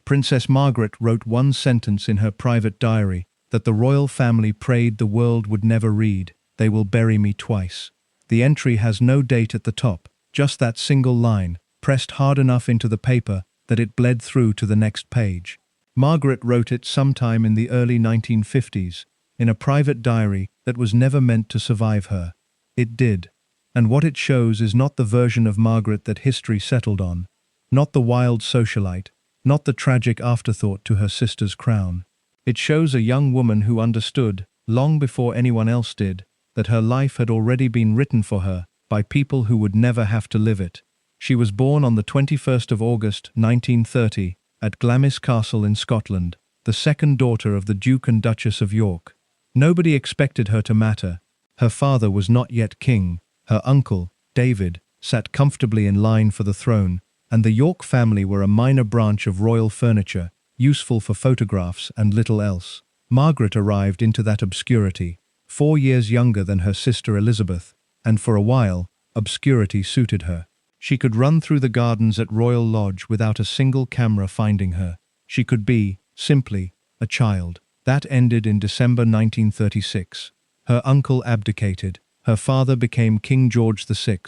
Princess Margaret wrote one sentence in her private diary that the royal family prayed the world would never read. They will bury me twice. The entry has no date at the top, just that single line, pressed hard enough into the paper that it bled through to the next page. Margaret wrote it sometime in the early 1950s, in a private diary that was never meant to survive her. It did. And what it shows is not the version of Margaret that history settled on, not the wild socialite, not the tragic afterthought to her sister's crown. It shows a young woman who understood, long before anyone else did, that her life had already been written for her by people who would never have to live it. She was born on the 21st of August 1930 at Glamis Castle in Scotland, the second daughter of the Duke and Duchess of York. Nobody expected her to matter. Her father was not yet king. Her uncle, David, sat comfortably in line for the throne, and the York family were a minor branch of royal furniture, useful for photographs and little else. Margaret arrived into that obscurity, 4 years younger than her sister Elizabeth, and for a while, obscurity suited her. She could run through the gardens at Royal Lodge without a single camera finding her. She could be, simply, a child. That ended in December 1936. Her uncle abdicated. Her father became King George VI,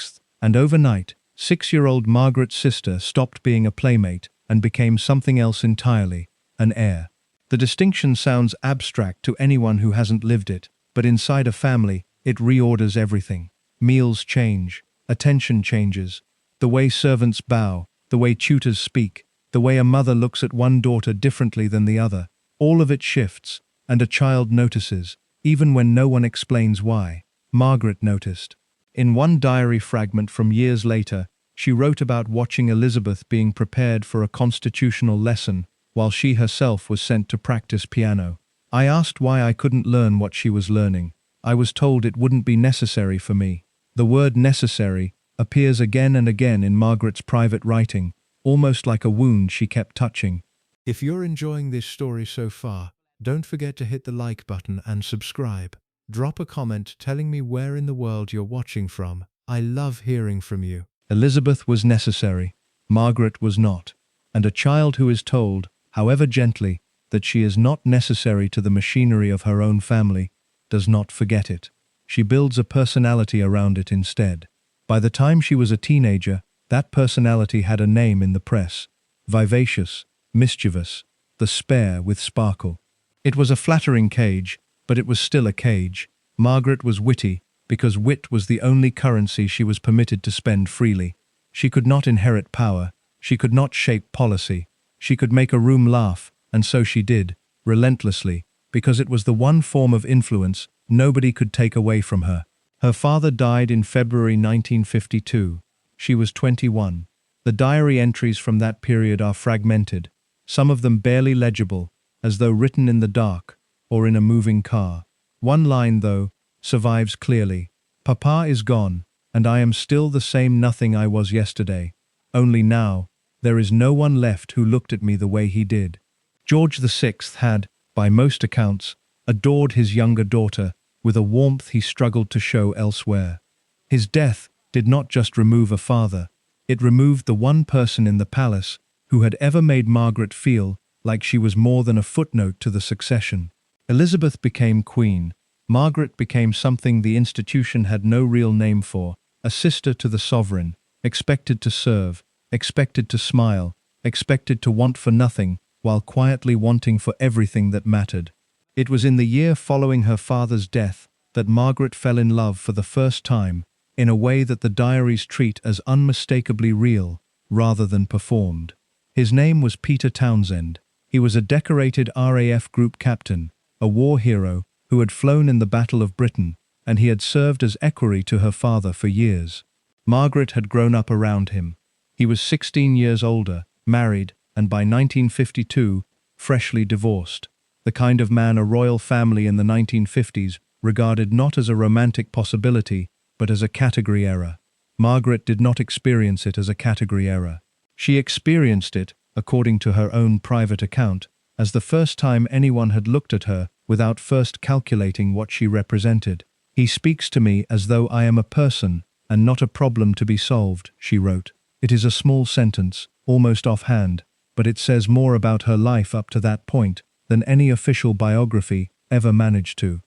and overnight, 6-year-old Margaret's sister stopped being a playmate and became something else entirely, an heir. The distinction sounds abstract to anyone who hasn't lived it, but inside a family, it reorders everything. Meals change, attention changes, the way servants bow, the way tutors speak, the way a mother looks at one daughter differently than the other. All of it shifts, and a child notices, even when no one explains why. Margaret noticed. In one diary fragment from years later, she wrote about watching Elizabeth being prepared for a constitutional lesson while she herself was sent to practice piano. I asked why I couldn't learn what she was learning. I was told it wouldn't be necessary for me. The word necessary appears again and again in Margaret's private writing, almost like a wound she kept touching. If you're enjoying this story so far, don't forget to hit the like button and subscribe. Drop a comment telling me where in the world you're watching from. I love hearing from you. Elizabeth was necessary. Margaret was not. And a child who is told, however gently, that she is not necessary to the machinery of her own family, does not forget it. She builds a personality around it instead. By the time she was a teenager, that personality had a name in the press: vivacious, mischievous, the spare with sparkle. It was a flattering cage, but it was still a cage. Margaret was witty, because wit was the only currency she was permitted to spend freely. She could not inherit power. She could not shape policy. She could make a room laugh, and so she did, relentlessly, because it was the one form of influence nobody could take away from her. Her father died in February 1952. She was 21. The diary entries from that period are fragmented, some of them barely legible, as though written in the dark or in a moving car. One line, though, survives clearly. Papa is gone, and I am still the same nothing I was yesterday. Only now, there is no one left who looked at me the way he did. George VI had, by most accounts, adored his younger daughter with a warmth he struggled to show elsewhere. His death did not just remove a father, it removed the one person in the palace who had ever made Margaret feel like she was more than a footnote to the succession. Elizabeth became queen. Margaret became something the institution had no real name for, a sister to the sovereign, expected to serve, expected to smile, expected to want for nothing, while quietly wanting for everything that mattered. It was in the year following her father's death that Margaret fell in love for the first time, in a way that the diaries treat as unmistakably real, rather than performed. His name was Peter Townsend. He was a decorated RAF group captain, a war hero who had flown in the Battle of Britain, and he had served as equerry to her father for years. Margaret had grown up around him. He was 16 years older, married, and by 1952, freshly divorced. The kind of man a royal family in the 1950s regarded not as a romantic possibility, but as a category error. Margaret did not experience it as a category error. She experienced it, according to her own private account, as the first time anyone had looked at her without first calculating what she represented. "He speaks to me as though I am a person and not a problem to be solved," she wrote. It is a small sentence, almost offhand, but it says more about her life up to that point than any official biography ever managed to.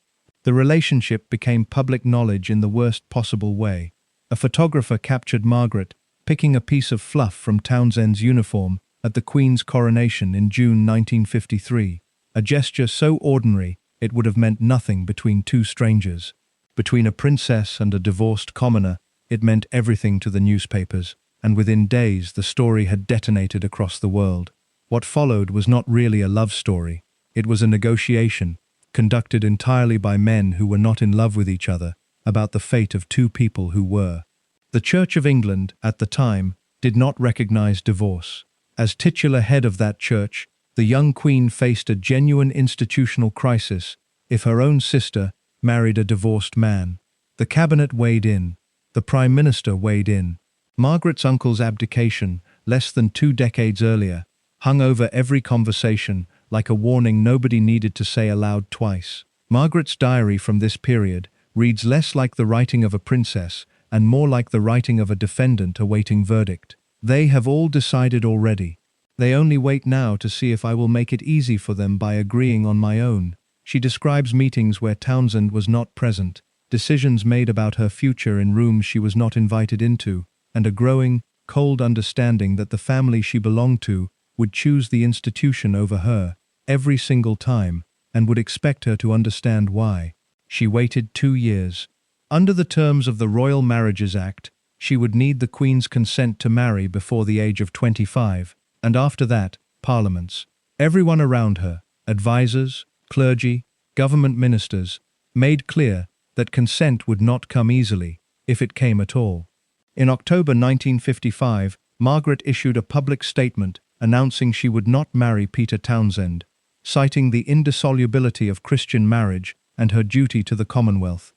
The relationship became public knowledge in the worst possible way. A photographer captured Margaret picking a piece of fluff from Townsend's uniform at the Queen's coronation in June 1953, a gesture so ordinary it would have meant nothing between two strangers. Between a princess and a divorced commoner, it meant everything to the newspapers, and within days the story had detonated across the world. What followed was not really a love story. It was a negotiation, conducted entirely by men who were not in love with each other, about the fate of two people who were. The Church of England, at the time, did not recognize divorce. As titular head of that church, the young queen faced a genuine institutional crisis if her own sister married a divorced man. The cabinet weighed in. The Prime Minister weighed in. Margaret's uncle's abdication, less than 2 decades earlier, hung over every conversation like a warning nobody needed to say aloud twice. Margaret's diary from this period reads less like the writing of a princess and more like the writing of a defendant awaiting verdict. They have all decided already. They only wait now to see if I will make it easy for them by agreeing on my own. She describes meetings where Townsend was not present, decisions made about her future in rooms she was not invited into, and a growing, cold understanding that the family she belonged to would choose the institution over her every single time and would expect her to understand why. She waited 2 years. Under the terms of the Royal Marriages Act, she would need the Queen's consent to marry before the age of 25, and after that, parliaments. Everyone around her, advisors, clergy, government ministers, made clear that consent would not come easily, if it came at all. In October 1955, Margaret issued a public statement announcing she would not marry Peter Townsend, citing the indissolubility of Christian marriage and her duty to the Commonwealth.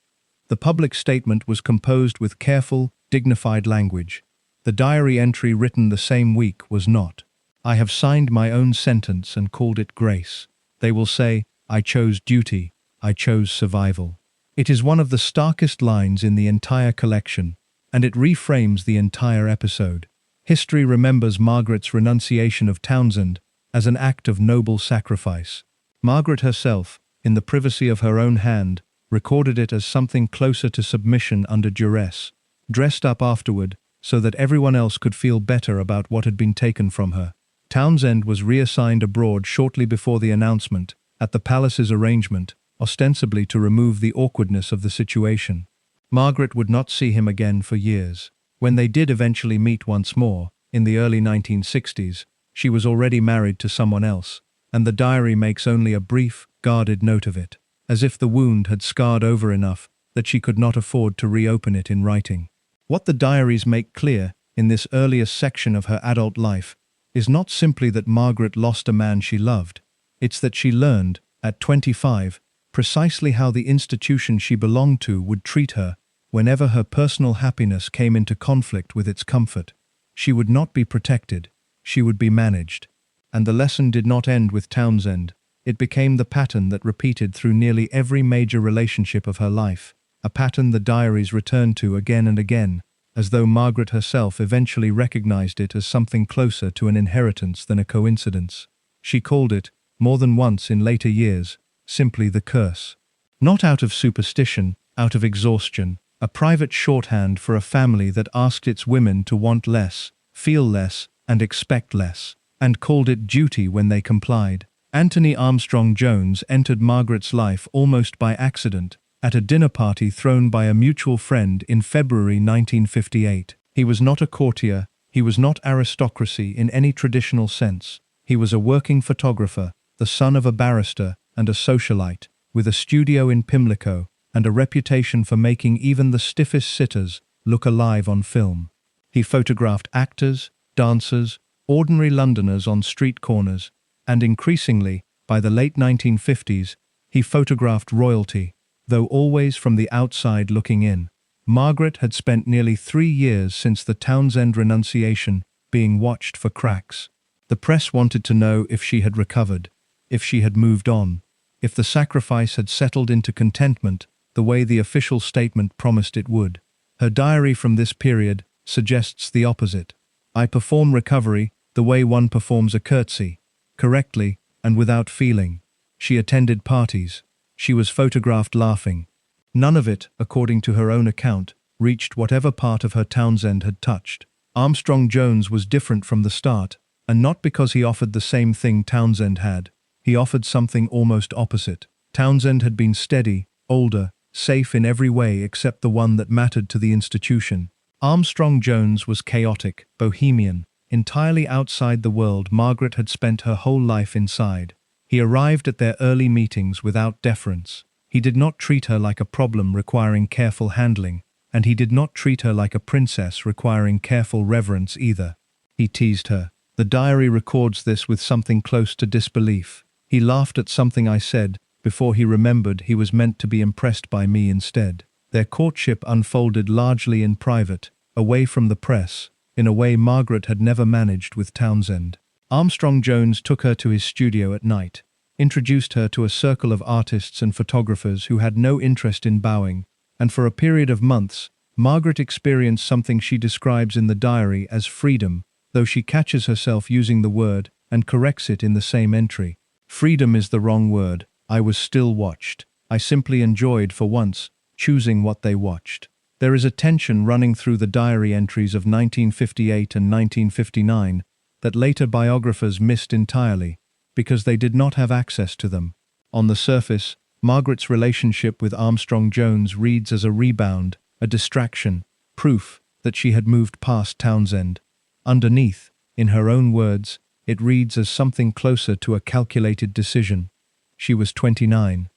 The public statement was composed with careful, dignified language. The diary entry written the same week was not, "I have signed my own sentence and called it grace." They will say, "I chose duty, I chose survival." It is one of the starkest lines in the entire collection, and it reframes the entire episode. History remembers Margaret's renunciation of Townsend as an act of noble sacrifice. Margaret herself, in the privacy of her own hand, recorded it as something closer to submission under duress, dressed up afterward so that everyone else could feel better about what had been taken from her. Townsend was reassigned abroad shortly before the announcement, at the palace's arrangement, ostensibly to remove the awkwardness of the situation. Margaret would not see him again for years. When they did eventually meet once more, in the early 1960s, she was already married to someone else, and the diary makes only a brief, guarded note of it, as if the wound had scarred over enough that she could not afford to reopen it in writing. What the diaries make clear, in this earliest section of her adult life, is not simply that Margaret lost a man she loved, it's that she learned, at 25, precisely how the institution she belonged to would treat her whenever her personal happiness came into conflict with its comfort. She would not be protected, she would be managed. And the lesson did not end with Townsend. It became the pattern that repeated through nearly every major relationship of her life, a pattern the diaries returned to again and again, as though Margaret herself eventually recognized it as something closer to an inheritance than a coincidence. She called it, more than once in later years, simply the curse. Not out of superstition, out of exhaustion, a private shorthand for a family that asked its women to want less, feel less, and expect less, and called it duty when they complied. Anthony Armstrong Jones entered Margaret's life almost by accident, at a dinner party thrown by a mutual friend in February 1958. He was not a courtier, he was not aristocracy in any traditional sense. He was a working photographer, the son of a barrister and a socialite, with a studio in Pimlico and a reputation for making even the stiffest sitters look alive on film. He photographed actors, dancers, ordinary Londoners on street corners, and increasingly, by the late 1950s, he photographed royalty, though always from the outside looking in. Margaret had spent nearly 3 years since the Townsend renunciation being watched for cracks. The press wanted to know if she had recovered, if she had moved on, if the sacrifice had settled into contentment the way the official statement promised it would. Her diary from this period suggests the opposite. "I perform recovery, the way one performs a curtsy, correctly and without feeling. She attended parties. She was photographed laughing. None of it, according to her own account, reached whatever part of her Townsend had touched. Armstrong-Jones was different from the start, and not because he offered the same thing Townsend had. He offered something almost opposite. Townsend had been steady, older, safe in every way except the one that mattered to the institution. Armstrong-Jones was chaotic, bohemian, entirely outside the world Margaret had spent her whole life inside. He arrived at their early meetings without deference. He did not treat her like a problem requiring careful handling, and he did not treat her like a princess requiring careful reverence either. He teased her. The diary records this with something close to disbelief. He laughed at something I said, before he remembered he was meant to be impressed by me instead. Their courtship unfolded largely in private, away from the press, in a way Margaret had never managed with Townsend. Armstrong-Jones took her to his studio at night, introduced her to a circle of artists and photographers who had no interest in bowing, and for a period of months, Margaret experienced something she describes in the diary as freedom, though she catches herself using the word and corrects it in the same entry. Freedom is the wrong word. I was still watched. I simply enjoyed, for once, choosing what they watched. There is a tension running through the diary entries of 1958 and 1959 that later biographers missed entirely, because they did not have access to them. On the surface, Margaret's relationship with Armstrong-Jones reads as a rebound, a distraction, proof that she had moved past Townsend. Underneath, in her own words, it reads as something closer to a calculated decision. She was 29.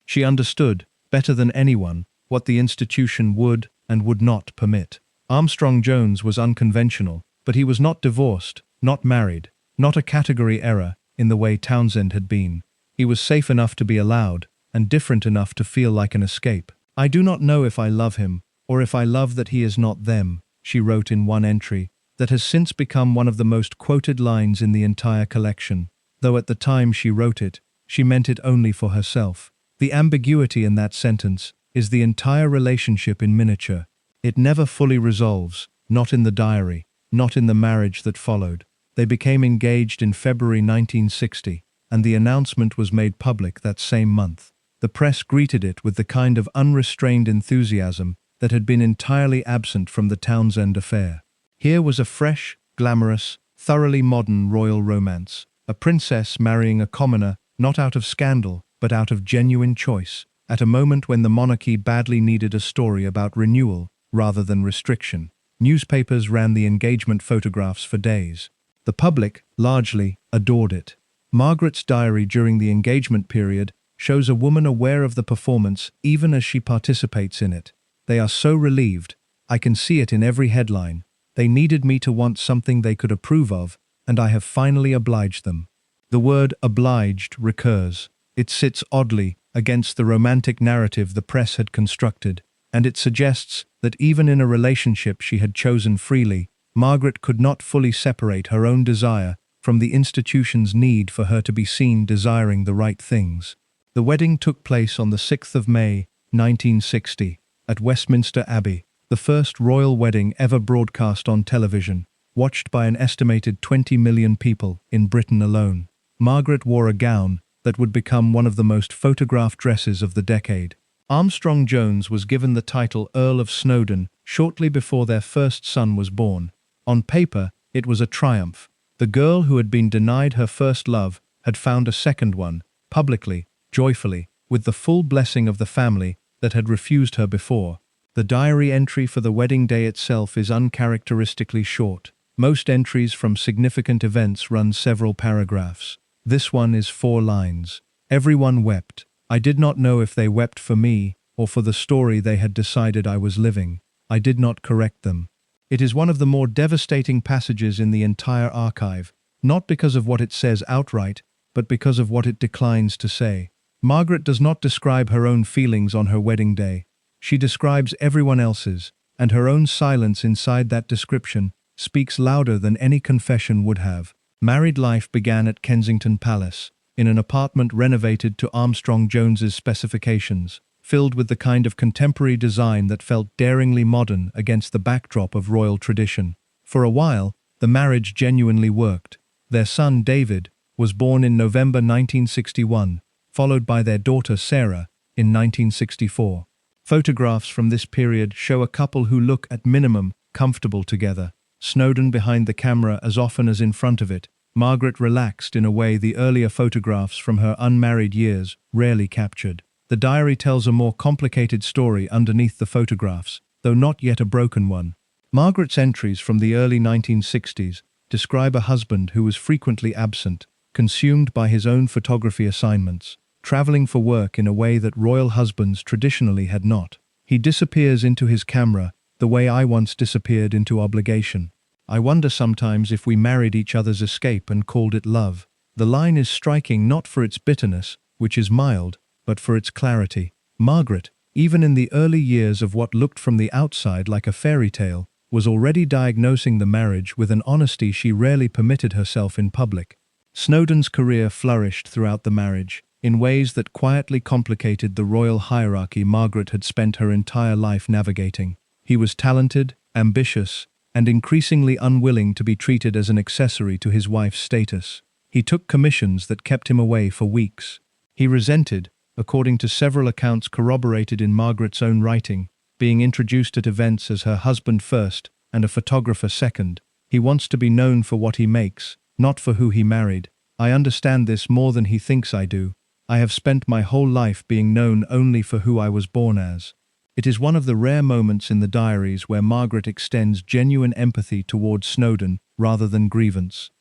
She understood, better than anyone, what the institution would and would not permit. Armstrong-Jones was unconventional, but he was not divorced, not married, not a category error in the way Townsend had been. He was safe enough to be allowed, and different enough to feel like an escape. I do not know if I love him, or if I love that he is not them, she wrote in one entry, that has since become one of the most quoted lines in the entire collection, though at the time she wrote it, she meant it only for herself. The ambiguity in that sentence is the entire relationship in miniature. It never fully resolves, not in the diary, not in the marriage that followed. They became engaged in February 1960, and the announcement was made public that same month. The press greeted it with the kind of unrestrained enthusiasm that had been entirely absent from the Townsend affair. Here was a fresh, glamorous, thoroughly modern royal romance, a princess marrying a commoner, not out of scandal, but out of genuine choice, at a moment when the monarchy badly needed a story about renewal rather than restriction. Newspapers ran the engagement photographs for days. The public, largely, adored it. Margaret's diary during the engagement period shows a woman aware of the performance even as she participates in it. They are so relieved. I can see it in every headline. They needed me to want something they could approve of, and I have finally obliged them. The word obliged recurs. It sits oddly against the romantic narrative the press had constructed, and it suggests that even in a relationship she had chosen freely, Margaret could not fully separate her own desire from the institution's need for her to be seen desiring the right things. The wedding took place on the 6th of May, 1960, at Westminster Abbey, the first royal wedding ever broadcast on television, watched by an estimated 20 million people in Britain alone. Margaret wore a gown that would become one of the most photographed dresses of the decade. Armstrong-Jones was given the title Earl of Snowdon shortly before their first son was born. On paper, it was a triumph. The girl who had been denied her first love had found a second one, publicly, joyfully, with the full blessing of the family that had refused her before. The diary entry for the wedding day itself is uncharacteristically short. Most entries from significant events run several paragraphs. This one is 4 lines. Everyone wept. I did not know if they wept for me or for the story they had decided I was living. I did not correct them. It is one of the more devastating passages in the entire archive, not because of what it says outright, but because of what it declines to say. Margaret does not describe her own feelings on her wedding day. She describes everyone else's, and her own silence inside that description speaks louder than any confession would have. Married life began at Kensington Palace, in an apartment renovated to Armstrong-Jones's specifications, filled with the kind of contemporary design that felt daringly modern against the backdrop of royal tradition. For a while, The marriage genuinely worked. Their son, David, was born in November 1961, followed by their daughter, Sarah, in 1964. Photographs from this period show a couple who look, at minimum, comfortable together. Snowdon behind the camera as often as in front of it. Margaret relaxed in a way the earlier photographs from her unmarried years rarely captured. The diary tells a more complicated story underneath the photographs, though not yet a broken one. Margaret's entries from the early 1960s describe a husband who was frequently absent, consumed by his own photography assignments, traveling for work in a way that royal husbands traditionally had not. He disappears into his camera the way I once disappeared into obligation. I wonder sometimes if we married each other's escape and called it love. The line is striking not for its bitterness, which is mild, but for its clarity. Margaret, even in the early years of what looked from the outside like a fairy tale, was already diagnosing the marriage with an honesty she rarely permitted herself in public. Snowdon's career flourished throughout the marriage, in ways that quietly complicated the royal hierarchy Margaret had spent her entire life navigating. He was talented, ambitious, and increasingly unwilling to be treated as an accessory to his wife's status. He took commissions that kept him away for weeks. He resented, according to several accounts corroborated in Margaret's own writing, being introduced at events as her husband first and a photographer second. He wants to be known for what he makes, not for who he married. I understand this more than he thinks I do. I have spent my whole life being known only for who I was born as. It is one of the rare moments in the diaries where Margaret extends genuine empathy towards Snowdon rather than grievance,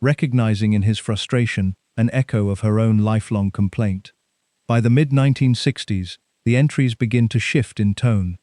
recognizing in his frustration an echo of her own lifelong complaint. By the mid-1960s, the entries begin to shift in tone.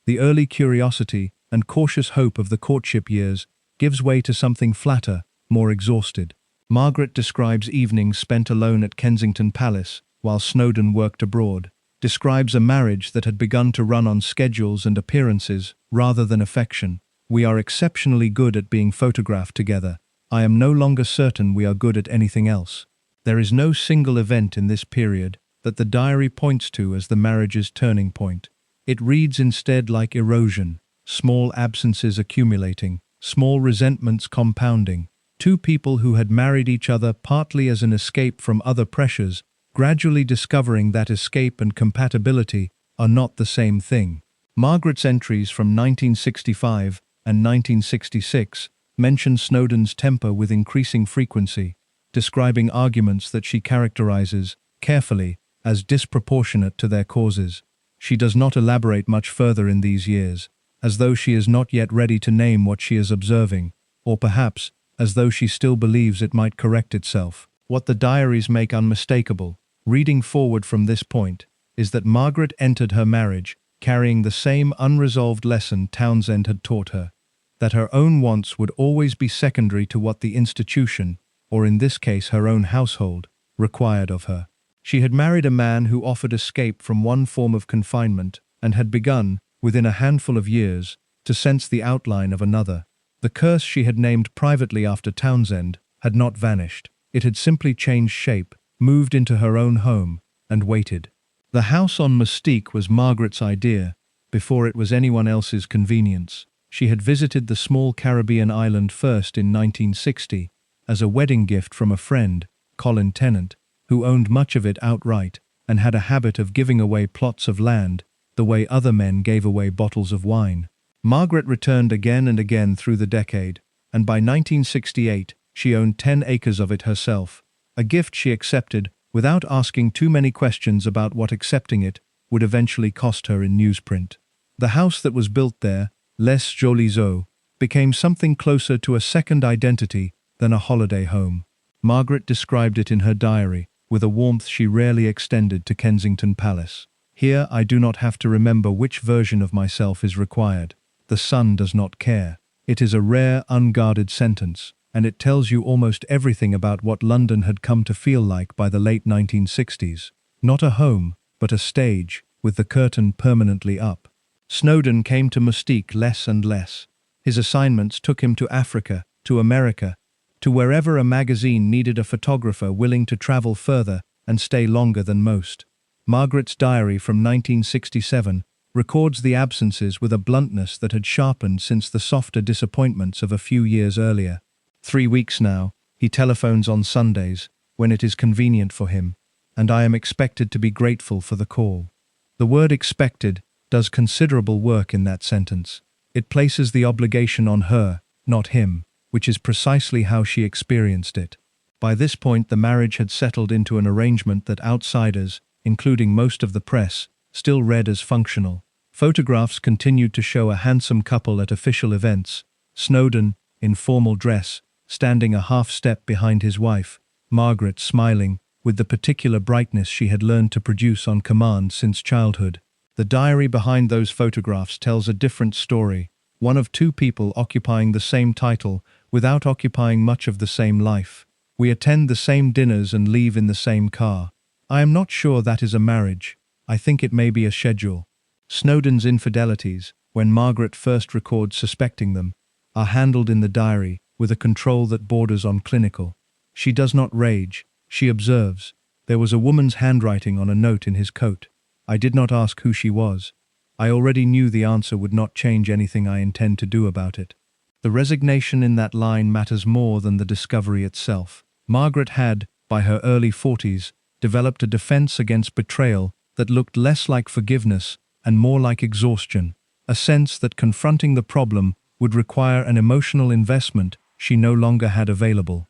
The early curiosity and cautious hope of the courtship years gives way to something flatter, more exhausted. Margaret describes evenings spent alone at Kensington Palace while Snowdon worked abroad, describes a marriage that had begun to run on schedules and appearances rather than affection. We are exceptionally good at being photographed together. I am no longer certain we are good at anything else. There is no single event in this period that the diary points to as the marriage's turning point. It reads instead like erosion, small absences accumulating, small resentments compounding. Two people who had married each other partly as an escape from other pressures, gradually discovering that escape and compatibility are not the same thing. Margaret's entries from 1965 and 1966 mention Snowdon's temper with increasing frequency, describing arguments that she characterizes, carefully, as disproportionate to their causes. She does not elaborate much further in these years, as though she is not yet ready to name what she is observing, or perhaps as though she still believes it might correct itself. What the diaries make unmistakable, reading forward from this point, is that Margaret entered her marriage carrying the same unresolved lesson Townsend had taught her, that her own wants would always be secondary to what the institution, or in this case her own household, required of her. She had married a man who offered escape from one form of confinement and had begun, within a handful of years, to sense the outline of another. The curse she had named privately after Townsend had not vanished. It had simply changed shape, moved into her own home, and waited. The house on Mystique was Margaret's idea, before it was anyone else's convenience. She had visited the small Caribbean island first in 1960, as a wedding gift from a friend, Colin Tennant, who owned much of it outright and had a habit of giving away plots of land the way other men gave away bottles of wine. Margaret returned again and again through the decade, and by 1968 she owned 10 acres of it herself, a gift she accepted without asking too many questions about what accepting it would eventually cost her in newsprint. The house that was built there, Les Jolies Eaux, became something closer to a second identity than a holiday home. Margaret described it in her diary, with a warmth she rarely extended to Kensington Palace. Here I do not have to remember which version of myself is required. The sun does not care. It is a rare, unguarded sentence, and it tells you almost everything about what London had come to feel like by the late 1960s. Not a home, but a stage, with the curtain permanently up. Snowdon came to Mystique less and less. His assignments took him to Africa, to America, to wherever a magazine needed a photographer willing to travel further and stay longer than most. Margaret's diary from 1967 records the absences with a bluntness that had sharpened since the softer disappointments of a few years earlier. 3 weeks now, he telephones on Sundays, when it is convenient for him, and I am expected to be grateful for the call. The word expected does considerable work in that sentence. It places the obligation on her, not him, which is precisely how she experienced it. By this point, the marriage had settled into an arrangement that outsiders, including most of the press, still read as functional. Photographs continued to show a handsome couple at official events, Snowdon, in formal dress, standing a half step behind his wife, Margaret smiling, with the particular brightness she had learned to produce on command since childhood. The diary behind those photographs tells a different story, one of two people occupying the same title without occupying much of the same life. We attend the same dinners and leave in the same car. I am not sure that is a marriage. I think it may be a schedule. Snowdon's infidelities, when Margaret first records suspecting them, are handled in the diary with a control that borders on clinical. She does not rage, she observes. There was a woman's handwriting on a note in his coat. I did not ask who she was. I already knew the answer would not change anything I intend to do about it. The resignation in that line matters more than the discovery itself. Margaret had, by her early 40s, developed a defense against betrayal that looked less like forgiveness and more like exhaustion, a sense that confronting the problem would require an emotional investment she no longer had available.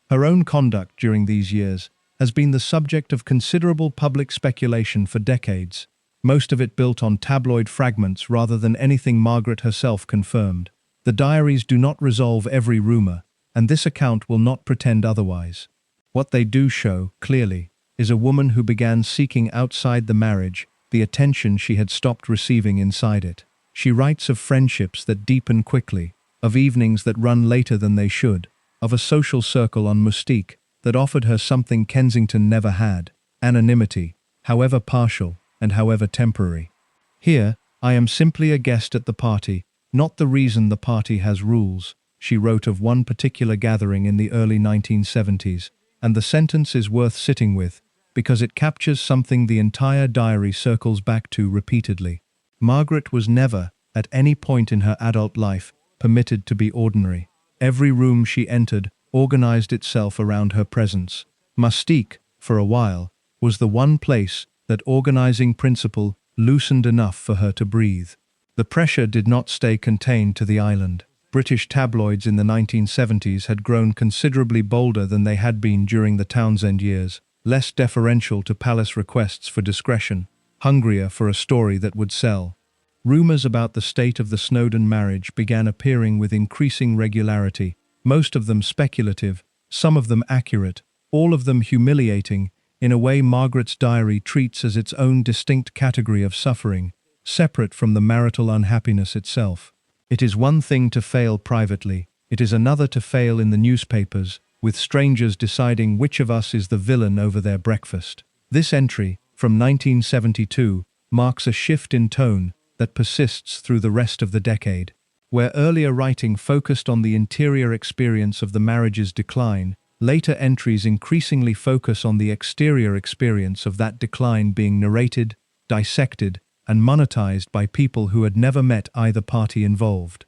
Her own conduct during these years has been the subject of considerable public speculation for decades, most of it built on tabloid fragments rather than anything Margaret herself confirmed. The diaries do not resolve every rumor, and this account will not pretend otherwise. What they do show, clearly, is a woman who began seeking outside the marriage the attention she had stopped receiving inside it. She writes of friendships that deepen quickly, of evenings that run later than they should, of a social circle on Mustique that offered her something Kensington never had, anonymity, however partial and however temporary. Here, I am simply a guest at the party, not the reason the party has rules, she wrote of one particular gathering in the early 1970s, and the sentence is worth sitting with, because it captures something the entire diary circles back to repeatedly. Margaret was never, at any point in her adult life, permitted to be ordinary. Every room she entered organized itself around her presence. Mustique, for a while, was the one place that organizing principle loosened enough for her to breathe. The pressure did not stay contained to the island. British tabloids in the 1970s had grown considerably bolder than they had been during the Townsend years, less deferential to palace requests for discretion, hungrier for a story that would sell. Rumors about the state of the Snowdon marriage began appearing with increasing regularity, most of them speculative, some of them accurate, all of them humiliating, in a way Margaret's diary treats as its own distinct category of suffering, separate from the marital unhappiness itself. It is one thing to fail privately, it is another to fail in the newspapers, with strangers deciding which of us is the villain over their breakfast. This entry, from 1972, marks a shift in tone that persists through the rest of the decade. Where earlier writing focused on the interior experience of the marriage's decline, later entries increasingly focus on the exterior experience of that decline being narrated, dissected, and monetized by people who had never met either party involved.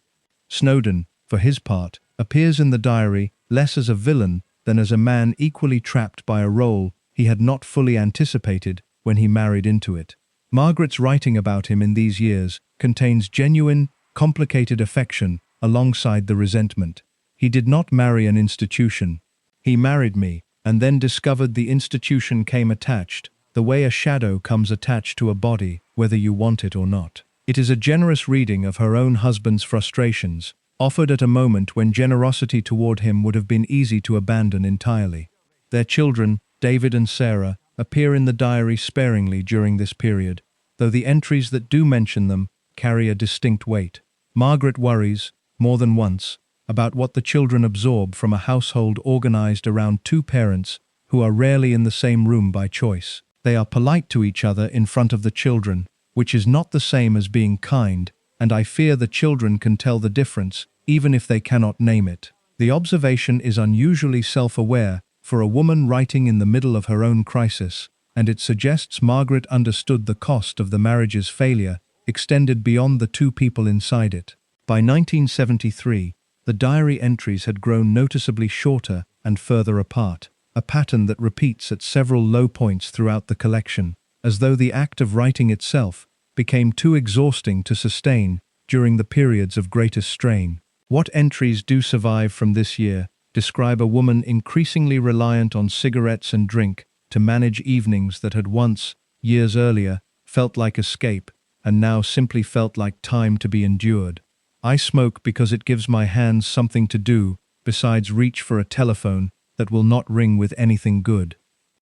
Snowdon, for his part, appears in the diary less as a villain than as a man equally trapped by a role he had not fully anticipated when he married into it. Margaret's writing about him in these years contains genuine, complicated affection alongside the resentment. He did not marry an institution. He married me, and then discovered the institution came attached, the way a shadow comes attached to a body, whether you want it or not. It is a generous reading of her own husband's frustrations, offered at a moment when generosity toward him would have been easy to abandon entirely. Their children, David and Sarah, appear in the diary sparingly during this period, though the entries that do mention them carry a distinct weight. Margaret worries, more than once, about what the children absorb from a household organized around two parents who are rarely in the same room by choice. They are polite to each other in front of the children, which is not the same as being kind, and I fear the children can tell the difference, even if they cannot name it. The observation is unusually self-aware for a woman writing in the middle of her own crisis, and it suggests Margaret understood the cost of the marriage's failure extended beyond the two people inside it. By 1973, the diary entries had grown noticeably shorter and further apart, a pattern that repeats at several low points throughout the collection, as though the act of writing itself became too exhausting to sustain during the periods of greatest strain. What entries do survive from this year describe a woman increasingly reliant on cigarettes and drink to manage evenings that had once, years earlier, felt like escape and now simply felt like time to be endured. I smoke because it gives my hands something to do besides reach for a telephone that will not ring with anything good.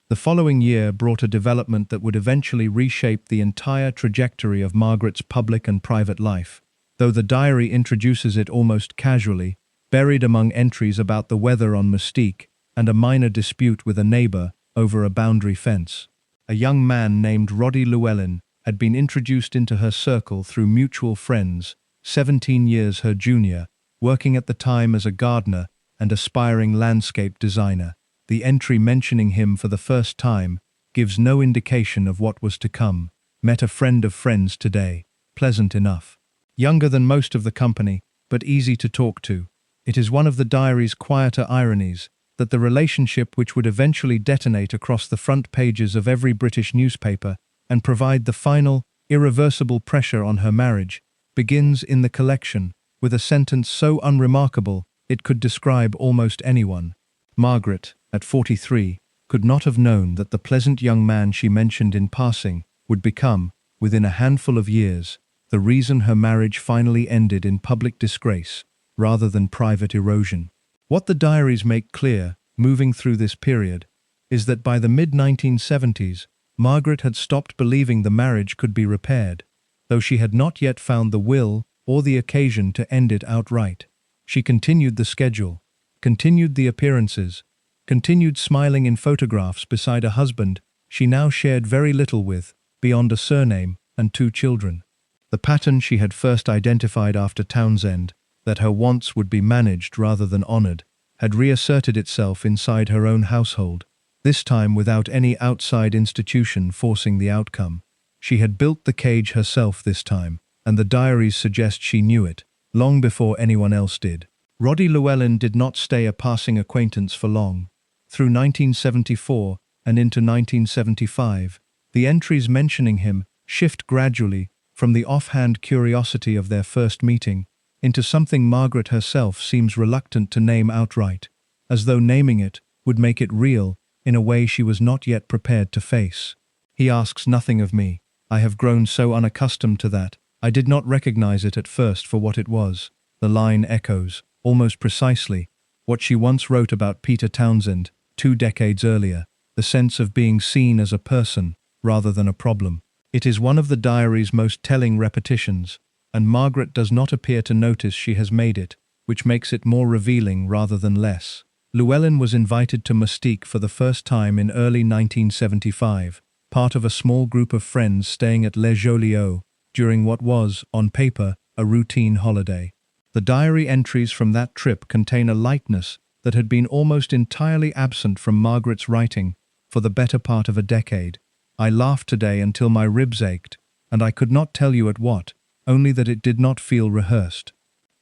The following year brought a development that would eventually reshape the entire trajectory of Margaret's public and private life. Though the diary introduces it almost casually, buried among entries about the weather on Mystique and a minor dispute with a neighbor over a boundary fence. A young man named Roddy Llewellyn had been introduced into her circle through mutual friends, 17 years her junior, working at the time as a gardener and aspiring landscape designer. The entry mentioning him for the first time gives no indication of what was to come. Met a friend of friends today. Pleasant enough. Younger than most of the company, but easy to talk to. It is one of the diary's quieter ironies that the relationship which would eventually detonate across the front pages of every British newspaper and provide the final, irreversible pressure on her marriage begins in the collection with a sentence so unremarkable it could describe almost anyone. Margaret, at 43, could not have known that the pleasant young man she mentioned in passing would become, within a handful of years, the reason her marriage finally ended in public disgrace rather than private erosion. What the diaries make clear, moving through this period, is that by the mid-1970s, Margaret had stopped believing the marriage could be repaired, though she had not yet found the will or the occasion to end it outright. She continued the schedule, continued the appearances, continued smiling in photographs beside a husband she now shared very little with, beyond a surname and 2 children. The pattern she had first identified after Townsend, that her wants would be managed rather than honored, had reasserted itself inside her own household, this time without any outside institution forcing the outcome. She had built the cage herself this time, and the diaries suggest she knew it, long before anyone else did. Roddy Llewellyn did not stay a passing acquaintance for long. Through 1974 and into 1975, the entries mentioning him shift gradually from the offhand curiosity of their first meeting into something Margaret herself seems reluctant to name outright, as though naming it would make it real in a way she was not yet prepared to face. He asks nothing of me. I have grown so unaccustomed to that, I did not recognize it at first for what it was. The line echoes, almost precisely, what she once wrote about Peter Townsend 2 decades earlier, the sense of being seen as a person rather than a problem. It is one of the diary's most telling repetitions, and Margaret does not appear to notice she has made it, which makes it more revealing rather than less. Llewellyn was invited to Mystique for the first time in early 1975, part of a small group of friends staying at Les Joliot during what was, on paper, a routine holiday. The diary entries from that trip contain a lightness that had been almost entirely absent from Margaret's writing for the better part of a decade. I laughed today until my ribs ached, and I could not tell you at what, only that it did not feel rehearsed.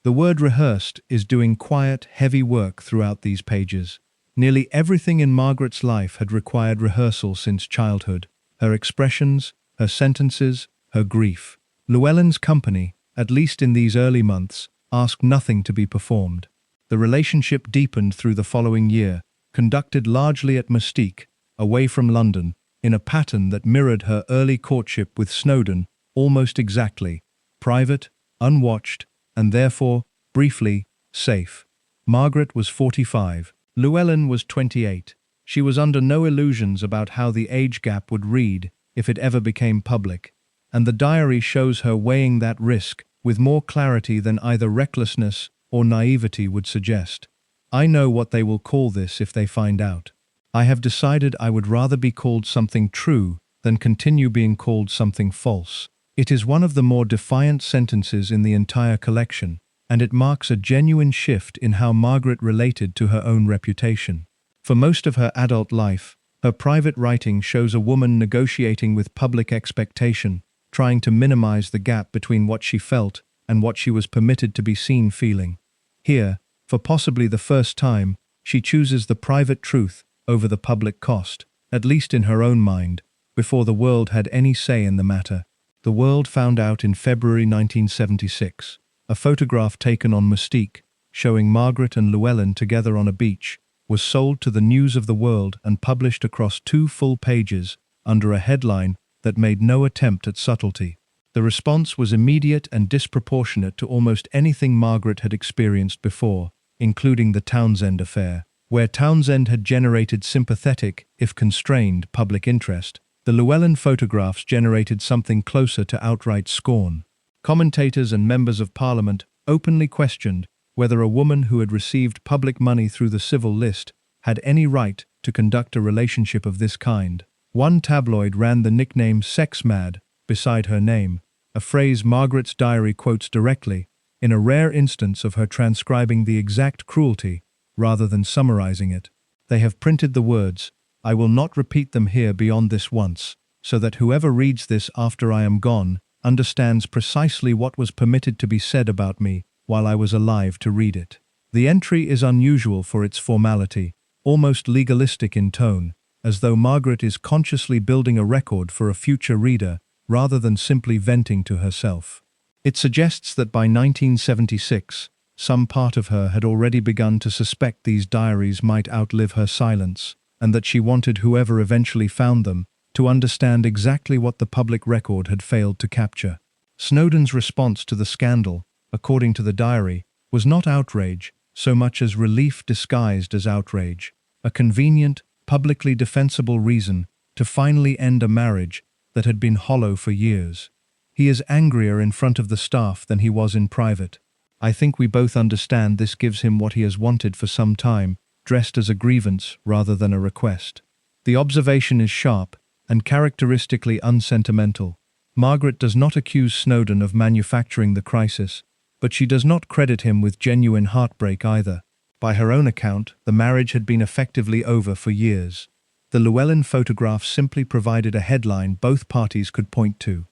The word rehearsed is doing quiet, heavy work throughout these pages. Nearly everything in Margaret's life had required rehearsal since childhood. Her expressions, her sentences, her grief. Llewellyn's company, at least in these early months, asked nothing to be performed. The relationship deepened through the following year, conducted largely at Mystique, away from London, in a pattern that mirrored her early courtship with Snowdon almost exactly, private, unwatched, and therefore, briefly, safe. Margaret was 45. Llewellyn was 28. She was under no illusions about how the age gap would read if it ever became public, and the diary shows her weighing that risk with more clarity than either recklessness or naivety would suggest. I know what they will call this if they find out. I have decided I would rather be called something true than continue being called something false. It is one of the more defiant sentences in the entire collection, and it marks a genuine shift in how Margaret related to her own reputation. For most of her adult life, her private writing shows a woman negotiating with public expectation, trying to minimize the gap between what she felt and what she was permitted to be seen feeling. Here, for possibly the first time, she chooses the private truth over the public cost, at least in her own mind, before the world had any say in the matter. The world found out in February 1976. A photograph taken on Mystique, showing Margaret and Llewellyn together on a beach, was sold to the news of the world and published across 2 full pages under a headline that made no attempt at subtlety. The response was immediate and disproportionate to almost anything Margaret had experienced before, including the Townsend affair. Where Townsend had generated sympathetic, if constrained, public interest, the Llewellyn photographs generated something closer to outright scorn. Commentators and members of Parliament openly questioned whether a woman who had received public money through the civil list had any right to conduct a relationship of this kind. One tabloid ran the nickname "sex mad" beside her name, a phrase Margaret's diary quotes directly, in a rare instance of her transcribing the exact cruelty rather than summarizing it. They have printed the words, "I will not repeat them here beyond this once, so that whoever reads this after I am gone understands precisely what was permitted to be said about me while I was alive to read it." The entry is unusual for its formality, almost legalistic in tone, as though Margaret is consciously building a record for a future reader rather than simply venting to herself. It suggests that by 1976, some part of her had already begun to suspect these diaries might outlive her silence, and that she wanted whoever eventually found them to understand exactly what the public record had failed to capture. Snowdon's response to the scandal, according to the diary, was not outrage so much as relief disguised as outrage, a convenient, publicly defensible reason to finally end a marriage that had been hollow for years. He is angrier in front of the staff than he was in private. I think we both understand this gives him what he has wanted for some time, dressed as a grievance rather than a request. The observation is sharp and characteristically unsentimental. Margaret does not accuse Snowdon of manufacturing the crisis, but she does not credit him with genuine heartbreak either. By her own account, the marriage had been effectively over for years. The Llewellyn photograph simply provided a headline both parties could point to.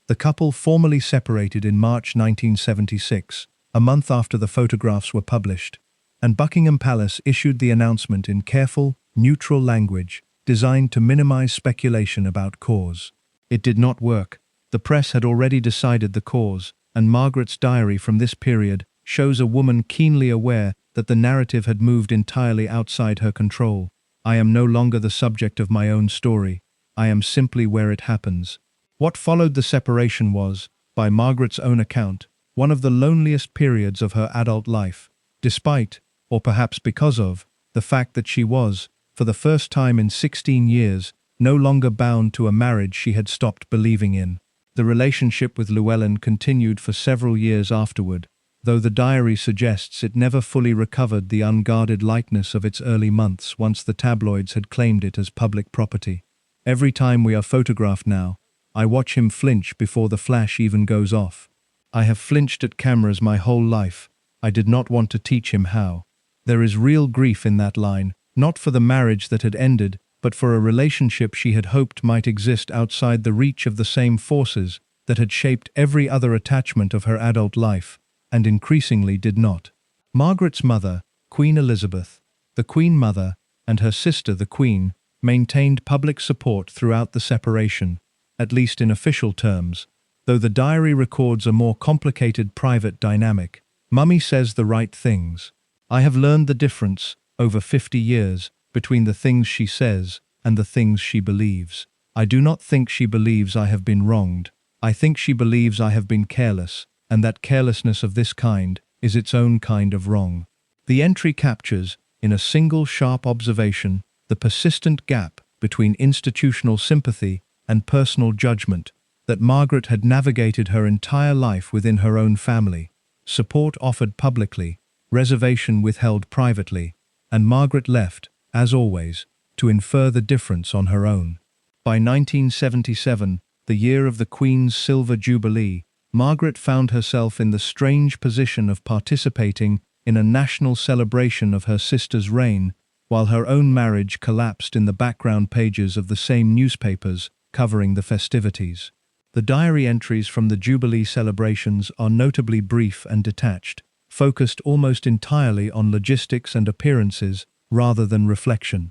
The couple formally separated in March 1976, a month after the photographs were published, and Buckingham Palace issued the announcement in careful, neutral language designed to minimize speculation about cause. It did not work. The press had already decided the cause, and Margaret's diary from this period shows a woman keenly aware that the narrative had moved entirely outside her control. "I am no longer the subject of my own story. I am simply where it happens." What followed the separation was, by Margaret's own account, one of the loneliest periods of her adult life, despite, or perhaps because of, the fact that she was, for the first time in 16 years, no longer bound to a marriage she had stopped believing in. The relationship with Llewellyn continued for several years afterward, though the diary suggests it never fully recovered the unguarded lightness of its early months once the tabloids had claimed it as public property. "Every time we are photographed now, I watch him flinch before the flash even goes off. I have flinched at cameras my whole life. I did not want to teach him how." There is real grief in that line, not for the marriage that had ended, but for a relationship she had hoped might exist outside the reach of the same forces that had shaped every other attachment of her adult life, and increasingly did not. Margaret's mother, Queen Elizabeth, the Queen Mother, and her sister, the Queen, maintained public support throughout the separation, at least in official terms, though the diary records a more complicated private dynamic. "Mummy says the right things. I have learned the difference, over 50 years, between the things she says and the things she believes. I do not think she believes I have been wronged. I think she believes I have been careless, and that carelessness of this kind is its own kind of wrong." The entry captures, in a single sharp observation, the persistent gap between institutional sympathy and personal judgment that Margaret had navigated her entire life within her own family. Support offered publicly, reservation withheld privately, and Margaret left, as always, to infer the difference on her own. By 1977, the year of the Queen's Silver Jubilee, Margaret found herself in the strange position of participating in a national celebration of her sister's reign, while her own marriage collapsed in the background pages of the same newspapers covering the festivities. The diary entries from the Jubilee celebrations are notably brief and detached, focused almost entirely on logistics and appearances rather than reflection,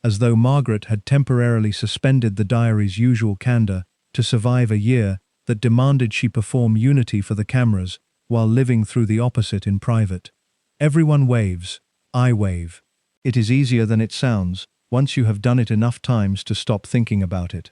as though Margaret had temporarily suspended the diary's usual candor to survive a year that demanded she perform unity for the cameras while living through the opposite in private. Everyone waves, I wave. It is easier than it sounds, once you have done it enough times to stop thinking about it.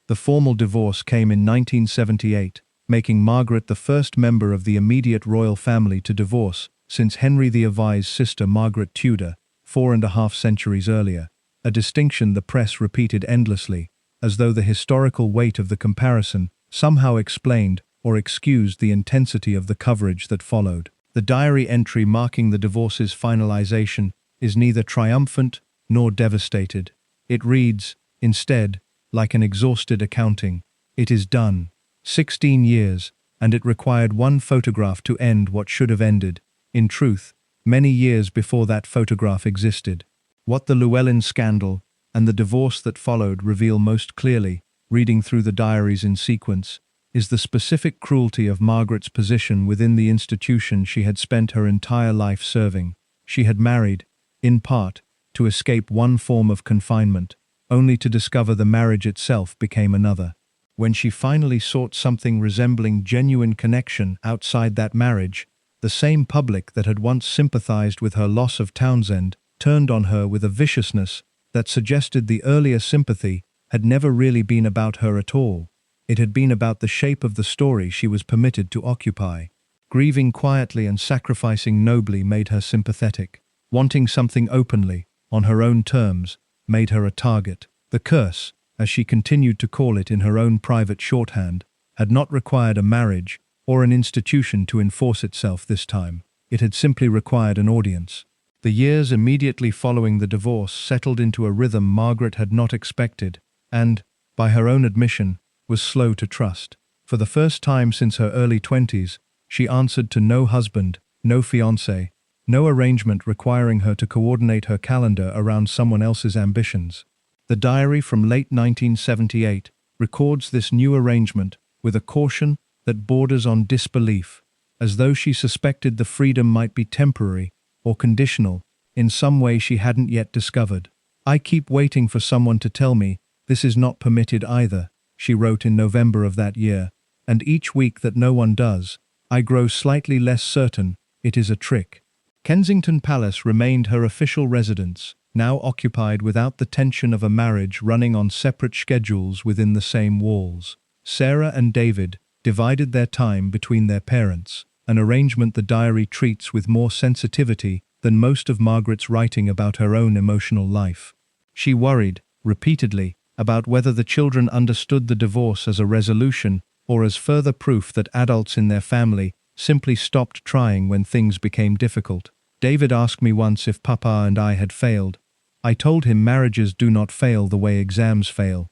The formal divorce came in 1978, making Margaret the first member of the immediate royal family to divorce since Henry VI's sister Margaret Tudor, 4.5 centuries earlier, a distinction the press repeated endlessly, as though the historical weight of the comparison somehow explained or excused the intensity of the coverage that followed. The diary entry marking the divorce's finalization is neither triumphant nor devastated. It reads, instead, like an exhausted accounting. It is done. 16 years, and it required one photograph to end what should have ended, in truth, many years before that photograph existed. What the Llewellyn scandal and the divorce that followed reveal most clearly, reading through the diaries in sequence, is the specific cruelty of Margaret's position within the institution she had spent her entire life serving. She had married, in part, to escape one form of confinement, only to discover the marriage itself became another. When she finally sought something resembling genuine connection outside that marriage, the same public that had once sympathized with her loss of Townsend turned on her with a viciousness that suggested the earlier sympathy had never really been about her at all. It had been about the shape of the story she was permitted to occupy. Grieving quietly and sacrificing nobly made her sympathetic. Wanting something openly, on her own terms, made her a target. The curse, as she continued to call it in her own private shorthand, had not required a marriage or an institution to enforce itself this time. It had simply required an audience. The years immediately following the divorce settled into a rhythm Margaret had not expected and, by her own admission, was slow to trust. For the first time since her early 20s, she answered to no husband, no fiancé, no arrangement requiring her to coordinate her calendar around someone else's ambitions. The diary from late 1978 records this new arrangement with a caution that borders on disbelief, as though she suspected the freedom might be temporary or conditional in some way she hadn't yet discovered. I keep waiting for someone to tell me this is not permitted either, she wrote in November of that year, and each week that no one does, I grow slightly less certain it is a trick. Kensington Palace remained her official residence, now occupied without the tension of a marriage running on separate schedules within the same walls. Sarah and David divided their time between their parents, an arrangement the diary treats with more sensitivity than most of Margaret's writing about her own emotional life. She worried, repeatedly, about whether the children understood the divorce as a resolution or as further proof that adults in their family simply stopped trying when things became difficult. David asked me once if Papa and I had failed. I told him marriages do not fail the way exams fail.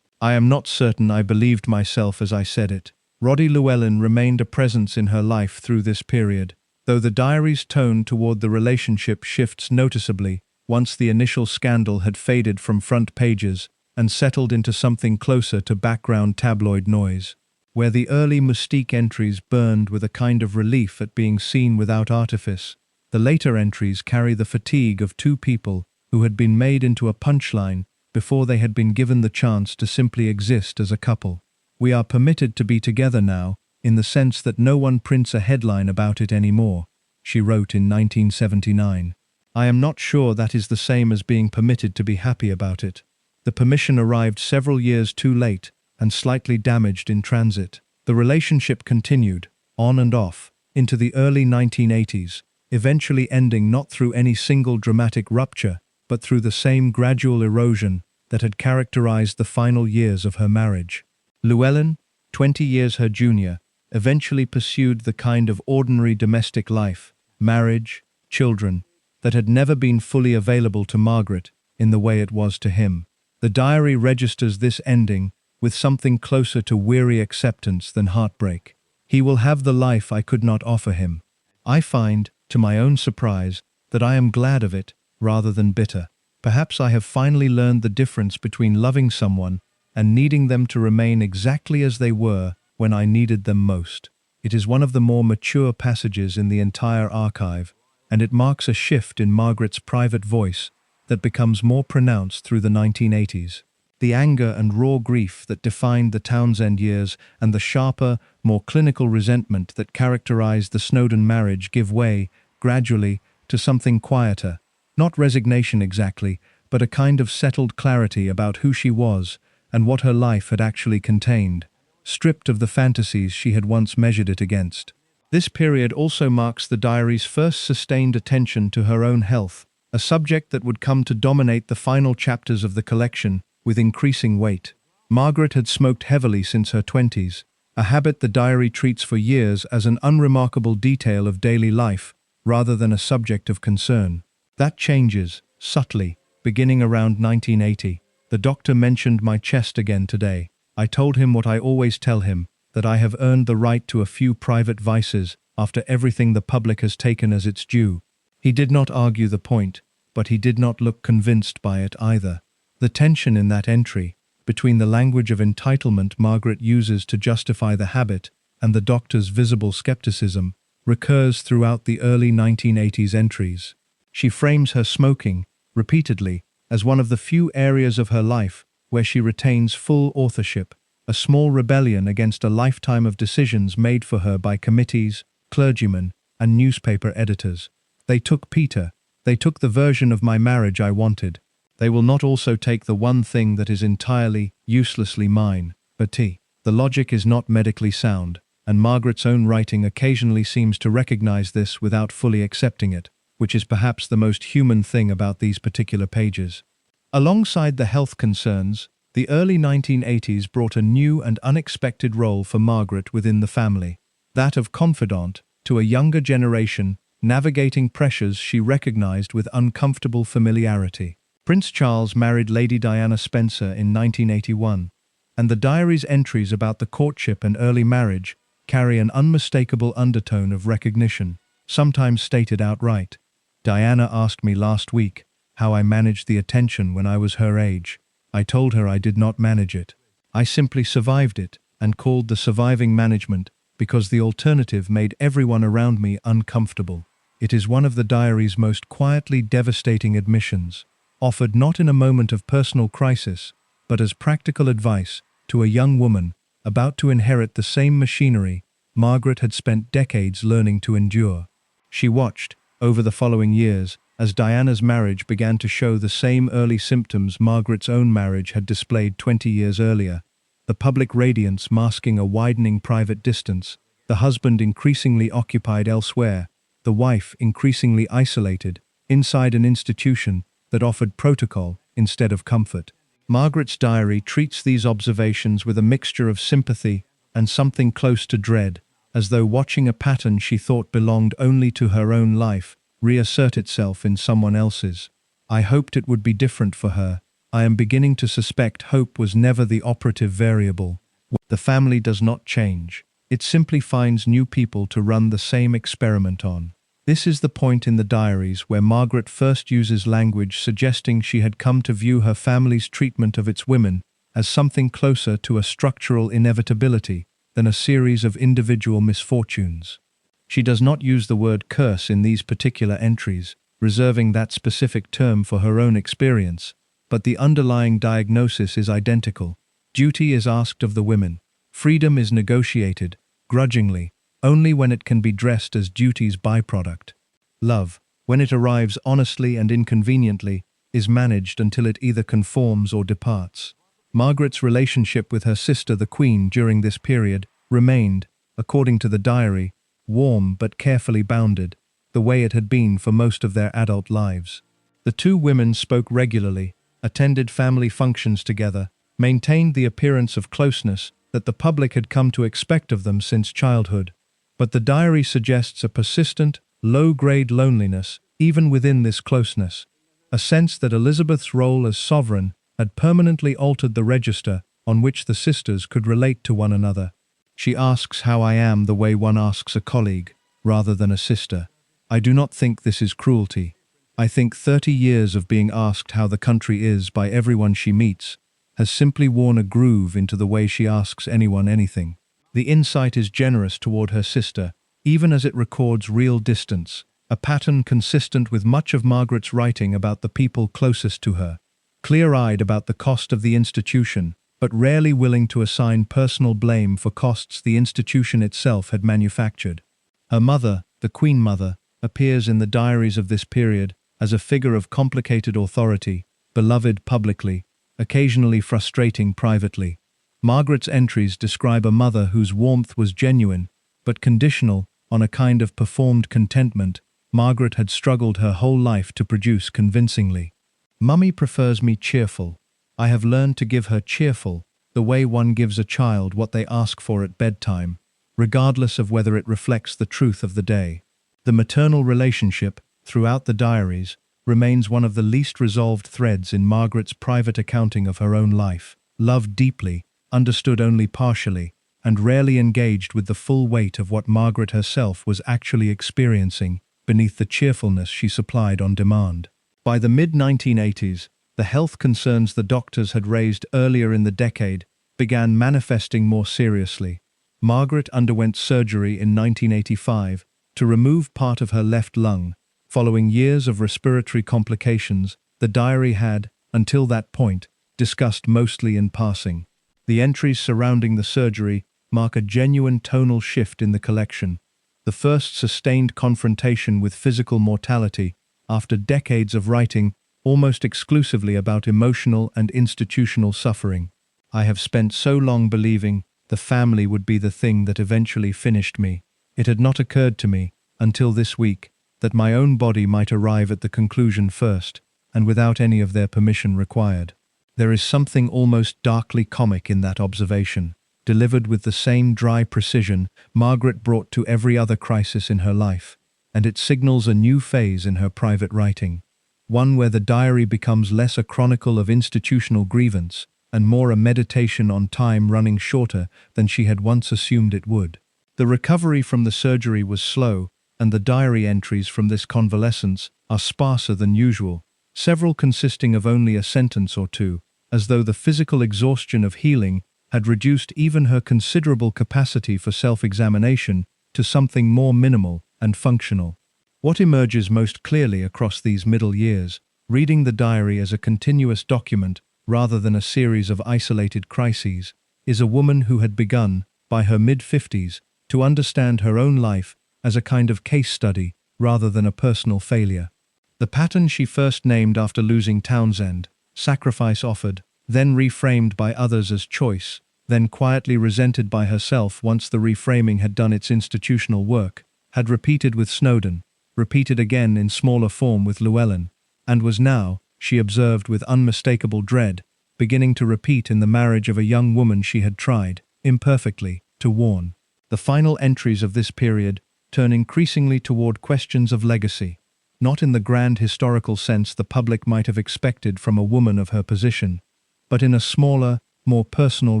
I am not certain I believed myself as I said it. Roddy Llewellyn remained a presence in her life through this period, though the diary's tone toward the relationship shifts noticeably once the initial scandal had faded from front pages and settled into something closer to background tabloid noise. Where the early mystique entries burned with a kind of relief at being seen without artifice, the later entries carry the fatigue of two people who had been made into a punchline before they had been given the chance to simply exist as a couple. We are permitted to be together now, in the sense that no one prints a headline about it anymore, she wrote in 1979. I am not sure that is the same as being permitted to be happy about it. The permission arrived several years too late and slightly damaged in transit. The relationship continued, on and off, into the early 1980s, eventually ending not through any single dramatic rupture, but through the same gradual erosion that had characterized the final years of her marriage. Llewellyn, 20 years her junior, eventually pursued the kind of ordinary domestic life, marriage, children, that had never been fully available to Margaret in the way it was to him. The diary registers this ending with something closer to weary acceptance than heartbreak. He will have the life I could not offer him. I find, to my own surprise, that I am glad of it rather than bitter. Perhaps I have finally learned the difference between loving someone and needing them to remain exactly as they were when I needed them most. It is one of the more mature passages in the entire archive, and it marks a shift in Margaret's private voice that becomes more pronounced through the 1980s. The anger and raw grief that defined the Townsend years and the sharper, more clinical resentment that characterized the Snowdon marriage give way, gradually, to something quieter. Not resignation exactly, but a kind of settled clarity about who she was and what her life had actually contained, stripped of the fantasies she had once measured it against. This period also marks the diary's first sustained attention to her own health, a subject that would come to dominate the final chapters of the collection with increasing weight. Margaret had smoked heavily since her 20s, a habit the diary treats for years as an unremarkable detail of daily life rather than a subject of concern. That changes, subtly, beginning around 1980. The doctor mentioned my chest again today. I told him what I always tell him, that I have earned the right to a few private vices after everything the public has taken as its due. He did not argue the point, but he did not look convinced by it either. The tension in that entry, between the language of entitlement Margaret uses to justify the habit and the doctor's visible skepticism, recurs throughout the early 1980s entries. She frames her smoking, repeatedly, as one of the few areas of her life where she retains full authorship, a small rebellion against a lifetime of decisions made for her by committees, clergymen, and newspaper editors. They took Peter. They took the version of my marriage I wanted. They will not also take the one thing that is entirely, uselessly mine, pitied. The logic is not medically sound, and Margaret's own writing occasionally seems to recognize this without fully accepting it, which is perhaps the most human thing about these particular pages. Alongside the health concerns, the early 1980s brought a new and unexpected role for Margaret within the family, that of confidant to a younger generation, navigating pressures she recognized with uncomfortable familiarity. Prince Charles married Lady Diana Spencer in 1981, and the diary's entries about the courtship and early marriage carry an unmistakable undertone of recognition, sometimes stated outright. Diana asked me last week how I managed the attention when I was her age. I told her I did not manage it. I simply survived it, and called the surviving management because the alternative made everyone around me uncomfortable. It is one of the diary's most quietly devastating admissions, offered not in a moment of personal crisis, but as practical advice to a young woman about to inherit the same machinery Margaret had spent decades learning to endure. She watched, over the following years, as Diana's marriage began to show the same early symptoms Margaret's own marriage had displayed 20 years earlier, the public radiance masking a widening private distance, the husband increasingly occupied elsewhere, the wife increasingly isolated, inside an institution that offered protocol instead of comfort. Margaret's diary treats these observations with a mixture of sympathy and something close to dread, as though watching a pattern she thought belonged only to her own life reassert itself in someone else's. I hoped it would be different for her. I am beginning to suspect hope was never the operative variable. The family does not change. It simply finds new people to run the same experiment on. This is the point in the diaries where Margaret first uses language suggesting she had come to view her family's treatment of its women as something closer to a structural inevitability than a series of individual misfortunes. She does not use the word curse in these particular entries, reserving that specific term for her own experience, but the underlying diagnosis is identical. Duty is asked of the women. Freedom is negotiated, grudgingly, only when it can be dressed as duty's byproduct. Love, when it arrives honestly and inconveniently, is managed until it either conforms or departs. Margaret's relationship with her sister the Queen during this period remained, according to the diary, warm but carefully bounded, the way it had been for most of their adult lives. The two women spoke regularly, attended family functions together, maintained the appearance of closeness that the public had come to expect of them since childhood. But the diary suggests a persistent, low-grade loneliness even within this closeness, a sense that Elizabeth's role as sovereign had permanently altered the register on which the sisters could relate to one another. She asks how I am the way one asks a colleague, rather than a sister. I do not think this is cruelty. I think 30 years of being asked how the country is by everyone she meets has simply worn a groove into the way she asks anyone anything. The insight is generous toward her sister, even as it records real distance, a pattern consistent with much of Margaret's writing about the people closest to her. Clear-eyed about the cost of the institution, but rarely willing to assign personal blame for costs the institution itself had manufactured. Her mother, the Queen Mother, appears in the diaries of this period as a figure of complicated authority, beloved publicly, occasionally frustrating privately. Margaret's entries describe a mother whose warmth was genuine, but conditional on a kind of performed contentment Margaret had struggled her whole life to produce convincingly. Mummy prefers me cheerful. I have learned to give her cheerful, the way one gives a child what they ask for at bedtime, regardless of whether it reflects the truth of the day. The maternal relationship, throughout the diaries, remains one of the least resolved threads in Margaret's private accounting of her own life, loved deeply, understood only partially, and rarely engaged with the full weight of what Margaret herself was actually experiencing beneath the cheerfulness she supplied on demand. By the mid-1980s, the health concerns the doctors had raised earlier in the decade began manifesting more seriously. Margaret underwent surgery in 1985 to remove part of her left lung. Following years of respiratory complications, the diary had, until that point, discussed mostly in passing. The entries surrounding the surgery mark a genuine tonal shift in the collection, the first sustained confrontation with physical mortality after decades of writing almost exclusively about emotional and institutional suffering. I have spent so long believing the family would be the thing that eventually finished me. It had not occurred to me, until this week, that my own body might arrive at the conclusion first, and without any of their permission required. There is something almost darkly comic in that observation, delivered with the same dry precision Margaret brought to every other crisis in her life, and it signals a new phase in her private writing, one where the diary becomes less a chronicle of institutional grievance and more a meditation on time running shorter than she had once assumed it would. The recovery from the surgery was slow, and the diary entries from this convalescence are sparser than usual, several consisting of only a sentence or two, as though the physical exhaustion of healing had reduced even her considerable capacity for self-examination to something more minimal and functional. What emerges most clearly across these middle years, reading the diary as a continuous document rather than a series of isolated crises, is a woman who had begun, by her mid-50s, to understand her own life as a kind of case study rather than a personal failure. The pattern she first named after losing Townsend, sacrifice offered, then reframed by others as choice, then quietly resented by herself once the reframing had done its institutional work, had repeated with Snowdon, repeated again in smaller form with Llewellyn, and was now, she observed with unmistakable dread, beginning to repeat in the marriage of a young woman she had tried, imperfectly, to warn. The final entries of this period turn increasingly toward questions of legacy, not in the grand historical sense the public might have expected from a woman of her position, but in a smaller, more personal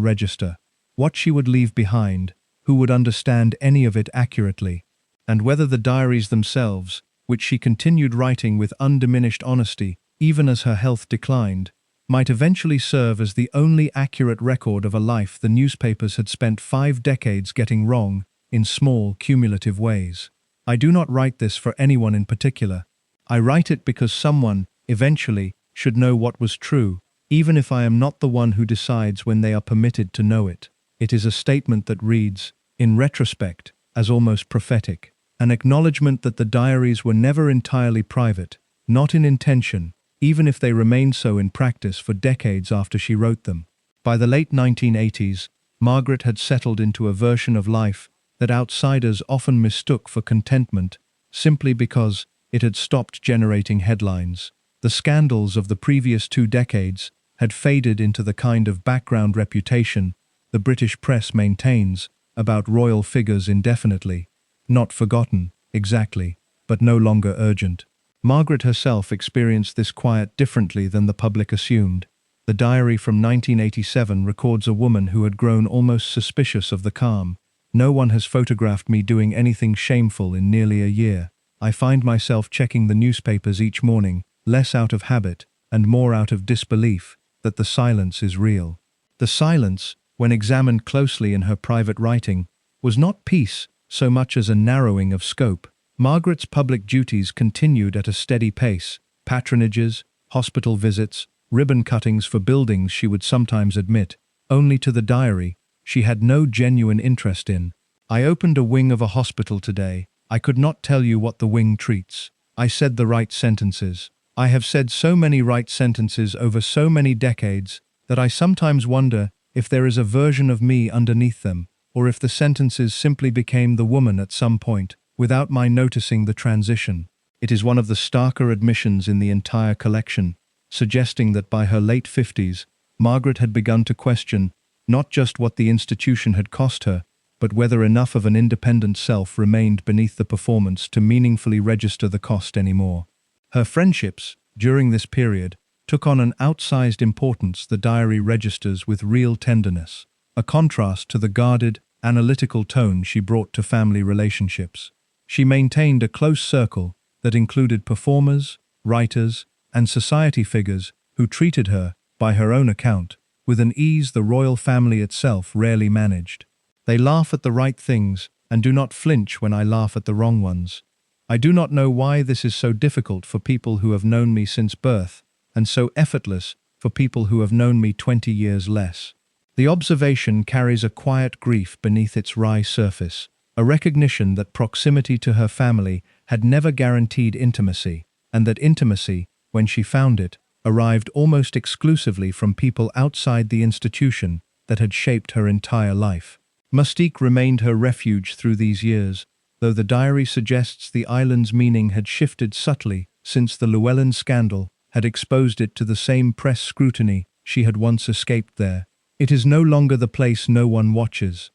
register. What she would leave behind, who would understand any of it accurately, and whether the diaries themselves, which she continued writing with undiminished honesty even as her health declined, might eventually serve as the only accurate record of a life the newspapers had spent 5 decades getting wrong in small, cumulative ways. I do not write this for anyone in particular. I write it because someone, eventually, should know what was true, even if I am not the one who decides when they are permitted to know it. It is a statement that reads, in retrospect, as almost prophetic, an acknowledgement that the diaries were never entirely private, not in intention, even if they remained so in practice for decades after she wrote them. By the late 1980s, Margaret had settled into a version of life that outsiders often mistook for contentment, simply because it had stopped generating headlines. The scandals of the previous 2 decades had faded into the kind of background reputation the British press maintains about royal figures indefinitely, not forgotten, exactly, but no longer urgent. Margaret herself experienced this quiet differently than the public assumed. The diary from 1987 records a woman who had grown almost suspicious of the calm. No one has photographed me doing anything shameful in nearly a year. I find myself checking the newspapers each morning, less out of habit and more out of disbelief, that the silence is real. The silence, when examined closely in her private writing, was not peace so much as a narrowing of scope. Margaret's public duties continued at a steady pace: patronages, hospital visits, ribbon cuttings for buildings she would sometimes admit, only to the diary, she had no genuine interest in. "I opened a wing of a hospital today. I could not tell you what the wing treats. I said the right sentences. I have said so many right sentences over so many decades that I sometimes wonder if there is a version of me underneath them, or if the sentences simply became the woman at some point, without my noticing the transition." It is one of the starker admissions in the entire collection, suggesting that by her late 50s, Margaret had begun to question not just what the institution had cost her, but whether enough of an independent self remained beneath the performance to meaningfully register the cost anymore. Her friendships, during this period, took on an outsized importance the diary registers with real tenderness, a contrast to the guarded, analytical tone she brought to family relationships. She maintained a close circle that included performers, writers, and society figures who treated her, by her own account, with an ease the royal family itself rarely managed. "They laugh at the right things, and do not flinch when I laugh at the wrong ones. I do not know why this is so difficult for people who have known me since birth, and so effortless for people who have known me 20 years less." The observation carries a quiet grief beneath its wry surface, a recognition that proximity to her family had never guaranteed intimacy, and that intimacy, when she found it, arrived almost exclusively from people outside the institution that had shaped her entire life. Mustique remained her refuge through these years, though the diary suggests the island's meaning had shifted subtly since the Llewellyn scandal had exposed it to the same press scrutiny she had once escaped there. It is no longer the place no one watches.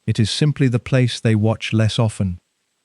It is simply the place they watch less often,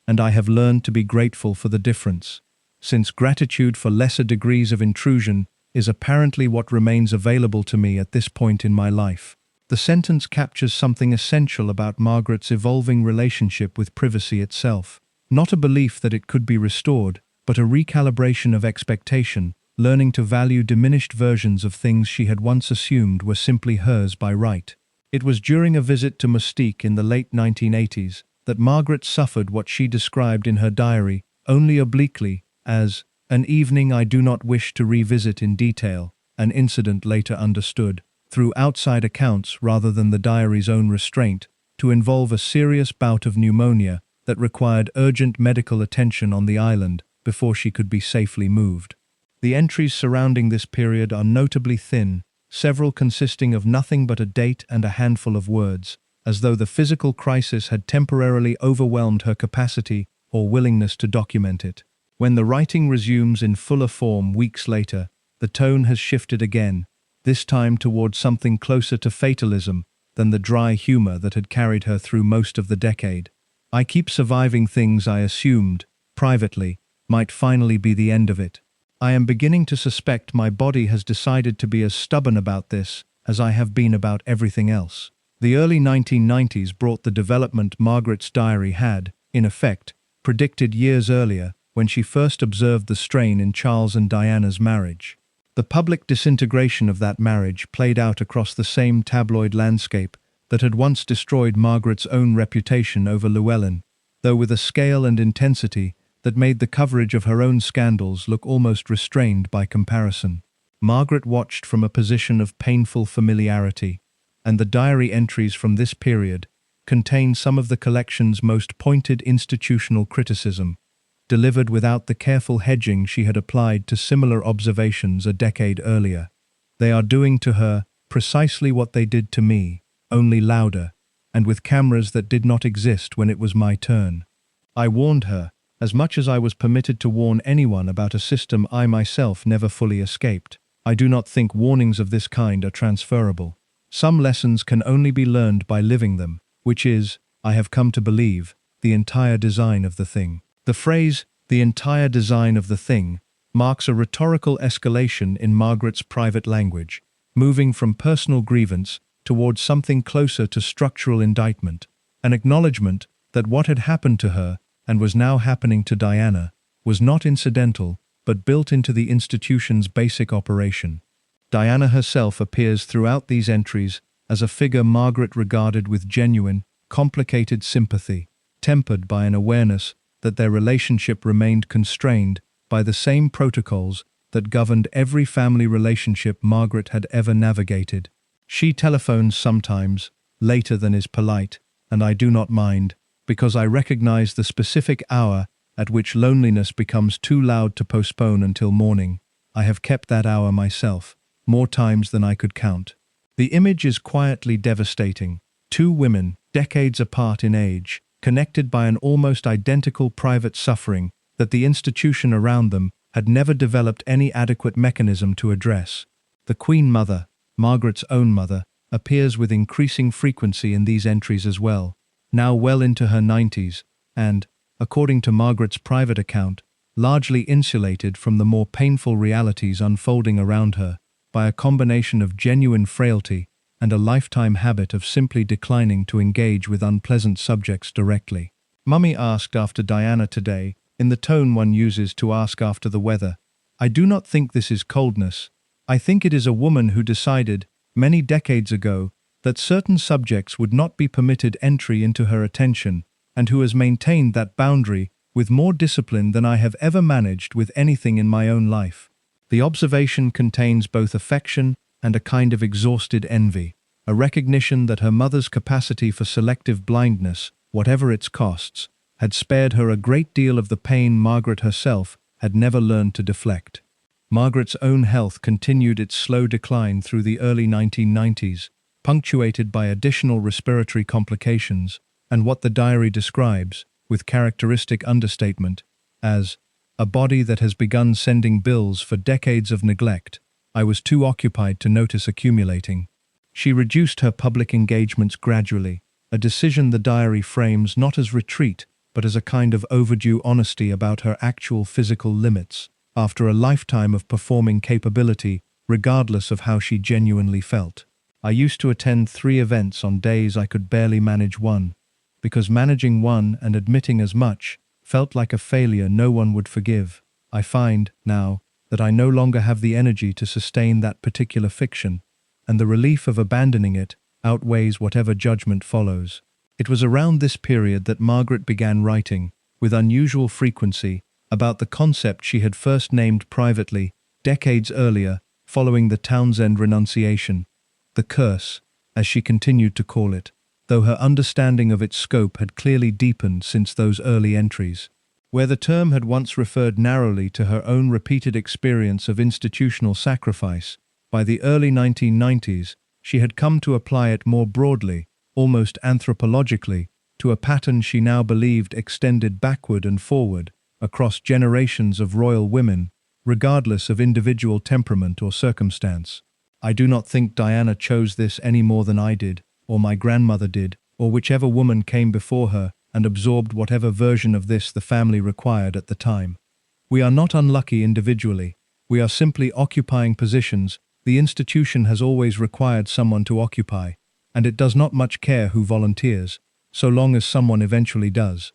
and I have learned to be grateful for the difference, since gratitude for lesser degrees of intrusion is apparently what remains available to me at this point in my life. The sentence captures something essential about Margaret's evolving relationship with privacy itself. Not a belief that it could be restored, but a recalibration of expectation, learning to value diminished versions of things she had once assumed were simply hers by right. It was during a visit to Mustique in the late 1980s that Margaret suffered what she described in her diary, only obliquely, as "an evening I do not wish to revisit in detail," an incident later understood, through outside accounts rather than the diary's own restraint, to involve a serious bout of pneumonia that required urgent medical attention on the island before she could be safely moved. The entries surrounding this period are notably thin, several consisting of nothing but a date and a handful of words, as though the physical crisis had temporarily overwhelmed her capacity or willingness to document it. When the writing resumes in fuller form weeks later, the tone has shifted again, this time toward something closer to fatalism than the dry humor that had carried her through most of the decade. "I keep surviving things I assumed, privately, might finally be the end of it. I am beginning to suspect my body has decided to be as stubborn about this as I have been about everything else." The early 1990s brought the development Margaret's diary had, in effect, predicted years earlier when she first observed the strain in Charles and Diana's marriage. The public disintegration of that marriage played out across the same tabloid landscape that had once destroyed Margaret's own reputation over Llewellyn, though with a scale and intensity that made the coverage of her own scandals look almost restrained by comparison. Margaret watched from a position of painful familiarity, and the diary entries from this period contain some of the collection's most pointed institutional criticism, delivered without the careful hedging she had applied to similar observations a decade earlier. They are doing to her precisely what they did to me, only louder, and with cameras that did not exist when it was my turn. I warned her, as much as I was permitted to warn anyone about a system I myself never fully escaped. I do not think warnings of this kind are transferable. Some lessons can only be learned by living them, which is, I have come to believe, the entire design of the thing. The phrase, "the entire design of the thing," marks a rhetorical escalation in Margaret's private language, moving from personal grievance towards something closer to structural indictment, an acknowledgement that what had happened to her, and was now happening to Diana, was not incidental, but built into the institution's basic operation. Diana herself appears throughout these entries as a figure Margaret regarded with genuine, complicated sympathy, tempered by an awareness that their relationship remained constrained by the same protocols that governed every family relationship Margaret had ever navigated. She telephones sometimes, later than is polite, and I do not mind, because I recognize the specific hour at which loneliness becomes too loud to postpone until morning. I have kept that hour myself, more times than I could count. The image is quietly devastating. Two women, decades apart in age, connected by an almost identical private suffering that the institution around them had never developed any adequate mechanism to address. The Queen Mother, Margaret's own mother, appears with increasing frequency in these entries as well, now well into her 90s, and, according to Margaret's private account, largely insulated from the more painful realities unfolding around her by a combination of genuine frailty and a lifetime habit of simply declining to engage with unpleasant subjects directly. Mummy asked after Diana today, in the tone one uses to ask after the weather. I do not think this is coldness. I think it is a woman who decided, many decades ago, that certain subjects would not be permitted entry into her attention, and who has maintained that boundary with more discipline than I have ever managed with anything in my own life. The observation contains both affection and a kind of exhausted envy, a recognition that her mother's capacity for selective blindness, whatever its costs, had spared her a great deal of the pain Margaret herself had never learned to deflect. Margaret's own health continued its slow decline through the early 1990s, punctuated by additional respiratory complications, and what the diary describes, with characteristic understatement, as a body that has begun sending bills for decades of neglect. I was too occupied to notice accumulating. She reduced her public engagements gradually, a decision the diary frames not as retreat, but as a kind of overdue honesty about her actual physical limits, after a lifetime of performing capability, regardless of how she genuinely felt. I used to attend 3 events on days I could barely manage one, because managing one and admitting as much felt like a failure no one would forgive. I find, now, that I no longer have the energy to sustain that particular fiction, and the relief of abandoning it outweighs whatever judgment follows. It was around this period that Margaret began writing, with unusual frequency, about the concept she had first named privately, decades earlier, following the Townsend renunciation, the curse, as she continued to call it, though her understanding of its scope had clearly deepened since those early entries. Where the term had once referred narrowly to her own repeated experience of institutional sacrifice, by the early 1990s, she had come to apply it more broadly, almost anthropologically, to a pattern she now believed extended backward and forward, across generations of royal women, regardless of individual temperament or circumstance. I do not think Diana chose this any more than I did, or my grandmother did, or whichever woman came before her and absorbed whatever version of this the family required at the time. We are not unlucky individually. We are simply occupying positions the institution has always required someone to occupy, and it does not much care who volunteers, so long as someone eventually does.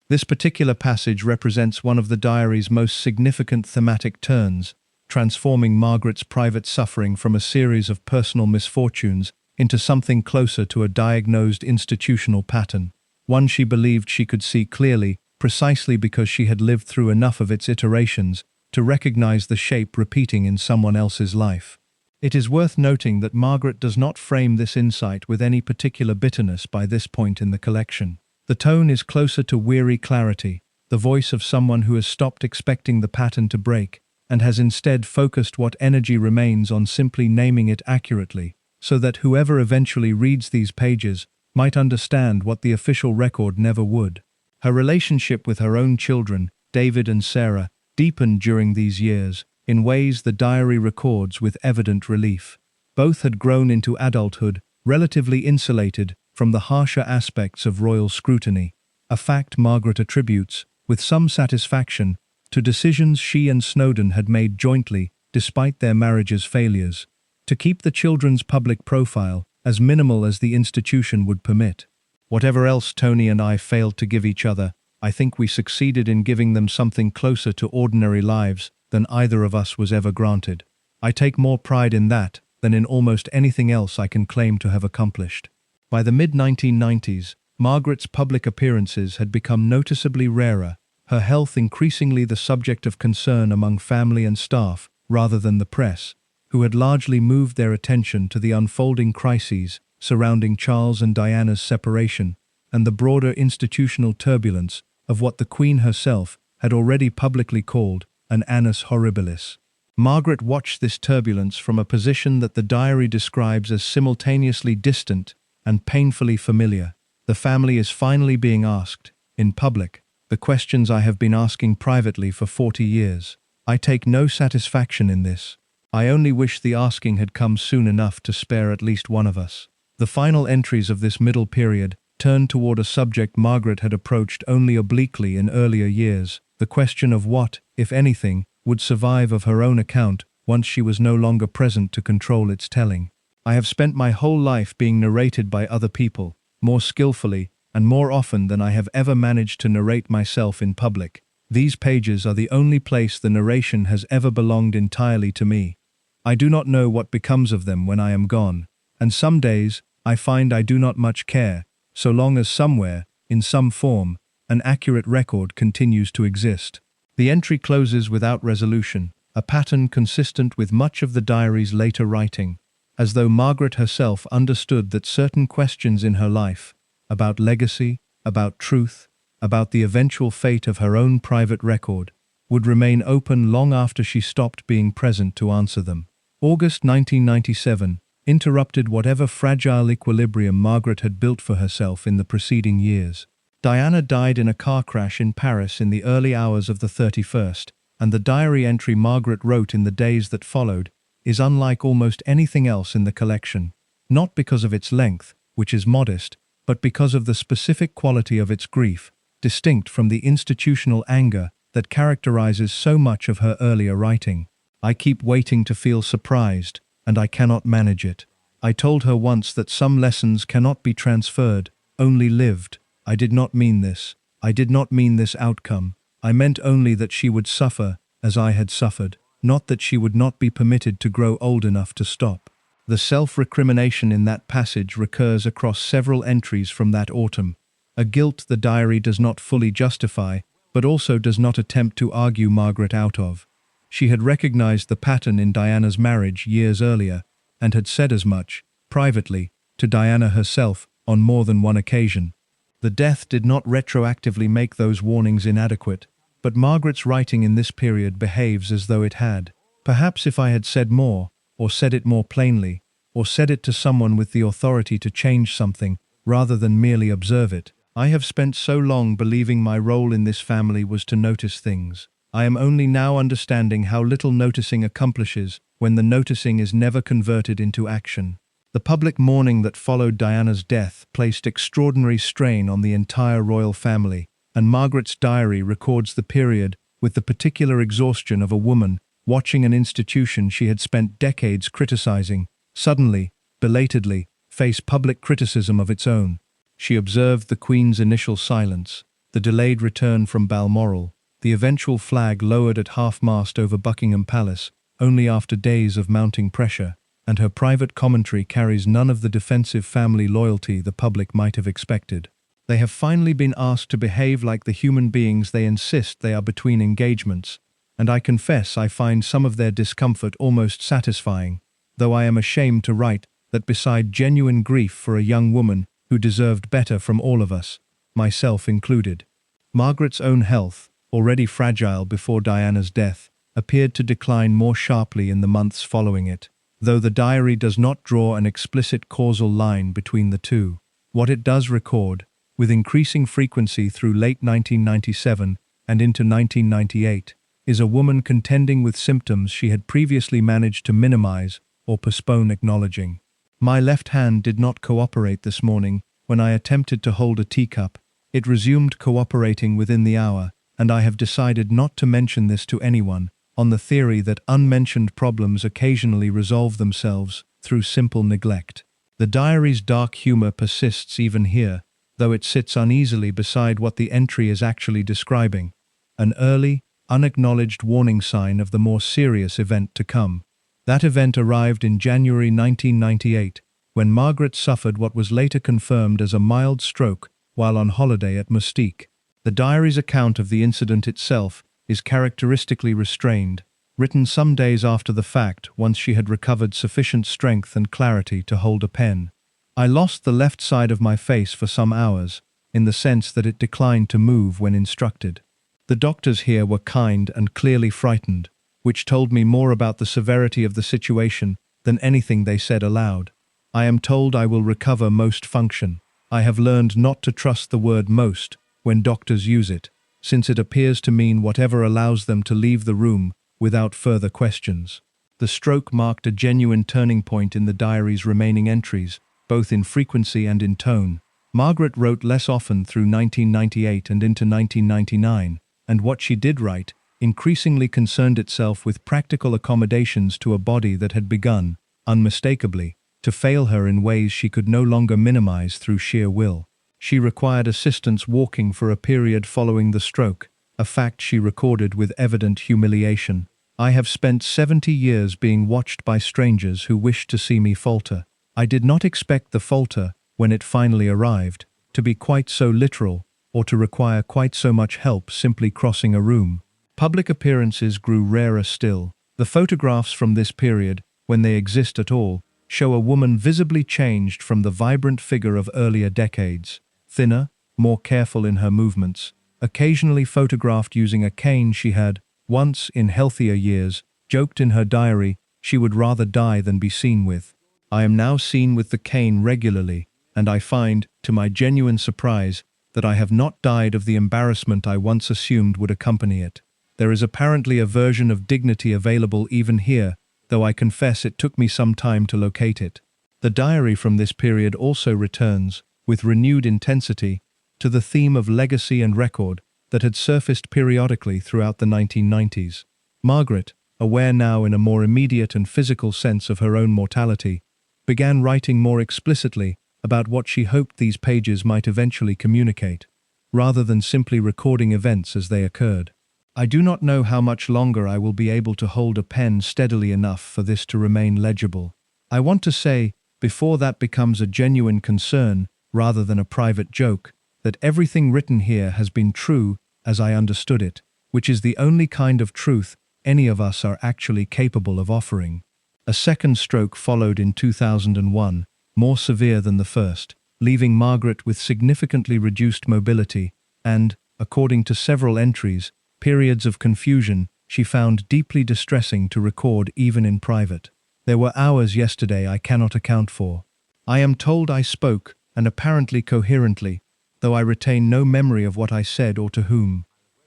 This particular passage represents one of the diary's most significant thematic turns, transforming Margaret's private suffering from a series of personal misfortunes into something closer to a diagnosed institutional pattern, one she believed she could see clearly, precisely because she had lived through enough of its iterations to recognize the shape repeating in someone else's life. It is worth noting that Margaret does not frame this insight with any particular bitterness by this point in the collection. The tone is closer to weary clarity, the voice of someone who has stopped expecting the pattern to break and has instead focused what energy remains on simply naming it accurately, so that whoever eventually reads these pages might understand what the official record never would. Her relationship with her own children, David and Sarah, deepened during these years, in ways the diary records with evident relief. Both had grown into adulthood, relatively insulated from the harsher aspects of royal scrutiny, a fact Margaret attributes, with some satisfaction, to decisions she and Snowdon had made jointly, despite their marriage's failures, to keep the children's public profile as minimal as the institution would permit. Whatever else Tony and I failed to give each other, I think we succeeded in giving them something closer to ordinary lives than either of us was ever granted. I take more pride in that than in almost anything else I can claim to have accomplished. By the mid-1990s, Margaret's public appearances had become noticeably rarer, her health increasingly the subject of concern among family and staff, rather than the press, who had largely moved their attention to the unfolding crises surrounding Charles and Diana's separation, and the broader institutional turbulence of what the Queen herself had already publicly called an annus horribilis. Margaret watched this turbulence from a position that the diary describes as simultaneously distant and painfully familiar. The family is finally being asked, in public, the questions I have been asking privately for 40 years. I take no satisfaction in this. I only wish the asking had come soon enough to spare at least one of us. The final entries of this middle period turned toward a subject Margaret had approached only obliquely in earlier years, the question of what, if anything, would survive of her own account once she was no longer present to control its telling. I have spent my whole life being narrated by other people, more skillfully and more often than I have ever managed to narrate myself in public. These pages are the only place the narration has ever belonged entirely to me. I do not know what becomes of them when I am gone, and some days I find I do not much care, so long as somewhere, in some form, an accurate record continues to exist. The entry closes without resolution, a pattern consistent with much of the diary's later writing, as though Margaret herself understood that certain questions in her life, about legacy, about truth, about the eventual fate of her own private record, would remain open long after she stopped being present to answer them. August 1997 interrupted whatever fragile equilibrium Margaret had built for herself in the preceding years. Diana died in a car crash in Paris in the early hours of the 31st, and the diary entry Margaret wrote in the days that followed is unlike almost anything else in the collection, not because of its length, which is modest, but because of the specific quality of its grief, distinct from the institutional anger that characterizes so much of her earlier writing. I keep waiting to feel surprised, and I cannot manage it. I told her once that some lessons cannot be transferred, only lived. I did not mean this. I did not mean this outcome. I meant only that she would suffer as I had suffered, not that she would not be permitted to grow old enough to stop. The self-recrimination in that passage recurs across several entries from that autumn, a guilt the diary does not fully justify, but also does not attempt to argue Margaret out of. She had recognized the pattern in Diana's marriage years earlier, and had said as much, privately, to Diana herself on more than one occasion. The death did not retroactively make those warnings inadequate, but Margaret's writing in this period behaves as though it had. Perhaps if I had said more, or said it more plainly, or said it to someone with the authority to change something, rather than merely observe it. I have spent so long believing my role in this family was to notice things. I am only now understanding how little noticing accomplishes when the noticing is never converted into action. The public mourning that followed Diana's death placed extraordinary strain on the entire royal family, and Margaret's diary records the period with the particular exhaustion of a woman watching an institution she had spent decades criticizing, suddenly, belatedly, face public criticism of its own. She observed the Queen's initial silence, the delayed return from Balmoral, the eventual flag lowered at half-mast over Buckingham Palace, only after days of mounting pressure, and her private commentary carries none of the defensive family loyalty the public might have expected. They have finally been asked to behave like the human beings they insist they are between engagements, and I confess I find some of their discomfort almost satisfying, though I am ashamed to write that beside genuine grief for a young woman who deserved better from all of us, myself included, Margaret's own health, already fragile before Diana's death, appeared to decline more sharply in the months following it. Though the diary does not draw an explicit causal line between the two, what it does record, with increasing frequency through late 1997 and into 1998, is a woman contending with symptoms she had previously managed to minimize or postpone acknowledging. My left hand did not cooperate this morning when I attempted to hold a teacup. It resumed cooperating within the hour, and I have decided not to mention this to anyone, on the theory that unmentioned problems occasionally resolve themselves through simple neglect. The diary's dark humor persists even here, though it sits uneasily beside what the entry is actually describing, an early, unacknowledged warning sign of the more serious event to come. That event arrived in January 1998, when Margaret suffered what was later confirmed as a mild stroke while on holiday at Mustique. The diary's account of the incident itself is characteristically restrained, written some days after the fact, once she had recovered sufficient strength and clarity to hold a pen. I lost the left side of my face for some hours, in the sense that it declined to move when instructed. The doctors here were kind and clearly frightened, which told me more about the severity of the situation than anything they said aloud. I am told I will recover most function. I have learned not to trust the word most when doctors use it, since it appears to mean whatever allows them to leave the room without further questions. The stroke marked a genuine turning point in the diary's remaining entries, both in frequency and in tone. Margaret wrote less often through 1998 and into 1999, and what she did write increasingly concerned itself with practical accommodations to a body that had begun, unmistakably, to fail her in ways she could no longer minimize through sheer will. She required assistance walking for a period following the stroke, a fact she recorded with evident humiliation. I have spent 70 years being watched by strangers who wished to see me falter. I did not expect the falter, when it finally arrived, to be quite so literal, or to require quite so much help simply crossing a room. Public appearances grew rarer still. The photographs from this period, when they exist at all, show a woman visibly changed from the vibrant figure of earlier decades. Thinner, more careful in her movements, occasionally photographed using a cane she had, once in healthier years, joked in her diary she would rather die than be seen with. I am now seen with the cane regularly, and I find, to my genuine surprise, that I have not died of the embarrassment I once assumed would accompany it. There is apparently a version of dignity available even here, though I confess it took me some time to locate it. The diary from this period also returns, with renewed intensity, to the theme of legacy and record that had surfaced periodically throughout the 1990s. Margaret, aware now in a more immediate and physical sense of her own mortality, began writing more explicitly about what she hoped these pages might eventually communicate, rather than simply recording events as they occurred. I do not know how much longer I will be able to hold a pen steadily enough for this to remain legible. I want to say, before that becomes a genuine concern rather than a private joke, that everything written here has been true as I understood it, which is the only kind of truth any of us are actually capable of offering. A second stroke followed in 2001, more severe than the first, leaving Margaret with significantly reduced mobility and, according to several entries, periods of confusion she found deeply distressing to record even in private. There were hours yesterday I cannot account for. I am told I spoke, and apparently coherently, though I retain no memory of what I said or to whom.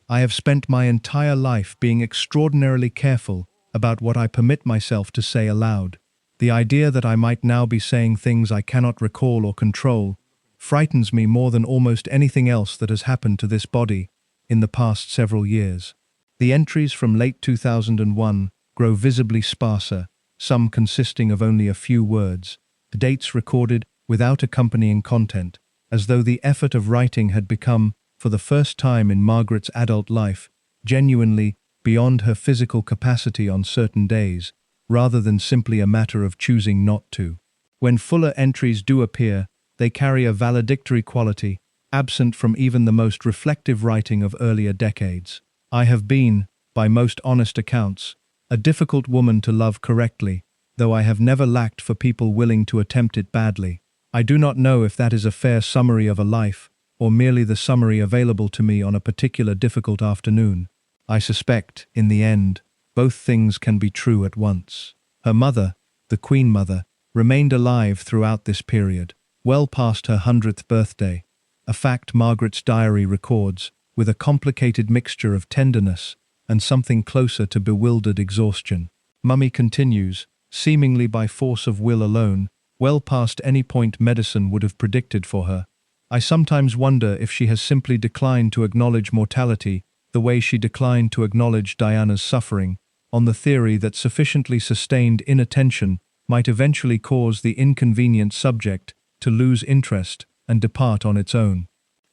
I have spent my entire life being extraordinarily careful about what I permit myself to say aloud. The idea that I might now be saying things I cannot recall or control frightens me more than almost anything else that has happened to this body in the past several years. The entries from late 2001 grow visibly sparser, some consisting of only a few words, dates recorded without accompanying content, as though the effort of writing had become, for the first time in Margaret's adult life, genuinely beyond her physical capacity on certain days, rather than simply a matter of choosing not to. When fuller entries do appear, they carry a valedictory quality, absent from even the most reflective writing of earlier decades. I have been, by most honest accounts, a difficult woman to love correctly, though I have never lacked for people willing to attempt it badly. I do not know if that is a fair summary of a life, or merely the summary available to me on a particular difficult afternoon. I suspect, in the end, both things can be true at once. Her mother, the Queen Mother, remained alive throughout this period, well past her 100th birthday, a fact Margaret's diary records, with a complicated mixture of tenderness and something closer to bewildered exhaustion. Mummy continues, seemingly by force of will alone, well past any point medicine would have predicted for her. I sometimes wonder if she has simply declined to acknowledge mortality the way she declined to acknowledge Diana's suffering, on the theory that sufficiently sustained inattention might eventually cause the inconvenient subject to lose interest and depart on its own.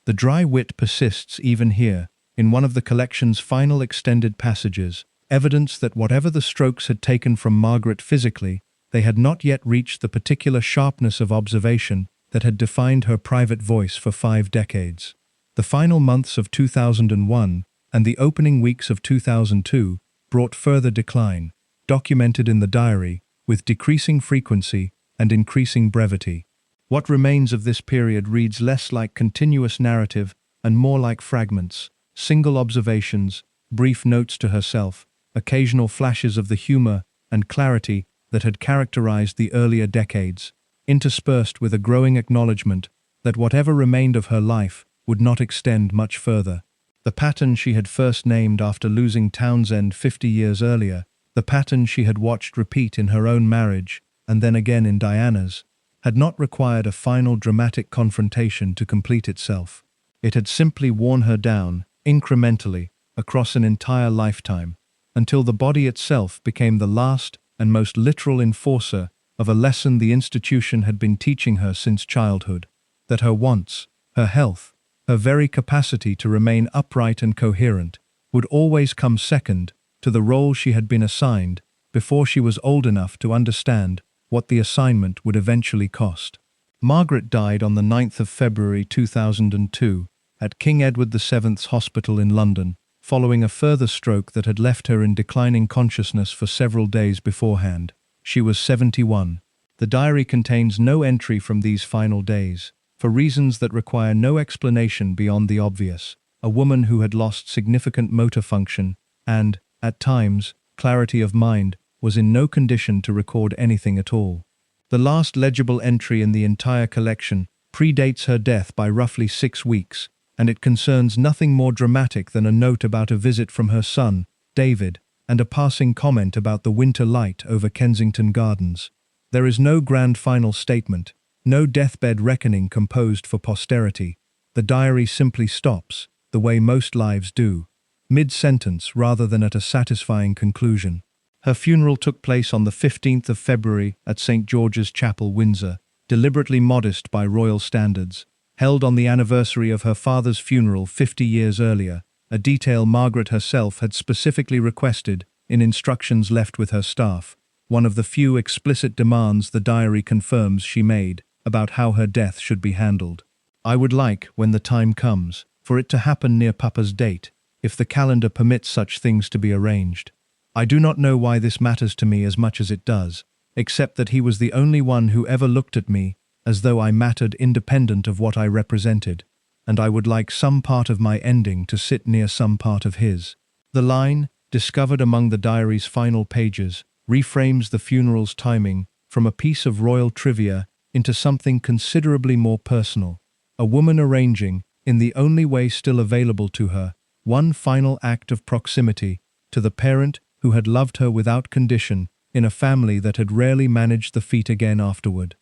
The dry wit persists even here, in one of the collection's final extended passages, evidence that whatever the strokes had taken from Margaret physically, they had not yet reached the particular sharpness of observation that had defined her private voice for 5 decades. The final months of 2001 and the opening weeks of 2002 brought further decline, documented in the diary, with decreasing frequency and increasing brevity. What remains of this period reads less like continuous narrative and more like fragments, single observations, brief notes to herself, occasional flashes of the humor and clarity that had characterized the earlier decades, interspersed with a growing acknowledgement that whatever remained of her life would not extend much further. The pattern she had first named after losing Townsend 50 years earlier, the pattern she had watched repeat in her own marriage and then again in Diana's, had not required a final dramatic confrontation to complete itself. It had simply worn her down, incrementally, across an entire lifetime, until the body itself became the last and most literal enforcer of a lesson the institution had been teaching her since childhood, that her wants, her health, her very capacity to remain upright and coherent, would always come second to the role she had been assigned before she was old enough to understand what the assignment would eventually cost. Margaret died on the 9th of February 2002 at King Edward VII's Hospital in London, following a further stroke that had left her in declining consciousness for several days beforehand. She was 71. The diary contains no entry from these final days, for reasons that require no explanation beyond the obvious. A woman who had lost significant motor function and, at times, clarity of mind, was in no condition to record anything at all. The last legible entry in the entire collection predates her death by roughly 6 weeks, and it concerns nothing more dramatic than a note about a visit from her son, David, and a passing comment about the winter light over Kensington Gardens. There is no grand final statement, no deathbed reckoning composed for posterity. The diary simply stops, the way most lives do, mid-sentence rather than at a satisfying conclusion. Her funeral took place on the 15th of February at St. George's Chapel, Windsor, deliberately modest by royal standards, held on the anniversary of her father's funeral 50 years earlier, a detail Margaret herself had specifically requested in instructions left with her staff, one of the few explicit demands the diary confirms she made about how her death should be handled. I would like, when the time comes, for it to happen near Papa's date, if the calendar permits such things to be arranged. I do not know why this matters to me as much as it does, except that he was the only one who ever looked at me as though I mattered independent of what I represented, and I would like some part of my ending to sit near some part of his. The line, discovered among the diary's final pages, reframes the funeral's timing from a piece of royal trivia into something considerably more personal. A woman arranging, in the only way still available to her, one final act of proximity to the parent who had loved her without condition in a family that had rarely managed the feat again afterward.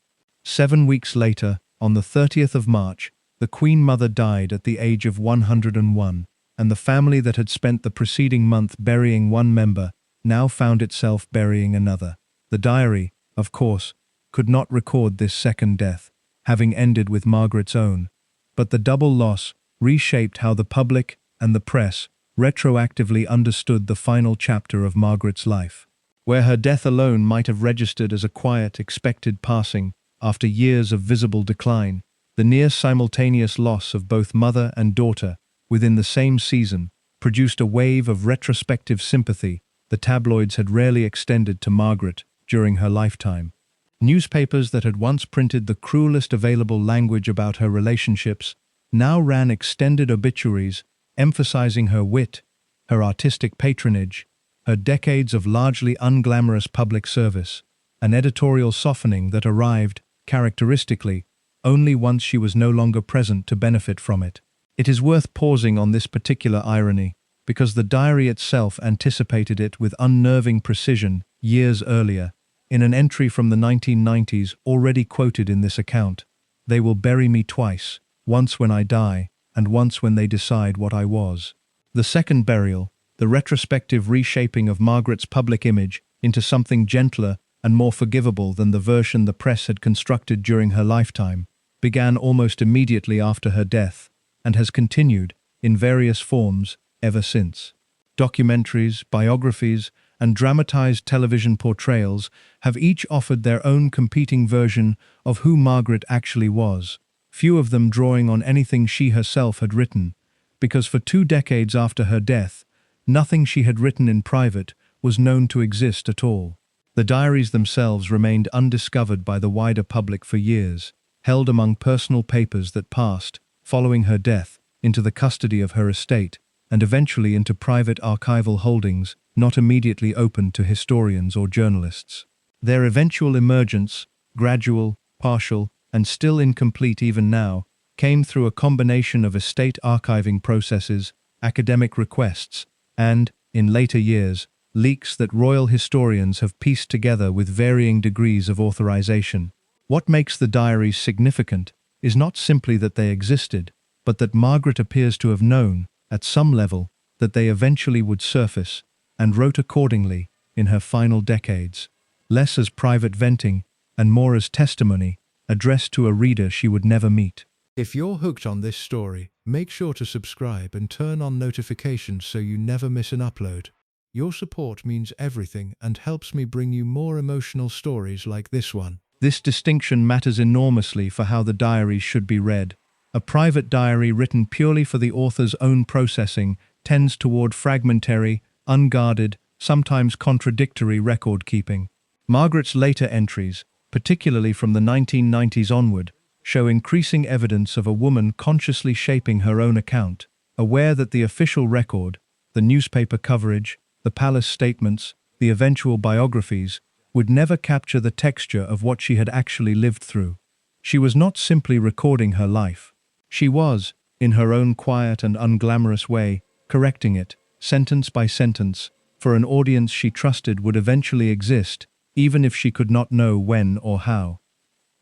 7 weeks later, on the 30th of March, the Queen Mother died at the age of 101, and the family that had spent the preceding month burying one member now found itself burying another. The diary, of course, could not record this second death, having ended with Margaret's own, but the double loss reshaped how the public and the press retroactively understood the final chapter of Margaret's life. Where her death alone might have registered as a quiet, expected passing after years of visible decline, the near-simultaneous loss of both mother and daughter within the same season produced a wave of retrospective sympathy the tabloids had rarely extended to Margaret during her lifetime. Newspapers that had once printed the cruelest available language about her relationships now ran extended obituaries emphasizing her wit, her artistic patronage, her decades of largely unglamorous public service, an editorial softening that arrived, characteristically, only once she was no longer present to benefit from it. It is worth pausing on this particular irony, because the diary itself anticipated it with unnerving precision years earlier, in an entry from the 1990s already quoted in this account. They will bury me twice, once when I die, and once when they decide what I was. The second burial, the retrospective reshaping of Margaret's public image into something gentler and more forgivable than the version the press had constructed during her lifetime, began almost immediately after her death, and has continued, in various forms, ever since. Documentaries, biographies, and dramatized television portrayals have each offered their own competing version of who Margaret actually was, few of them drawing on anything she herself had written, because for 2 decades after her death, nothing she had written in private was known to exist at all. The diaries themselves remained undiscovered by the wider public for years, held among personal papers that passed, following her death, into the custody of her estate, and eventually into private archival holdings not immediately open to historians or journalists. Their eventual emergence, gradual, partial, and still incomplete even now, came through a combination of estate archiving processes, academic requests, and, in later years, leaks that royal historians have pieced together with varying degrees of authorization. What makes the diaries significant is not simply that they existed, but that Margaret appears to have known, at some level, that they eventually would surface, and wrote accordingly in her final decades, less as private venting and more as testimony addressed to a reader she would never meet. If you're hooked on this story, make sure to subscribe and turn on notifications so you never miss an upload. Your support means everything and helps me bring you more emotional stories like this one. This distinction matters enormously for how the diaries should be read. A private diary written purely for the author's own processing tends toward fragmentary, unguarded, sometimes contradictory record-keeping. Margaret's later entries, particularly from the 1990s onward, show increasing evidence of a woman consciously shaping her own account, aware that the official record, the newspaper coverage, the palace statements, the eventual biographies, would never capture the texture of what she had actually lived through. She was not simply recording her life. She was, in her own quiet and unglamorous way, correcting it, sentence by sentence, for an audience she trusted would eventually exist, even if she could not know when or how.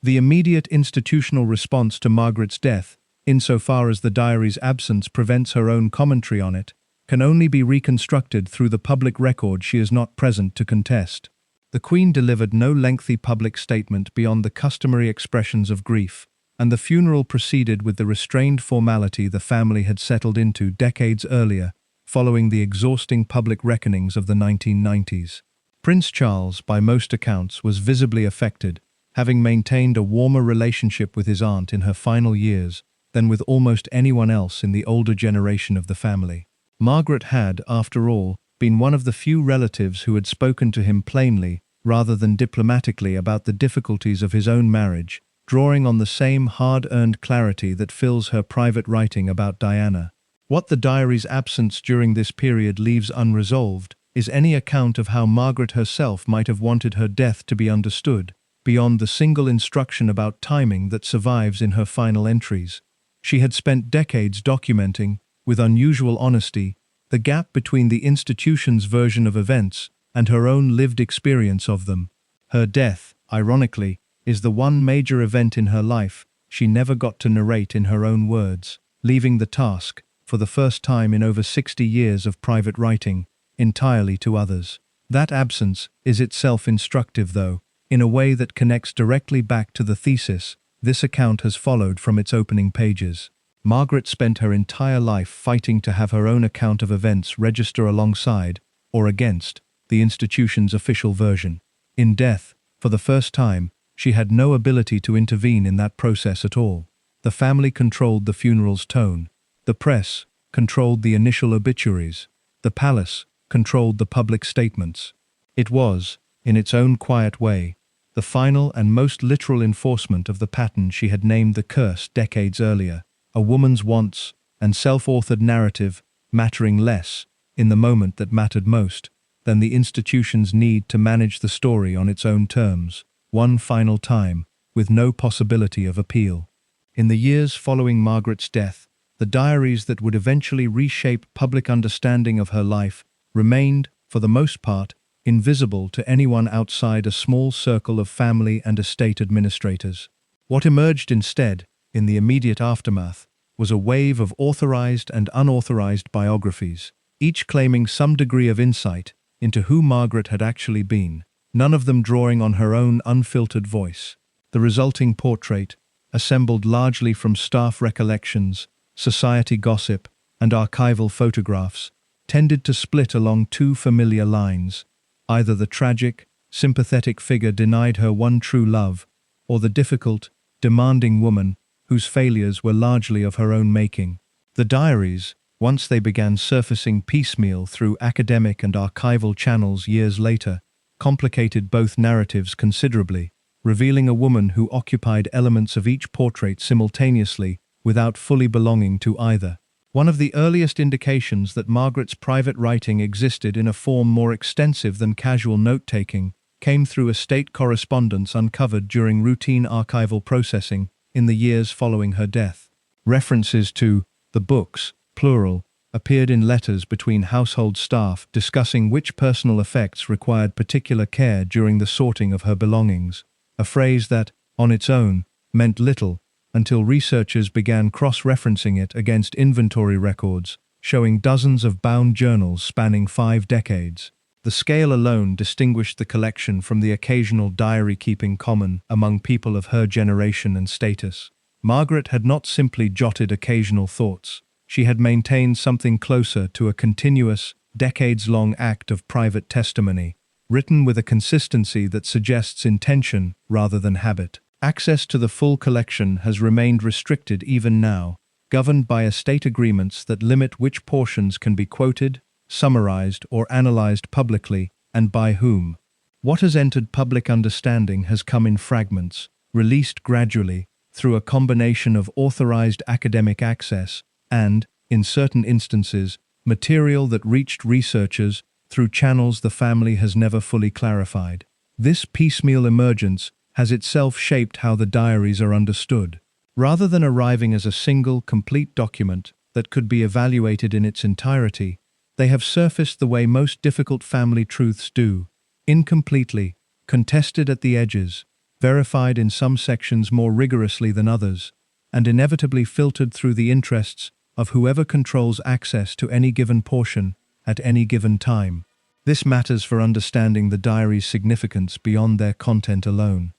The immediate institutional response to Margaret's death, insofar as the diary's absence prevents her own commentary on it, can only be reconstructed through the public record she is not present to contest. The Queen delivered no lengthy public statement beyond the customary expressions of grief, and the funeral proceeded with the restrained formality the family had settled into decades earlier, following the exhausting public reckonings of the 1990s. Prince Charles, by most accounts, was visibly affected, having maintained a warmer relationship with his aunt in her final years than with almost anyone else in the older generation of the family. Margaret had, after all, been one of the few relatives who had spoken to him plainly, rather than diplomatically, about the difficulties of his own marriage, drawing on the same hard-earned clarity that fills her private writing about Diana. What the diary's absence during this period leaves unresolved is any account of how Margaret herself might have wanted her death to be understood, beyond the single instruction about timing that survives in her final entries. She had spent decades documenting, with unusual honesty, the gap between the institution's version of events and her own lived experience of them. Her death, ironically, is the one major event in her life she never got to narrate in her own words, leaving the task, for the first time in over 60 years of private writing, entirely to others. That absence is itself instructive, though, in a way that connects directly back to the thesis this account has followed from its opening pages. Margaret spent her entire life fighting to have her own account of events register alongside, or against, the institution's official version. In death, for the first time, she had no ability to intervene in that process at all. The family controlled the funeral's tone. The press controlled the initial obituaries. The palace controlled the public statements. It was, in its own quiet way, the final and most literal enforcement of the pattern she had named the curse decades earlier, a woman's wants and self-authored narrative mattering less, in the moment that mattered most, than the institution's need to manage the story on its own terms, one final time, with no possibility of appeal. In the years following Margaret's death, the diaries that would eventually reshape public understanding of her life remained, for the most part, invisible to anyone outside a small circle of family and estate administrators. What emerged instead, in the immediate aftermath, was a wave of authorized and unauthorized biographies, each claiming some degree of insight into who Margaret had actually been, none of them drawing on her own unfiltered voice. The resulting portrait, assembled largely from staff recollections, society gossip, and archival photographs, tended to split along two familiar lines. Either the tragic, sympathetic figure denied her one true love, or the difficult, demanding woman whose failures were largely of her own making. The diaries, once they began surfacing piecemeal through academic and archival channels years later, complicated both narratives considerably, revealing a woman who occupied elements of each portrait simultaneously without fully belonging to either. One of the earliest indications that Margaret's private writing existed in a form more extensive than casual note-taking came through estate correspondence uncovered during routine archival processing in the years following her death. References to the books, plural, appeared in letters between household staff discussing which personal effects required particular care during the sorting of her belongings, a phrase that, on its own, meant little until researchers began cross-referencing it against inventory records, showing dozens of bound journals spanning 5 decades. The scale alone distinguished the collection from the occasional diary-keeping common among people of her generation and status. Margaret had not simply jotted occasional thoughts. She had maintained something closer to a continuous, decades-long act of private testimony, written with a consistency that suggests intention rather than habit. Access to the full collection has remained restricted even now, governed by estate agreements that limit which portions can be quoted, summarized, or analyzed publicly, and by whom. What has entered public understanding has come in fragments, released gradually, through a combination of authorized academic access and, in certain instances, material that reached researchers through channels the family has never fully clarified. This piecemeal emergence has itself shaped how the diaries are understood. Rather than arriving as a single, complete document that could be evaluated in its entirety, they have surfaced the way most difficult family truths do, incompletely, contested at the edges, verified in some sections more rigorously than others, and inevitably filtered through the interests of whoever controls access to any given portion at any given time. This matters for understanding the diary's significance beyond their content alone.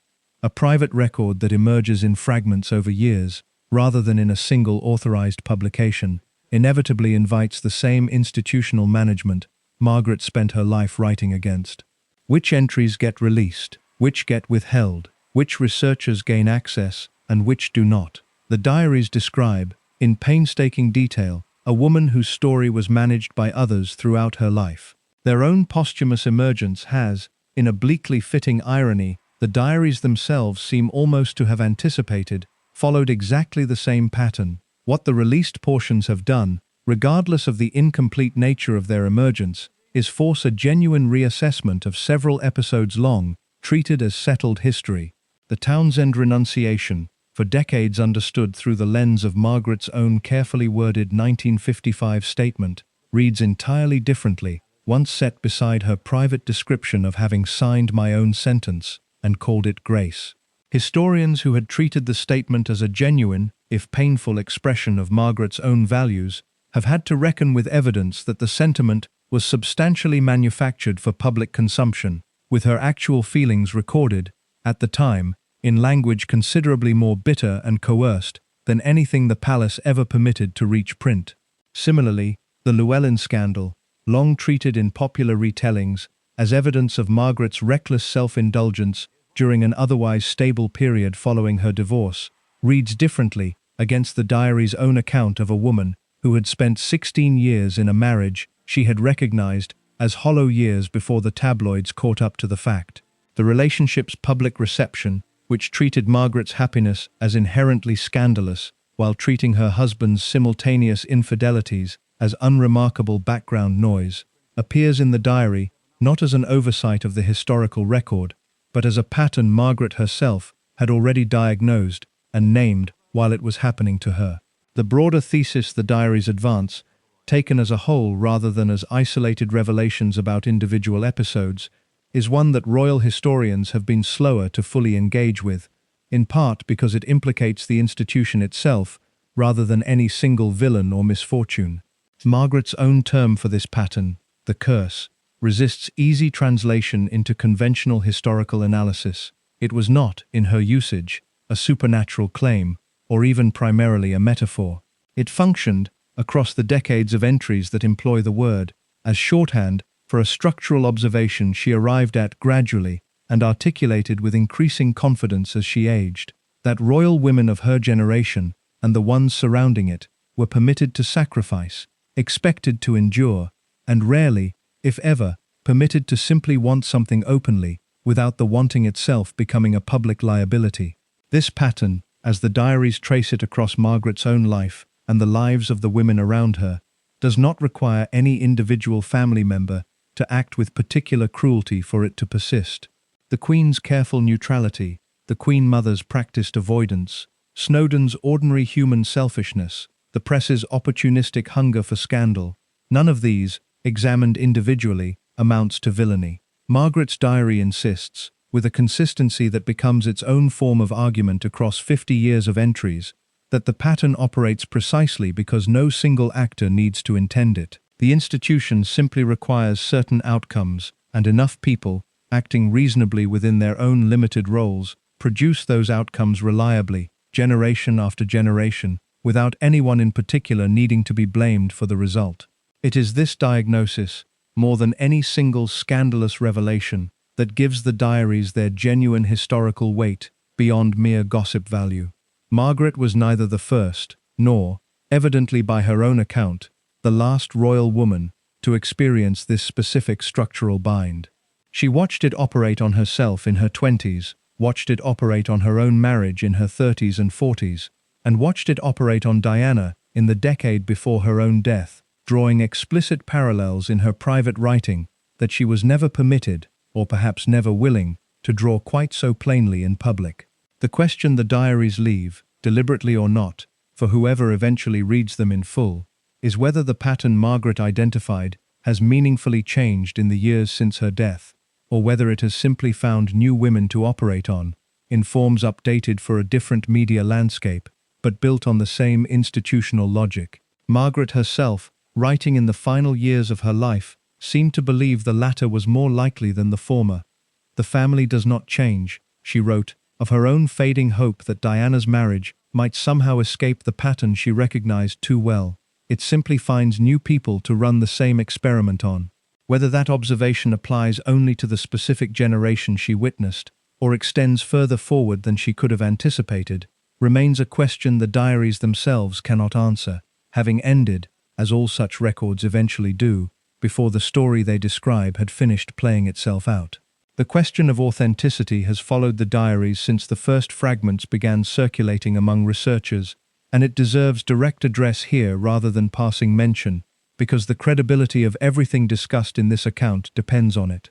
A private record that emerges in fragments over years, rather than in a single authorized publication, inevitably invites the same institutional management Margaret spent her life writing against. Which entries get released, which get withheld, which researchers gain access, and which do not. The diaries describe, in painstaking detail, a woman whose story was managed by others throughout her life. Their own posthumous emergence has, in a bleakly fitting irony, the diaries themselves seem almost to have anticipated, followed exactly the same pattern. What the released portions have done, regardless of the incomplete nature of their emergence, is force a genuine reassessment of several episodes long, treated as settled history. The Townsend renunciation, for decades understood through the lens of Margaret's own carefully worded 1955 statement, reads entirely differently, once set beside her private description of having signed my own sentence and called it grace. Historians who had treated the statement as a genuine, if painful, expression of Margaret's own values have had to reckon with evidence that the sentiment was substantially manufactured for public consumption, with her actual feelings recorded, at the time, in language considerably more bitter and coerced than anything the palace ever permitted to reach print. Similarly, the Llewellyn scandal, long treated in popular retellings as evidence of Margaret's reckless self-indulgence during an otherwise stable period following her divorce, reads differently against the diary's own account of a woman who had spent 16 years in a marriage she had recognized as hollow years before the tabloids caught up to the fact. The relationship's public reception, which treated Margaret's happiness as inherently scandalous while treating her husband's simultaneous infidelities as unremarkable background noise, appears in the diary not as an oversight of the historical record, but as a pattern Margaret herself had already diagnosed and named while it was happening to her. The broader thesis the diaries advance, taken as a whole rather than as isolated revelations about individual episodes, is one that royal historians have been slower to fully engage with, in part because it implicates the institution itself rather than any single villain or misfortune. Margaret's own term for this pattern, the curse, resists easy translation into conventional historical analysis. It was not, in her usage, a supernatural claim, or even primarily a metaphor. It functioned across the decades of entries that employ the word as shorthand for a structural observation she arrived at gradually and articulated with increasing confidence as she aged, that royal women of her generation, and the ones surrounding it, were permitted to sacrifice, expected to endure, and rarely, if ever, permitted to simply want something openly, without the wanting itself becoming a public liability. This pattern, as the diaries trace it across Margaret's own life and the lives of the women around her, does not require any individual family member to act with particular cruelty for it to persist. The Queen's careful neutrality, the Queen Mother's practiced avoidance, Snowdon's ordinary human selfishness, the press's opportunistic hunger for scandal, none of these, examined individually, amounts to villainy. Margaret's diary insists, with a consistency that becomes its own form of argument across 50 years of entries, that the pattern operates precisely because no single actor needs to intend it. The institution simply requires certain outcomes, and enough people, acting reasonably within their own limited roles, produce those outcomes reliably, generation after generation, without anyone in particular needing to be blamed for the result. It is this diagnosis, more than any single scandalous revelation, that gives the diaries their genuine historical weight beyond mere gossip value. Margaret was neither the first, nor, evidently by her own account, the last royal woman to experience this specific structural bind. She watched it operate on herself in her 20s, watched it operate on her own marriage in her 30s and 40s, and watched it operate on Diana in the decade before her own death, drawing explicit parallels in her private writing that she was never permitted, or perhaps never willing, to draw quite so plainly in public. The question the diaries leave, deliberately or not, for whoever eventually reads them in full, is whether the pattern Margaret identified has meaningfully changed in the years since her death, or whether it has simply found new women to operate on, in forms updated for a different media landscape, but built on the same institutional logic. Margaret herself, writing in the final years of her life, seemed to believe the latter was more likely than the former. "The family does not change," she wrote, of her own fading hope that Diana's marriage might somehow escape the pattern she recognized too well. "It simply finds new people to run the same experiment on." Whether that observation applies only to the specific generation she witnessed, or extends further forward than she could have anticipated, remains a question the diaries themselves cannot answer, having ended, as all such records eventually do, before the story they describe had finished playing itself out. The question of authenticity has followed the diaries since the first fragments began circulating among researchers, and it deserves direct address here rather than passing mention, because the credibility of everything discussed in this account depends on it.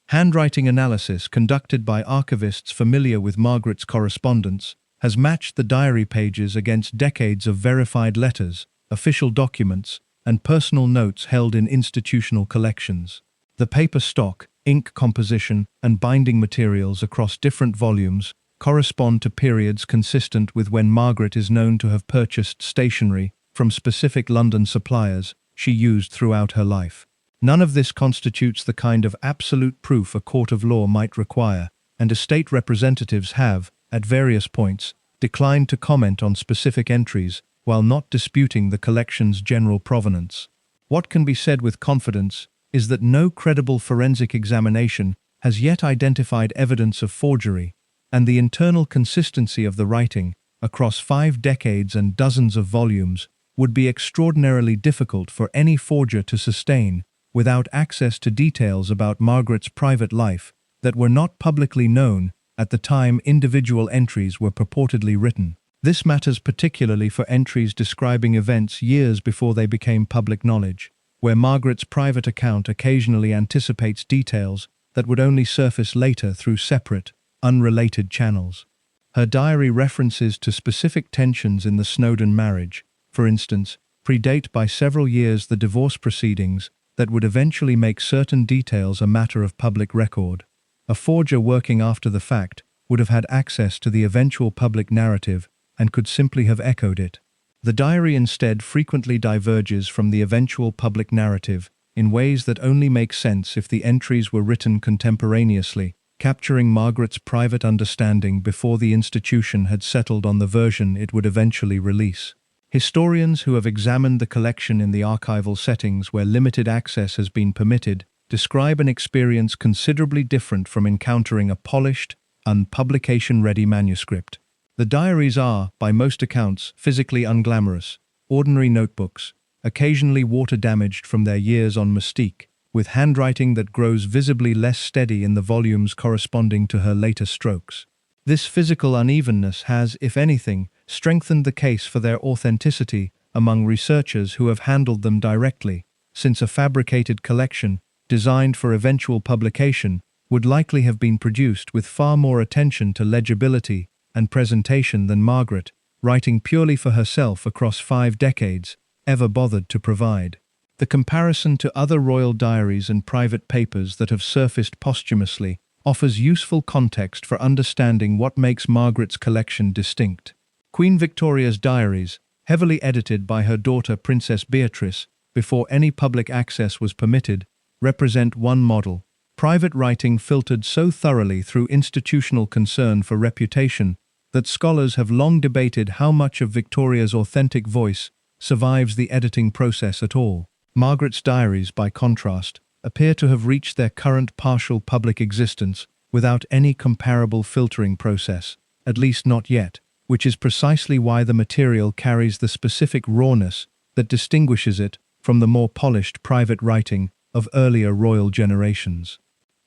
Handwriting analysis conducted by archivists familiar with Margaret's correspondence has matched the diary pages against decades of verified letters, official documents, and personal notes held in institutional collections. The paper stock, ink composition, and binding materials across different volumes correspond to periods consistent with when Margaret is known to have purchased stationery from specific London suppliers she used throughout her life. None of this constitutes the kind of absolute proof a court of law might require, and estate representatives have, at various points, declined to comment on specific entries while not disputing the collection's general provenance. What can be said with confidence is that no credible forensic examination has yet identified evidence of forgery, and the internal consistency of the writing, across 5 decades and dozens of volumes, would be extraordinarily difficult for any forger to sustain without access to details about Margaret's private life that were not publicly known at the time individual entries were purportedly written. This matters particularly for entries describing events years before they became public knowledge, where Margaret's private account occasionally anticipates details that would only surface later through separate, unrelated channels. Her diary references to specific tensions in the Snowdon marriage, for instance, predate by several years the divorce proceedings that would eventually make certain details a matter of public record. A forger working after the fact would have had access to the eventual public narrative and could simply have echoed it. The diary instead frequently diverges from the eventual public narrative in ways that only make sense if the entries were written contemporaneously, capturing Margaret's private understanding before the institution had settled on the version it would eventually release. Historians who have examined the collection in the archival settings where limited access has been permitted describe an experience considerably different from encountering a polished, unpublication-ready manuscript. The diaries are, by most accounts, physically unglamorous, ordinary notebooks, occasionally water-damaged from their years on Mystique, with handwriting that grows visibly less steady in the volumes corresponding to her later strokes. This physical unevenness has, if anything, strengthened the case for their authenticity among researchers who have handled them directly, since a fabricated collection, designed for eventual publication, would likely have been produced with far more attention to legibility and presentation than Margaret, writing purely for herself across 5 decades, ever bothered to provide. The comparison to other royal diaries and private papers that have surfaced posthumously offers useful context for understanding what makes Margaret's collection distinct. Queen Victoria's diaries, heavily edited by her daughter Princess Beatrice before any public access was permitted, represent one model. Private writing filtered so thoroughly through institutional concern for reputation that scholars have long debated how much of Victoria's authentic voice survives the editing process at all. Margaret's diaries, by contrast, appear to have reached their current partial public existence without any comparable filtering process, at least not yet, which is precisely why the material carries the specific rawness that distinguishes it from the more polished private writing of earlier royal generations.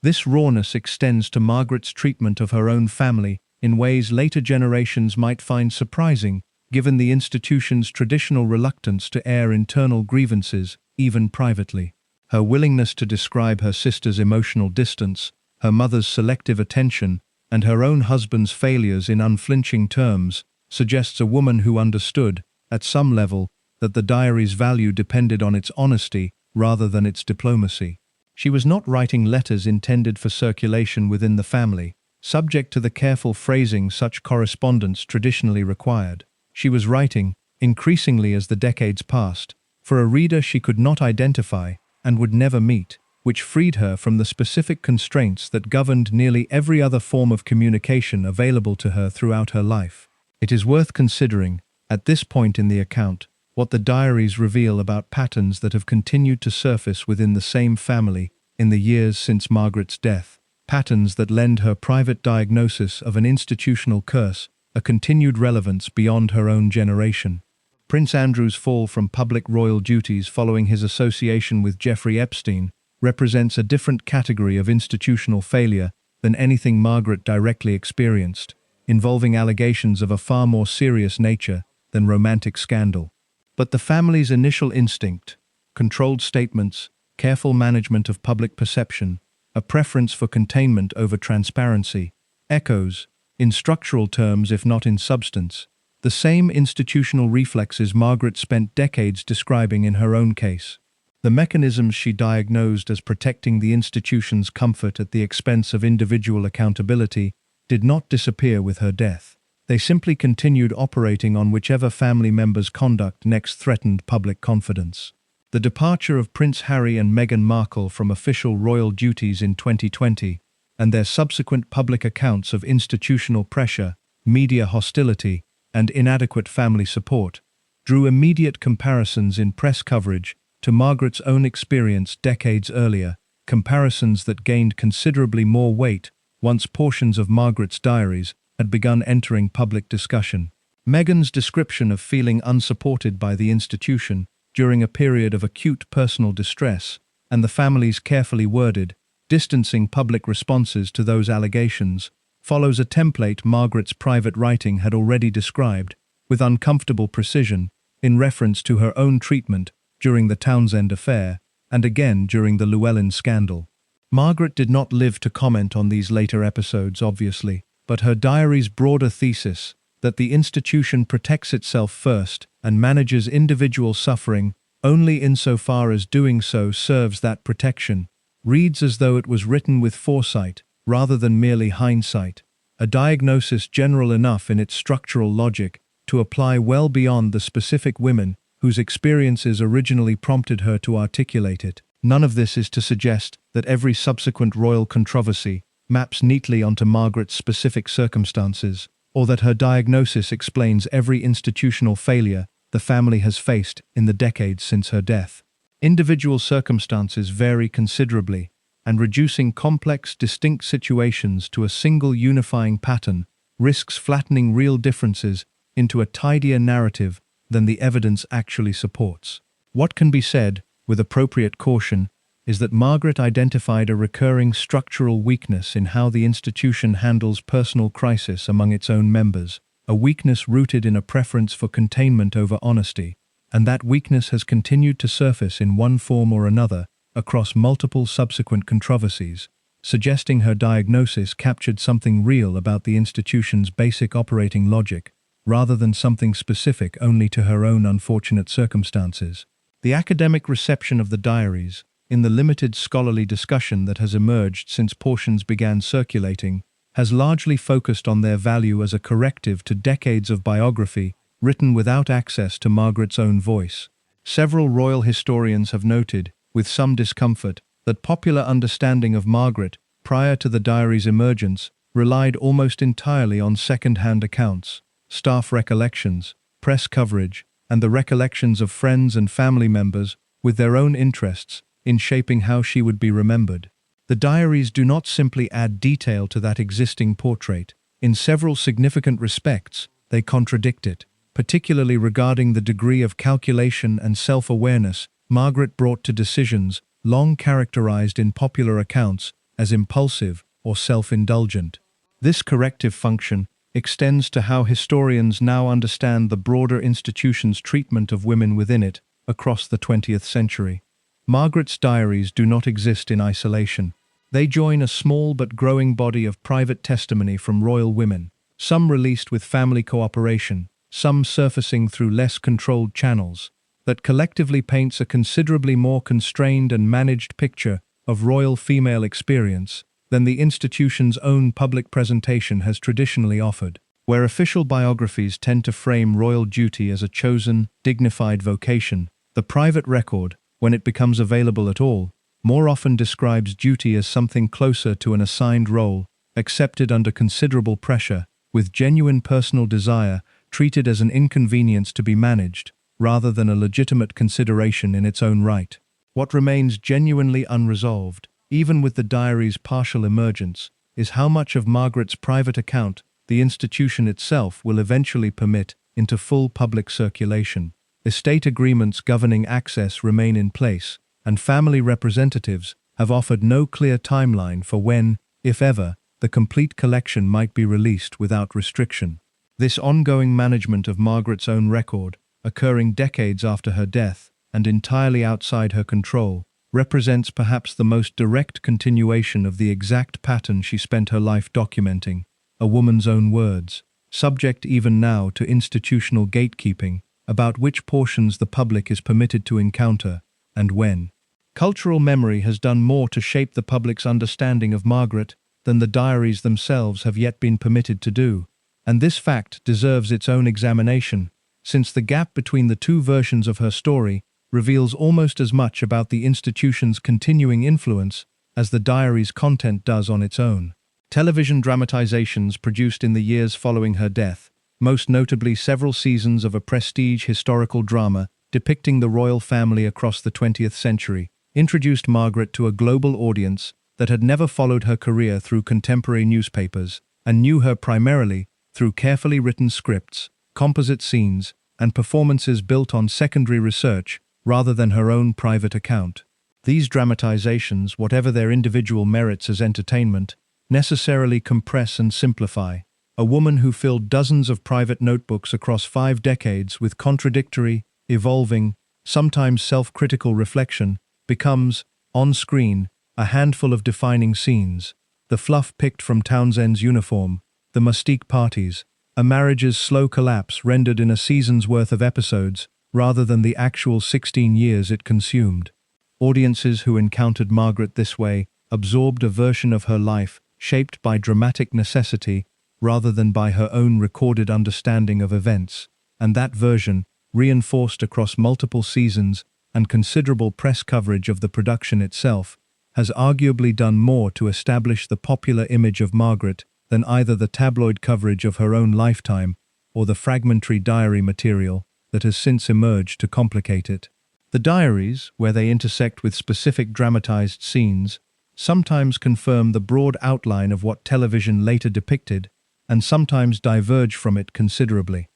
This rawness extends to Margaret's treatment of her own family in ways later generations might find surprising, given the institution's traditional reluctance to air internal grievances, even privately. Her willingness to describe her sister's emotional distance, her mother's selective attention, and her own husband's failures in unflinching terms suggests a woman who understood, at some level, that the diary's value depended on its honesty rather than its diplomacy. She was not writing letters intended for circulation within the family, subject to the careful phrasing such correspondence traditionally required. She was writing, increasingly as the decades passed, for a reader she could not identify and would never meet, which freed her from the specific constraints that governed nearly every other form of communication available to her throughout her life. It is worth considering, at this point in the account, what the diaries reveal about patterns that have continued to surface within the same family in the years since Margaret's death, patterns that lend her private diagnosis of an institutional curse a continued relevance beyond her own generation. Prince Andrew's fall from public royal duties following his association with Jeffrey Epstein represents a different category of institutional failure than anything Margaret directly experienced, involving allegations of a far more serious nature than romantic scandal. But the family's initial instinct, controlled statements, careful management of public perception, a preference for containment over transparency, echoes, in structural terms if not in substance, the same institutional reflexes Margaret spent decades describing in her own case. The mechanisms she diagnosed as protecting the institution's comfort at the expense of individual accountability did not disappear with her death. They simply continued operating on whichever family member's conduct next threatened public confidence. The departure of Prince Harry and Meghan Markle from official royal duties in 2020, and their subsequent public accounts of institutional pressure, media hostility, and inadequate family support, drew immediate comparisons in press coverage to Margaret's own experience decades earlier, comparisons that gained considerably more weight once portions of Margaret's diaries had begun entering public discussion. Meghan's description of feeling unsupported by the institution during a period of acute personal distress, and the family's carefully worded, distancing public responses to those allegations, follows a template Margaret's private writing had already described, with uncomfortable precision, in reference to her own treatment during the Townsend affair, and again during the Llewellyn scandal. Margaret did not live to comment on these later episodes, obviously, but her diary's broader thesis, that the institution protects itself first and manages individual suffering only insofar as doing so serves that protection, reads as though it was written with foresight rather than merely hindsight, a diagnosis general enough in its structural logic to apply well beyond the specific women whose experiences originally prompted her to articulate it. None of this is to suggest that every subsequent royal controversy maps neatly onto Margaret's specific circumstances, or that her diagnosis explains every institutional failure the family has faced in the decades since her death. Individual circumstances vary considerably, and reducing complex, distinct situations to a single unifying pattern risks flattening real differences into a tidier narrative than the evidence actually supports. What can be said, with appropriate caution, is that Margaret identified a recurring structural weakness in how the institution handles personal crisis among its own members, a weakness rooted in a preference for containment over honesty, and that weakness has continued to surface in one form or another across multiple subsequent controversies, suggesting her diagnosis captured something real about the institution's basic operating logic, rather than something specific only to her own unfortunate circumstances. The academic reception of the diaries, in the limited scholarly discussion that has emerged since portions began circulating, has largely focused on their value as a corrective to decades of biography written without access to Margaret's own voice. Several royal historians have noted, with some discomfort, that popular understanding of Margaret prior to the diary's emergence relied almost entirely on second-hand accounts, staff recollections, press coverage, and the recollections of friends and family members with their own interests in shaping how she would be remembered. The diaries do not simply add detail to that existing portrait. In several significant respects, they contradict it, particularly regarding the degree of calculation and self-awareness Margaret brought to decisions long characterized in popular accounts as impulsive or self-indulgent. This corrective function extends to how historians now understand the broader institution's treatment of women within it across the 20th century. Margaret's diaries do not exist in isolation. They join a small but growing body of private testimony from royal women, some released with family cooperation, some surfacing through less controlled channels, that collectively paints a considerably more constrained and managed picture of royal female experience than the institution's own public presentation has traditionally offered. Where official biographies tend to frame royal duty as a chosen, dignified vocation, the private record, when it becomes available at all, more often describes duty as something closer to an assigned role, accepted under considerable pressure, with genuine personal desire treated as an inconvenience to be managed, rather than a legitimate consideration in its own right. What remains genuinely unresolved, even with the diary's partial emergence, is how much of Margaret's private account the institution itself will eventually permit into full public circulation. Estate agreements governing access remain in place, and family representatives have offered no clear timeline for when, if ever, the complete collection might be released without restriction. This ongoing management of Margaret's own record, occurring decades after her death and entirely outside her control, represents perhaps the most direct continuation of the exact pattern she spent her life documenting, a woman's own words, subject even now to institutional gatekeeping about which portions the public is permitted to encounter and when. Cultural memory has done more to shape the public's understanding of Margaret than the diaries themselves have yet been permitted to do, and this fact deserves its own examination, since the gap between the two versions of her story reveals almost as much about the institution's continuing influence as the diary's content does on its own. Television dramatizations produced in the years following her death, most notably several seasons of a prestige historical drama depicting the royal family across the 20th century, introduced Margaret to a global audience that had never followed her career through contemporary newspapers and knew her primarily through carefully written scripts, composite scenes, and performances built on secondary research rather than her own private account. These dramatizations, whatever their individual merits as entertainment, necessarily compress and simplify. A woman who filled dozens of private notebooks across 5 decades with contradictory, evolving, sometimes self-critical reflection becomes, on screen, a handful of defining scenes: the fluff picked from Townsend's uniform, the mustique parties, a marriage's slow collapse rendered in a season's worth of episodes rather than the actual 16 years it consumed. Audiences who encountered Margaret this way absorbed a version of her life shaped by dramatic necessity rather than by her own recorded understanding of events, and that version, reinforced across multiple seasons and considerable press coverage of the production itself, has arguably done more to establish the popular image of Margaret than either the tabloid coverage of her own lifetime or the fragmentary diary material that has since emerged to complicate it. The diaries, where they intersect with specific dramatized scenes, sometimes confirm the broad outline of what television later depicted, and sometimes diverge from it considerably.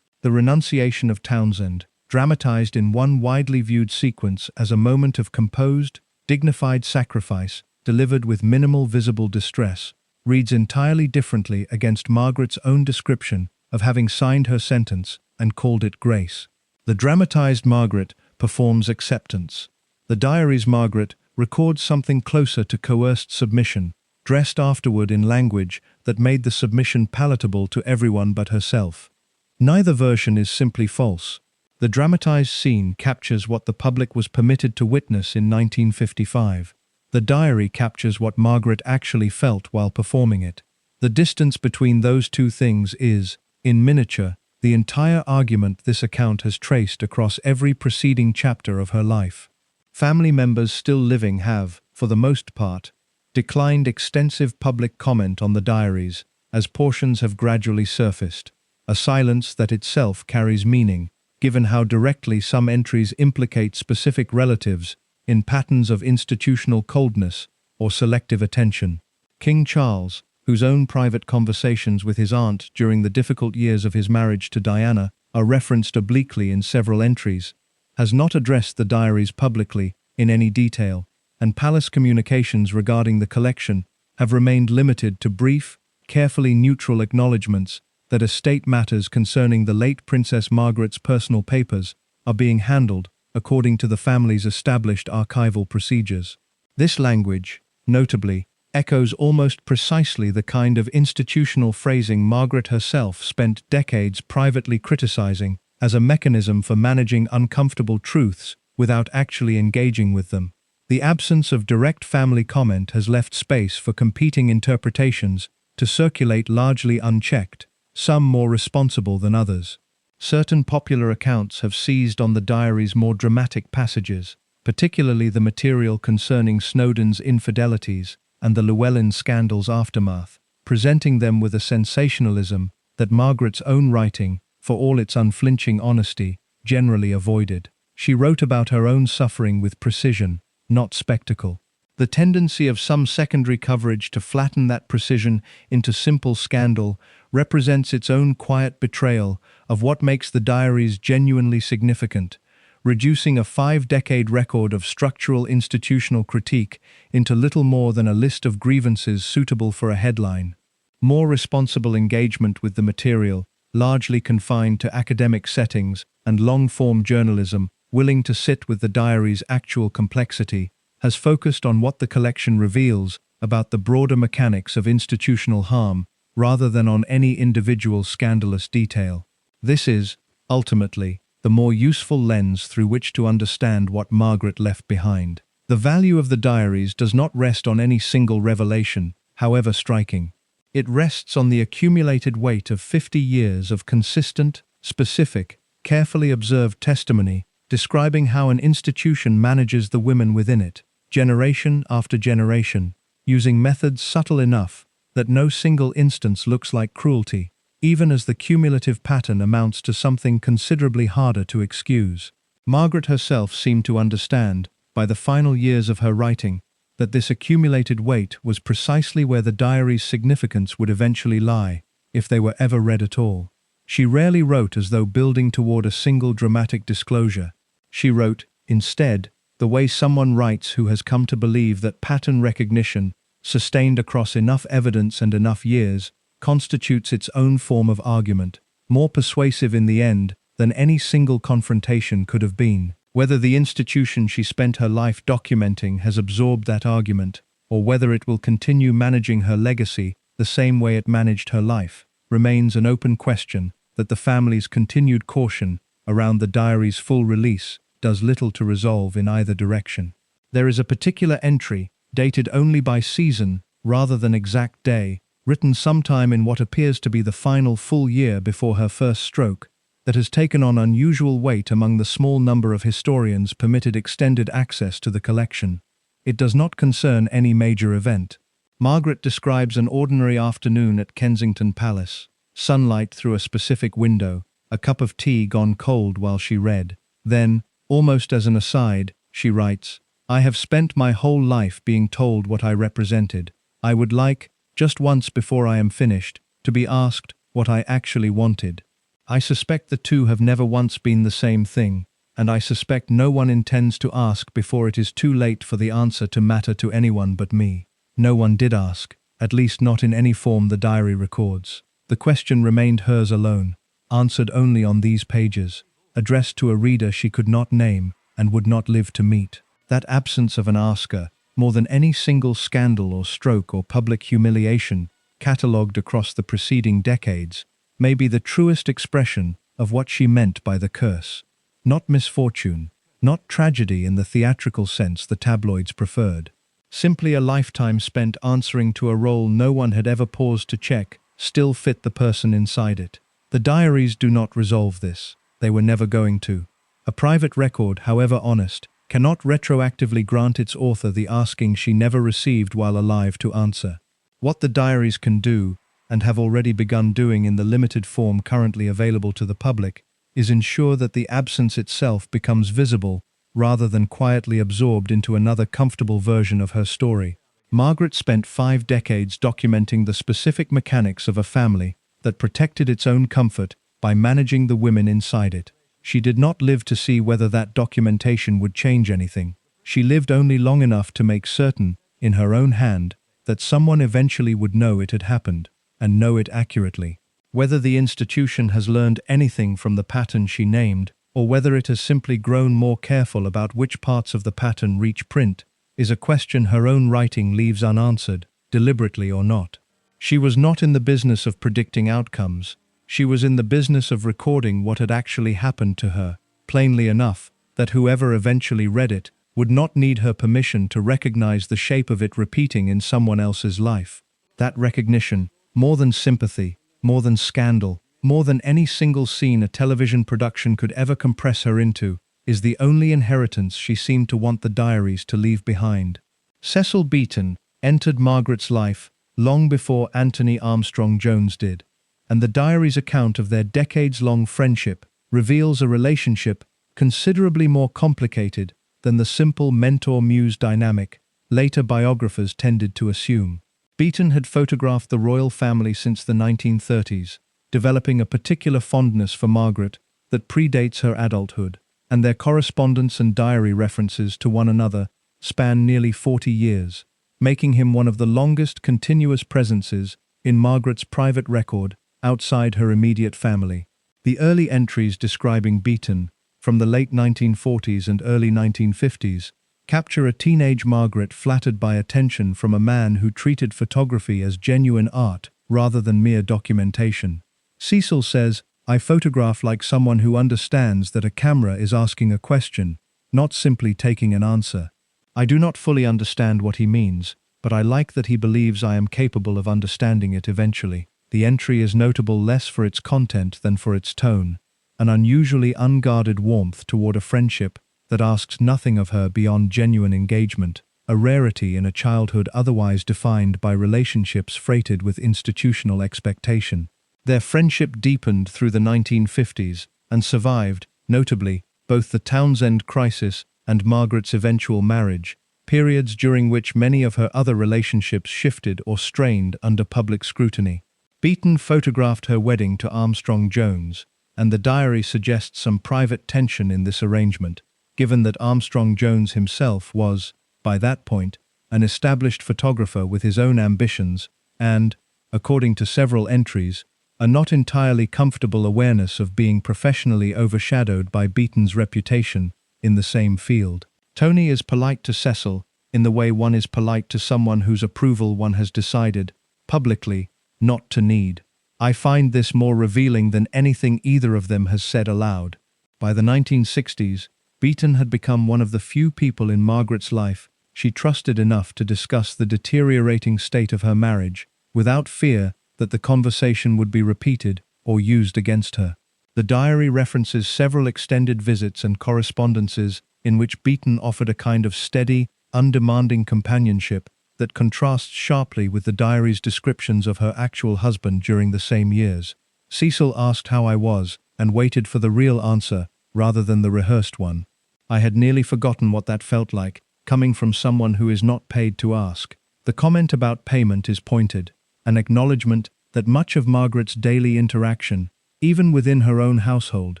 The renunciation of Townsend, dramatized in one widely viewed sequence as a moment of composed, dignified sacrifice, delivered with minimal visible distress, reads entirely differently against Margaret's own description of having signed her sentence and called it grace. The dramatized Margaret performs acceptance. The diary's Margaret records something closer to coerced submission, dressed afterward in language that made the submission palatable to everyone but herself. Neither version is simply false. The dramatized scene captures what the public was permitted to witness in 1955. The diary captures what Margaret actually felt while performing it. The distance between those two things is, in miniature, the entire argument this account has traced across every preceding chapter of her life. Family members still living have, for the most part, declined extensive public comment on the diaries, as portions have gradually surfaced, a silence that itself carries meaning, given how directly some entries implicate specific relatives in patterns of institutional coldness or selective attention. King Charles, whose own private conversations with his aunt during the difficult years of his marriage to Diana are referenced obliquely in several entries, has not addressed the diaries publicly in any detail, and palace communications regarding the collection have remained limited to brief, carefully neutral acknowledgements that estate matters concerning the late Princess Margaret's personal papers are being handled according to the family's established archival procedures. This language, notably, echoes almost precisely the kind of institutional phrasing Margaret herself spent decades privately criticizing as a mechanism for managing uncomfortable truths without actually engaging with them. The absence of direct family comment has left space for competing interpretations to circulate largely unchecked, some more responsible than others. Certain popular accounts have seized on the diary's more dramatic passages, particularly the material concerning Snowdon's infidelities and the Llewellyn scandal's aftermath, presenting them with a sensationalism that Margaret's own writing, for all its unflinching honesty, generally avoided. She wrote about her own suffering with precision, not spectacle. The tendency of some secondary coverage to flatten that precision into simple scandal represents its own quiet betrayal of what makes the diaries genuinely significant, reducing a 5-decade record of structural institutional critique into little more than a list of grievances suitable for a headline. More responsible engagement with the material, largely confined to academic settings and long-form journalism willing to sit with the diary's actual complexity, has focused on what the collection reveals about the broader mechanics of institutional harm rather than on any individual scandalous detail. This is, ultimately, the more useful lens through which to understand what Margaret left behind. The value of the diaries does not rest on any single revelation, however striking. It rests on the accumulated weight of 50 years of consistent, specific, carefully observed testimony describing how an institution manages the women within it, generation after generation, using methods subtle enough that no single instance looks like cruelty, even as the cumulative pattern amounts to something considerably harder to excuse. Margaret herself seemed to understand, by the final years of her writing, that this accumulated weight was precisely where the diary's significance would eventually lie, if they were ever read at all. She rarely wrote as though building toward a single dramatic disclosure. She wrote, instead, the way someone writes who has come to believe that pattern recognition, sustained across enough evidence and enough years, constitutes its own form of argument, more persuasive in the end than any single confrontation could have been. Whether the institution she spent her life documenting has absorbed that argument, or whether it will continue managing her legacy the same way it managed her life, remains an open question that the family's continued caution around the diary's full release does little to resolve in either direction. There is a particular entry, dated only by season rather than exact day, written sometime in what appears to be the final full year before her first stroke, that has taken on unusual weight among the small number of historians permitted extended access to the collection. It does not concern any major event. Margaret describes an ordinary afternoon at Kensington Palace, sunlight through a specific window, a cup of tea gone cold while she read. Then, almost as an aside, she writes, "I have spent my whole life being told what I represented. I would like, just once before I am finished, to be asked what I actually wanted. I suspect the two have never once been the same thing, and I suspect no one intends to ask before it is too late for the answer to matter to anyone but me." No one did ask, at least not in any form the diary records. The question remained hers alone, answered only on these pages, addressed to a reader she could not name and would not live to meet. That absence of an asker, more than any single scandal or stroke or public humiliation catalogued across the preceding decades, may be the truest expression of what she meant by the curse. Not misfortune, not tragedy in the theatrical sense the tabloids preferred. Simply a lifetime spent answering to a role no one had ever paused to check still fit the person inside it. The diaries do not resolve this. They were never going to. A private record, however honest, cannot retroactively grant its author the asking she never received while alive to answer. What the diaries can do, and have already begun doing in the limited form currently available to the public, is ensure that the absence itself becomes visible rather than quietly absorbed into another comfortable version of her story. Margaret spent 5 decades documenting the specific mechanics of a family that protected its own comfort by managing the women inside it. She did not live to see whether that documentation would change anything. She lived only long enough to make certain, in her own hand, that someone eventually would know it had happened, and know it accurately. Whether the institution has learned anything from the pattern she named, or whether it has simply grown more careful about which parts of the pattern reach print, is a question her own writing leaves unanswered, deliberately or not. She was not in the business of predicting outcomes. She was in the business of recording what had actually happened to her, plainly enough that whoever eventually read it would not need her permission to recognize the shape of it repeating in someone else's life. That recognition, more than sympathy, more than scandal, more than any single scene a television production could ever compress her into, is the only inheritance she seemed to want the diaries to leave behind. Cecil Beaton entered Margaret's life long before Anthony Armstrong Jones did, and the diary's account of their decades-long friendship reveals a relationship considerably more complicated than the simple mentor-muse dynamic later biographers tended to assume. Beaton had photographed the royal family since the 1930s, developing a particular fondness for Margaret that predates her adulthood, and their correspondence and diary references to one another span nearly 40 years, making him one of the longest continuous presences in Margaret's private record outside her immediate family. The early entries describing Beaton, from the late 1940s and early 1950s, capture a teenage Margaret flattered by attention from a man who treated photography as genuine art rather than mere documentation. Cecil says, "I photograph like someone who understands that a camera is asking a question, not simply taking an answer. I do not fully understand what he means, but I like that he believes I am capable of understanding it eventually." The entry is notable less for its content than for its tone, an unusually unguarded warmth toward a friendship that asks nothing of her beyond genuine engagement, a rarity in a childhood otherwise defined by relationships freighted with institutional expectation. Their friendship deepened through the 1950s and survived, notably, both the Townsend crisis and Margaret's eventual marriage, periods during which many of her other relationships shifted or strained under public scrutiny. Beaton photographed her wedding to Armstrong Jones, and the diary suggests some private tension in this arrangement, given that Armstrong Jones himself was, by that point, an established photographer with his own ambitions and, according to several entries, a not entirely comfortable awareness of being professionally overshadowed by Beaton's reputation in the same field. Tony is polite to Cecil in the way one is polite to someone whose approval one has decided, publicly, not to need. I find this more revealing than anything either of them has said aloud. By the 1960s, Beaton had become one of the few people in Margaret's life she trusted enough to discuss the deteriorating state of her marriage, without fear that the conversation would be repeated or used against her. The diary references several extended visits and correspondences in which Beaton offered a kind of steady, undemanding companionship that contrasts sharply with the diary's descriptions of her actual husband during the same years. "Cecil asked how I was, and waited for the real answer rather than the rehearsed one. I had nearly forgotten what that felt like, coming from someone who is not paid to ask. The comment about payment is pointed, an acknowledgement that much of Margaret's daily interaction, even within her own household,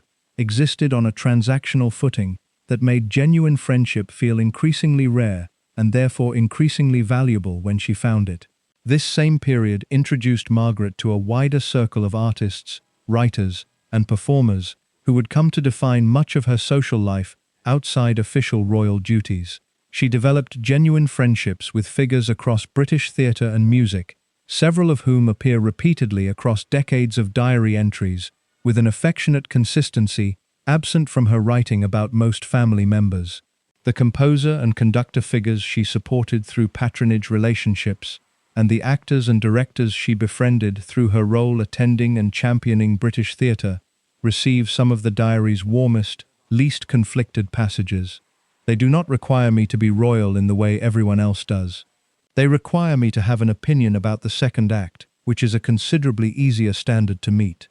existed on a transactional footing that made genuine friendship feel increasingly rare and therefore increasingly valuable when she found it. This same period introduced Margaret to a wider circle of artists, writers, and performers who would come to define much of her social life outside official royal duties. She developed genuine friendships with figures across British theatre and music, several of whom appear repeatedly across decades of diary entries, with an affectionate consistency absent from her writing about most family members. The composer and conductor figures she supported through patronage relationships, and the actors and directors she befriended through her role attending and championing British theatre, receive some of the diary's warmest, least conflicted passages. They do not require me to be royal in the way everyone else does. They require me to have an opinion about the second act, which is a considerably easier standard to meet.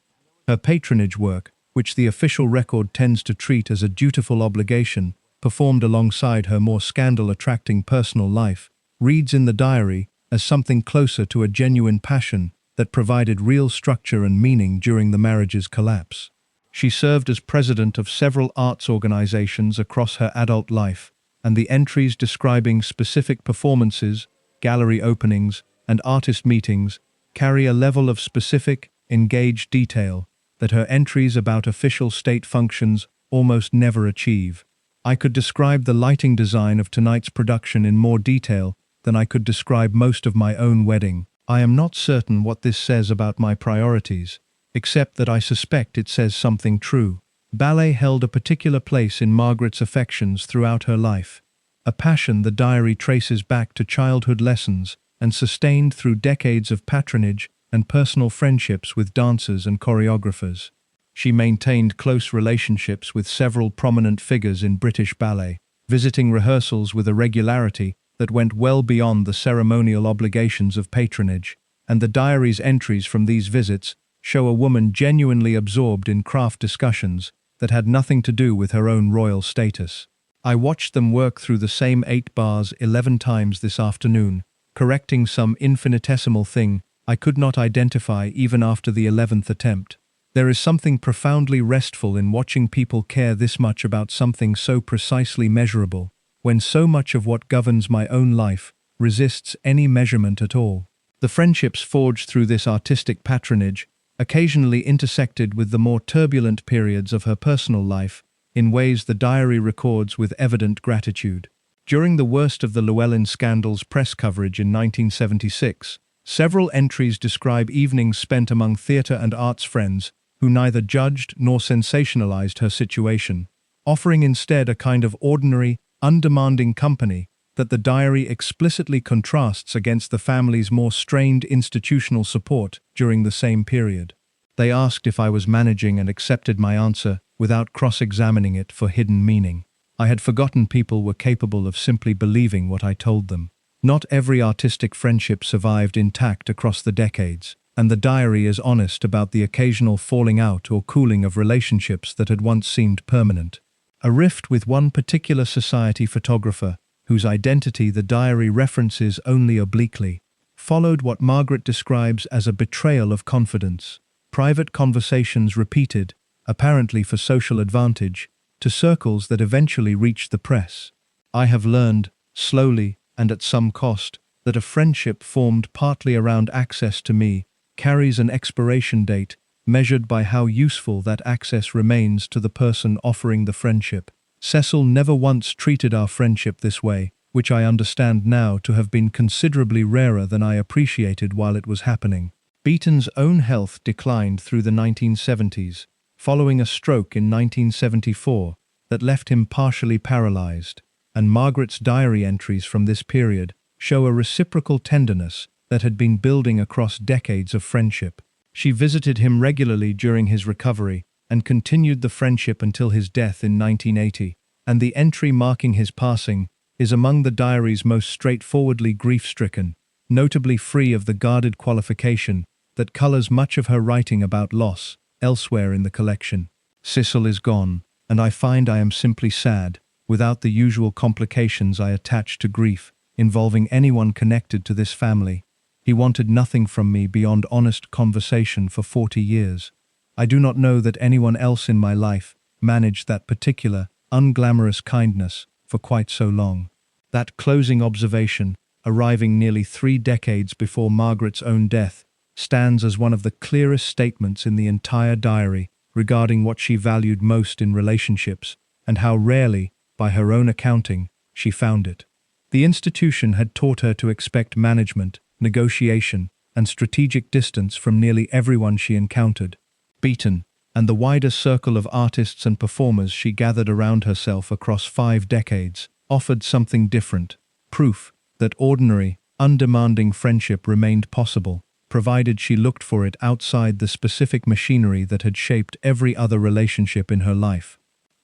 Her patronage work, which the official record tends to treat as a dutiful obligation, performed alongside her more scandal-attracting personal life, reads in the diary as something closer to a genuine passion that provided real structure and meaning during the marriage's collapse. She served as president of several arts organizations across her adult life, and the entries describing specific performances, gallery openings, and artist meetings carry a level of specific, engaged detail that her entries about official state functions almost never achieve. I could describe the lighting design of tonight's production in more detail than I could describe most of my own wedding. I am not certain what this says about my priorities, except that I suspect it says something true. Ballet held a particular place in Margaret's affections throughout her life, a passion the diary traces back to childhood lessons and sustained through decades of patronage and personal friendships with dancers and choreographers. She maintained close relationships with several prominent figures in British ballet, visiting rehearsals with a regularity that went well beyond the ceremonial obligations of patronage, and the diary's entries from these visits show a woman genuinely absorbed in craft discussions that had nothing to do with her own royal status. I watched them work through the same 8 bars 11 times this afternoon, correcting some infinitesimal thing I could not identify even after the 11th attempt. There is something profoundly restful in watching people care this much about something so precisely measurable, when so much of what governs my own life resists any measurement at all. The friendships forged through this artistic patronage occasionally intersected with the more turbulent periods of her personal life in ways the diary records with evident gratitude. During the worst of the Llewellyn scandal's press coverage in 1976, several entries describe evenings spent among theatre and arts friends who neither judged nor sensationalized her situation, offering instead a kind of ordinary, undemanding company that the diary explicitly contrasts against the family's more strained institutional support during the same period. They asked if I was managing and accepted my answer without cross-examining it for hidden meaning. I had forgotten people were capable of simply believing what I told them. Not every artistic friendship survived intact across the decades, and the diary is honest about the occasional falling out or cooling of relationships that had once seemed permanent. A rift with one particular society photographer, whose identity the diary references only obliquely, followed what Margaret describes as a betrayal of confidence. Private conversations repeated, apparently for social advantage, to circles that eventually reached the press. I have learned, slowly and at some cost, that a friendship formed partly around access to me carries an expiration date measured by how useful that access remains to the person offering the friendship. Cecil never once treated our friendship this way, which I understand now to have been considerably rarer than I appreciated while it was happening. Beaton's own health declined through the 1970s, following a stroke in 1974 that left him partially paralyzed, and Margaret's diary entries from this period show a reciprocal tenderness that had been building across decades of friendship. She visited him regularly during his recovery and continued the friendship until his death in 1980, and the entry marking his passing is among the diary's most straightforwardly grief-stricken, notably free of the guarded qualification that colors much of her writing about loss elsewhere in the collection. Cecil is gone, and I find I am simply sad, without the usual complications I attach to grief, involving anyone connected to this family. He wanted nothing from me beyond honest conversation for 40 years. I do not know that anyone else in my life managed that particular, unglamorous kindness for quite so long. That closing observation, arriving nearly 3 decades before Margaret's own death, stands as one of the clearest statements in the entire diary regarding what she valued most in relationships, and how rarely, by her own accounting, she found it. The institution had taught her to expect management, negotiation, and strategic distance from nearly everyone she encountered. Beaton, and the wider circle of artists and performers she gathered around herself across 5 decades, offered something different, proof that ordinary, undemanding friendship remained possible, provided she looked for it outside the specific machinery that had shaped every other relationship in her life.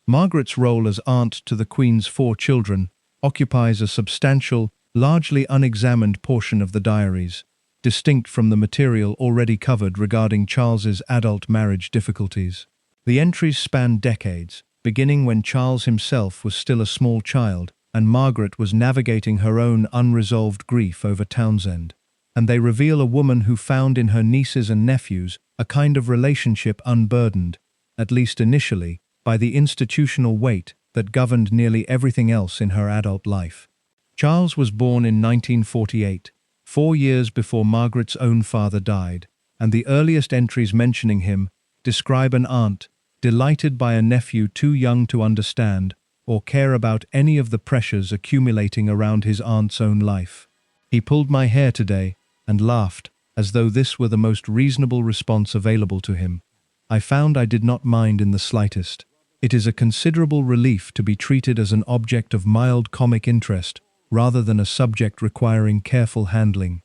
Margaret's role as aunt to the Queen's 4 children occupies a substantial, largely unexamined portion of the diaries, distinct from the material already covered regarding Charles's adult marriage difficulties. The entries span decades, beginning when Charles himself was still a small child and Margaret was navigating her own unresolved grief over Townsend, and they reveal a woman who found in her nieces and nephews a kind of relationship unburdened, at least initially, by the institutional weight that governed nearly everything else in her adult life. Charles was born in 1948, 4 years before Margaret's own father died, and the earliest entries mentioning him describe an aunt delighted by a nephew too young to understand or care about any of the pressures accumulating around his aunt's own life. He pulled my hair today and laughed, as though this were the most reasonable response available to him. I found I did not mind in the slightest. It is a considerable relief to be treated as an object of mild comic interest, rather than a subject requiring careful handling.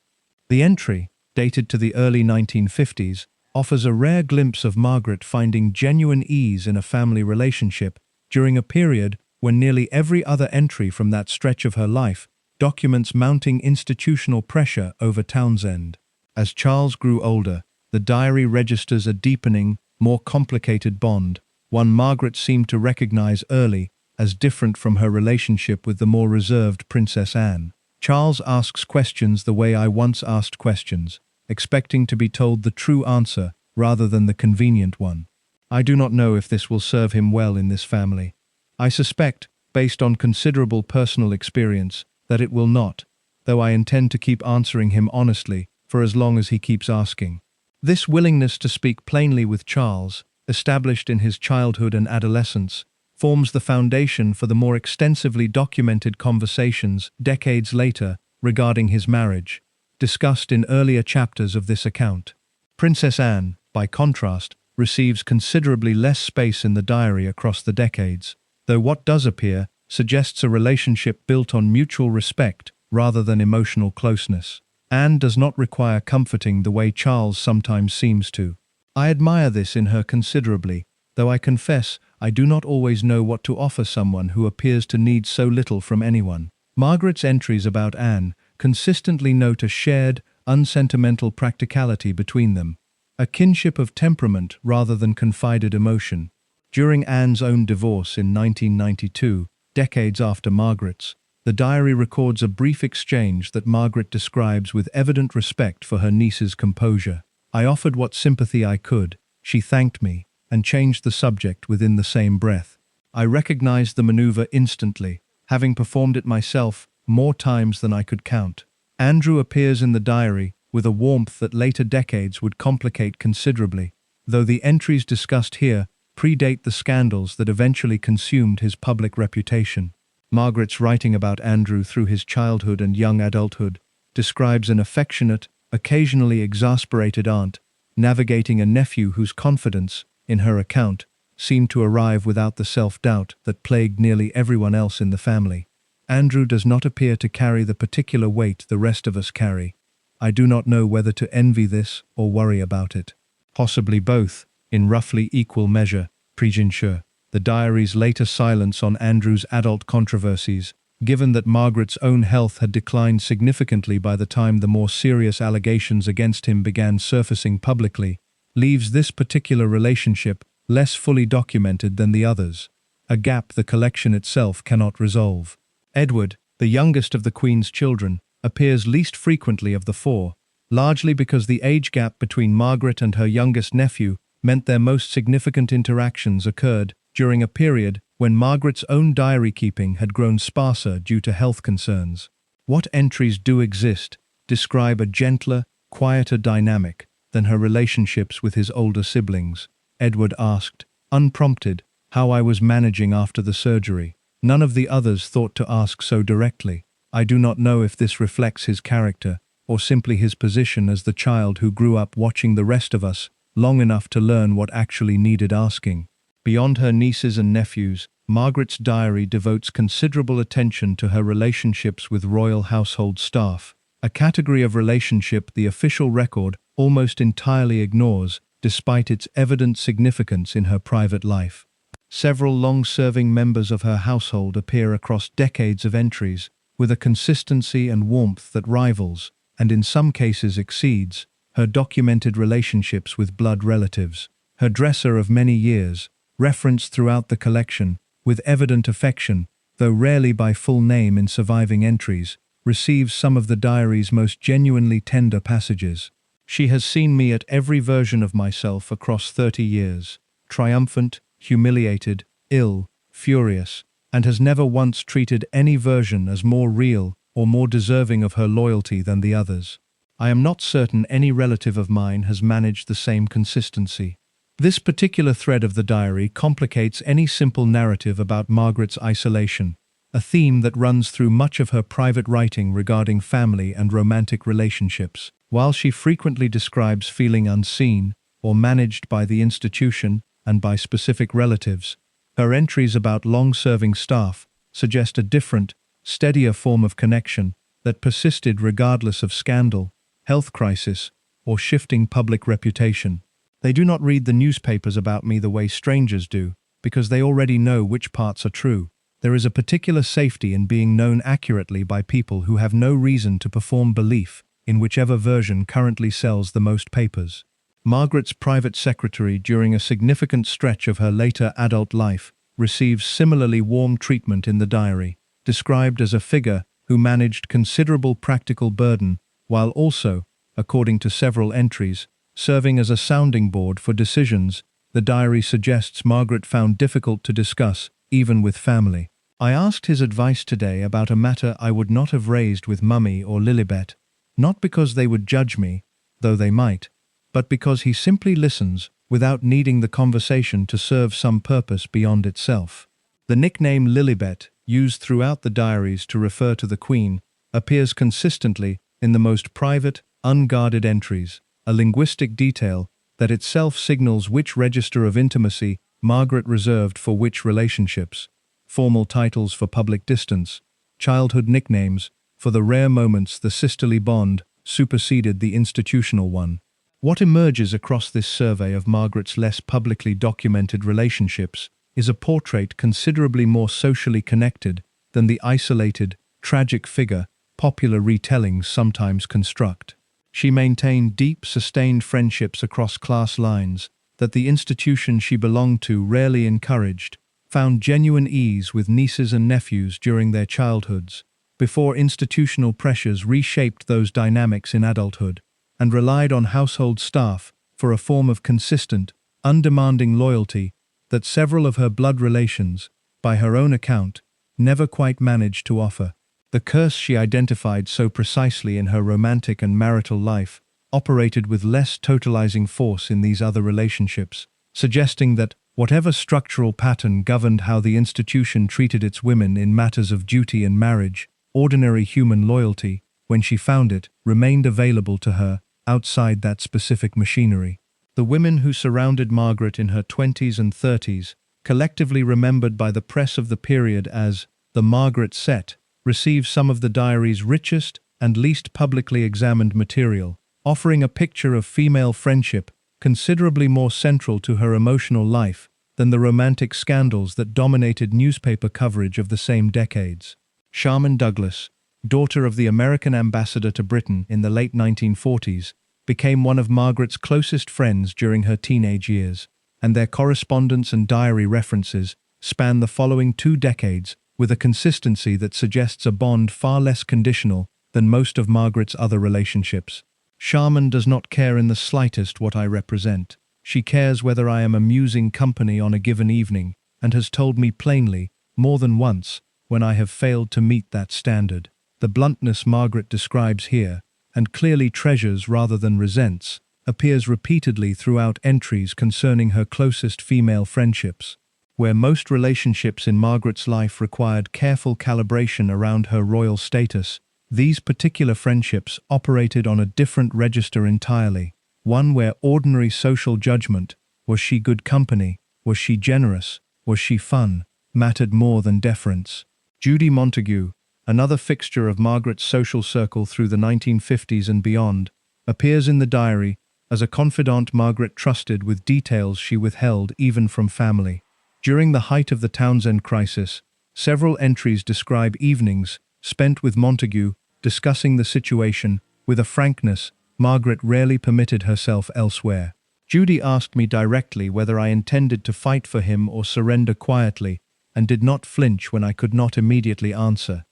The entry, dated to the early 1950s, offers a rare glimpse of Margaret finding genuine ease in a family relationship during a period when nearly every other entry from that stretch of her life documents mounting institutional pressure over Townsend. As Charles grew older, the diary registers a deepening, more complicated bond, one Margaret seemed to recognize early as different from her relationship with the more reserved Princess Anne. Charles asks questions the way I once asked questions, expecting to be told the true answer rather than the convenient one. I do not know if this will serve him well in this family. I suspect, based on considerable personal experience, that it will not, though I intend to keep answering him honestly for as long as he keeps asking. This willingness to speak plainly with Charles, established in his childhood and adolescence, forms the foundation for the more extensively documented conversations decades later regarding his marriage, discussed in earlier chapters of this account. Princess Anne, by contrast, receives considerably less space in the diary across the decades, though what does appear suggests a relationship built on mutual respect rather than emotional closeness. Anne does not require comforting the way Charles sometimes seems to. I admire this in her considerably, though I confess I do not always know what to offer someone who appears to need so little from anyone. Margaret's entries about Anne consistently note a shared, unsentimental practicality between them, a kinship of temperament rather than confided emotion. During Anne's own divorce in 1992, decades after Margaret's, the diary records a brief exchange that Margaret describes with evident respect for her niece's composure. I offered what sympathy I could, she thanked me, and changed the subject within the same breath. I recognized the maneuver instantly, having performed it myself more times than I could count. Andrew appears in the diary with a warmth that later decades would complicate considerably, though the entries discussed here predate the scandals that eventually consumed his public reputation. Margaret's writing about Andrew through his childhood and young adulthood describes an affectionate, occasionally exasperated aunt navigating a nephew whose confidence, in her account, seemed to arrive without the self-doubt that plagued nearly everyone else in the family. Andrew does not appear to carry the particular weight the rest of us carry. I do not know whether to envy this or worry about it. Possibly both, in roughly equal measure, prejudicial. The diary's later silence on Andrew's adult controversies, given that Margaret's own health had declined significantly by the time the more serious allegations against him began surfacing publicly, leaves this particular relationship less fully documented than the others, a gap the collection itself cannot resolve. Edward, the youngest of the Queen's children, appears least frequently of the four, largely because the age gap between Margaret and her youngest nephew meant their most significant interactions occurred during a period when Margaret's own diary keeping had grown sparser due to health concerns. What entries do exist describe a gentler, quieter dynamic than her relationships with his older siblings. Edward asked, unprompted, how I was managing after the surgery. None of the others thought to ask so directly. I do not know if this reflects his character, or simply his position as the child who grew up watching the rest of us long enough to learn what actually needed asking. Beyond her nieces and nephews, Margaret's diary devotes considerable attention to her relationships with royal household staff, a category of relationship the official record almost entirely ignores, despite its evident significance in her private life. Several long-serving members of her household appear across decades of entries, with a consistency and warmth that rivals, and in some cases exceeds, her documented relationships with blood relatives. Her dresser of many years, referenced throughout the collection, with evident affection, though rarely by full name in surviving entries, receives some of the diary's most genuinely tender passages. She has seen me at every version of myself across 30 years, triumphant, humiliated, ill, furious, and has never once treated any version as more real or more deserving of her loyalty than the others. I am not certain any relative of mine has managed the same consistency. This particular thread of the diary complicates any simple narrative about Margaret's isolation, a theme that runs through much of her private writing regarding family and romantic relationships. While she frequently describes feeling unseen or managed by the institution and by specific relatives, her entries about long-serving staff suggest a different, steadier form of connection that persisted regardless of scandal, health crisis, or shifting public reputation. They do not read the newspapers about me the way strangers do, because they already know which parts are true. There is a particular safety in being known accurately by people who have no reason to perform belief in whichever version currently sells the most papers. Margaret's private secretary during a significant stretch of her later adult life receives similarly warm treatment in the diary, described as a figure who managed considerable practical burden while also, according to several entries, serving as a sounding board for decisions the diary suggests Margaret found difficult to discuss, even with family. I asked his advice today about a matter I would not have raised with Mummy or Lilibet, not because they would judge me, though they might, but because he simply listens without needing the conversation to serve some purpose beyond itself. The nickname Lilibet, used throughout the diaries to refer to the Queen, appears consistently in the most private, unguarded entries, a linguistic detail that itself signals which register of intimacy Margaret reserved for which relationships, formal titles for public distance, childhood nicknames for the rare moments the sisterly bond superseded the institutional one. What emerges across this survey of Margaret's less publicly documented relationships is a portrait considerably more socially connected than the isolated, tragic figure popular retellings sometimes construct. She maintained deep, sustained friendships across class lines that the institution she belonged to rarely encouraged, found genuine ease with nieces and nephews during their childhoods, before institutional pressures reshaped those dynamics in adulthood, and relied on household staff for a form of consistent, undemanding loyalty that several of her blood relations, by her own account, never quite managed to offer. The curse she identified so precisely in her romantic and marital life operated with less totalizing force in these other relationships, suggesting that whatever structural pattern governed how the institution treated its women in matters of duty and marriage, ordinary human loyalty, when she found it, remained available to her outside that specific machinery. The women who surrounded Margaret in her 20s and 30s, collectively remembered by the press of the period as the Margaret set, receive some of the diary's richest and least publicly examined material, offering a picture of female friendship considerably more central to her emotional life than the romantic scandals that dominated newspaper coverage of the same decades. Sharman Douglas, daughter of the American ambassador to Britain in the late 1940s, became one of Margaret's closest friends during her teenage years. and their correspondence and diary references span the following 2 decades with a consistency that suggests a bond far less conditional than most of Margaret's other relationships. Charmin does not care in the slightest what I represent. She cares whether I am amusing company on a given evening, and has told me plainly, more than once, when I have failed to meet that standard. The bluntness Margaret describes here, and clearly treasures rather than resents, appears repeatedly throughout entries concerning her closest female friendships. Where most relationships in Margaret's life required careful calibration around her royal status, these particular friendships operated on a different register entirely, one where ordinary social judgment, was she good company, was she generous, was she fun, mattered more than deference. Judy Montague, another fixture of Margaret's social circle through the 1950s and beyond, appears in the diary as a confidant Margaret trusted with details she withheld even from family. During the height of the Townsend crisis, several entries describe evenings spent with Montague discussing the situation with a frankness Margaret rarely permitted herself elsewhere. Judy asked me directly whether I intended to fight for him or surrender quietly, and did not flinch when I could not immediately answer.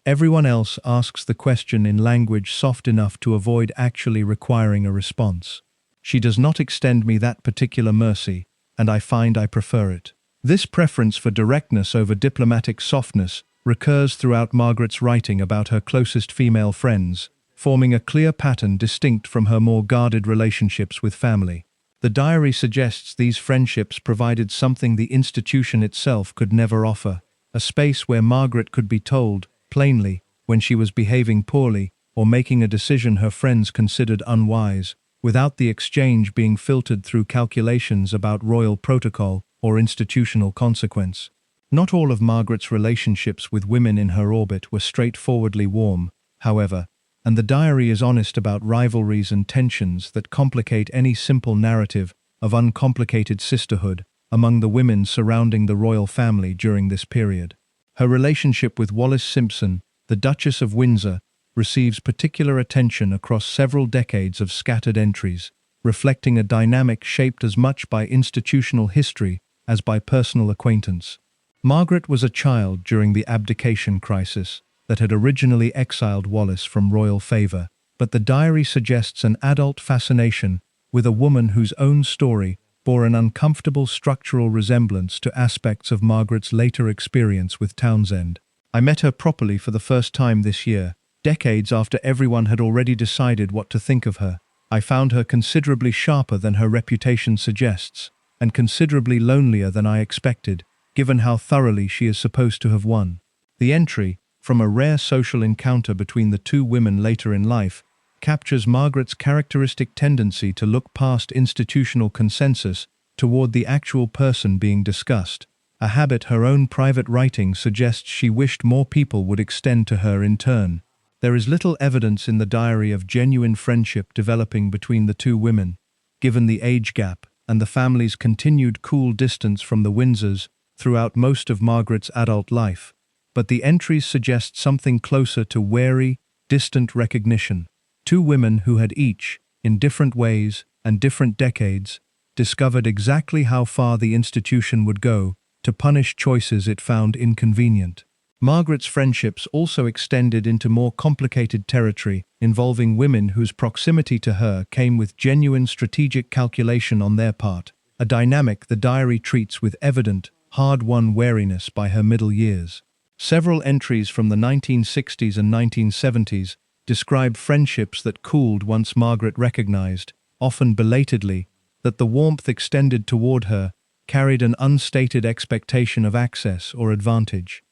Everyone else asks the question in language soft enough to avoid actually requiring a response. She does not extend me that particular mercy, and I find I prefer it. This preference for directness over diplomatic softness recurs throughout Margaret's writing about her closest female friends, forming a clear pattern distinct from her more guarded relationships with family. The diary suggests these friendships provided something the institution itself could never offer, a space where Margaret could be told, plainly, when she was behaving poorly or making a decision her friends considered unwise, without the exchange being filtered through calculations about royal protocol or institutional consequence. Not all of Margaret's relationships with women in her orbit were straightforwardly warm, however, and the diary is honest about rivalries and tensions that complicate any simple narrative of uncomplicated sisterhood among the women surrounding the royal family during this period. Her relationship with Wallis Simpson, the Duchess of Windsor, receives particular attention across several decades of scattered entries, reflecting a dynamic shaped as much by institutional history as by personal acquaintance. Margaret was a child during the abdication crisis that had originally exiled Wallis from royal favour, but the diary suggests an adult fascination with a woman whose own story bore an uncomfortable structural resemblance to aspects of Margaret's later experience with Townsend. I met her properly for the first time this year, decades after everyone had already decided what to think of her. I found her considerably sharper than her reputation suggests, and considerably lonelier than I expected, given how thoroughly she is supposed to have won. The entry, from a rare social encounter between the two women later in life, captures Margaret's characteristic tendency to look past institutional consensus toward the actual person being discussed, a habit her own private writing suggests she wished more people would extend to her in turn. There is little evidence in the diary of genuine friendship developing between the two women, given the age gap and the family's continued cool distance from the Windsors throughout most of Margaret's adult life, but the entries suggest something closer to wary, distant recognition. Two women who had each, in different ways and different decades, discovered exactly how far the institution would go to punish choices it found inconvenient. Margaret's friendships also extended into more complicated territory, involving women whose proximity to her came with genuine strategic calculation on their part, a dynamic the diary treats with evident, hard-won wariness by her middle years. Several entries from the 1960s and 1970s describe friendships that cooled once Margaret recognized, often belatedly, that the warmth extended toward her carried an unstated expectation of access or advantage.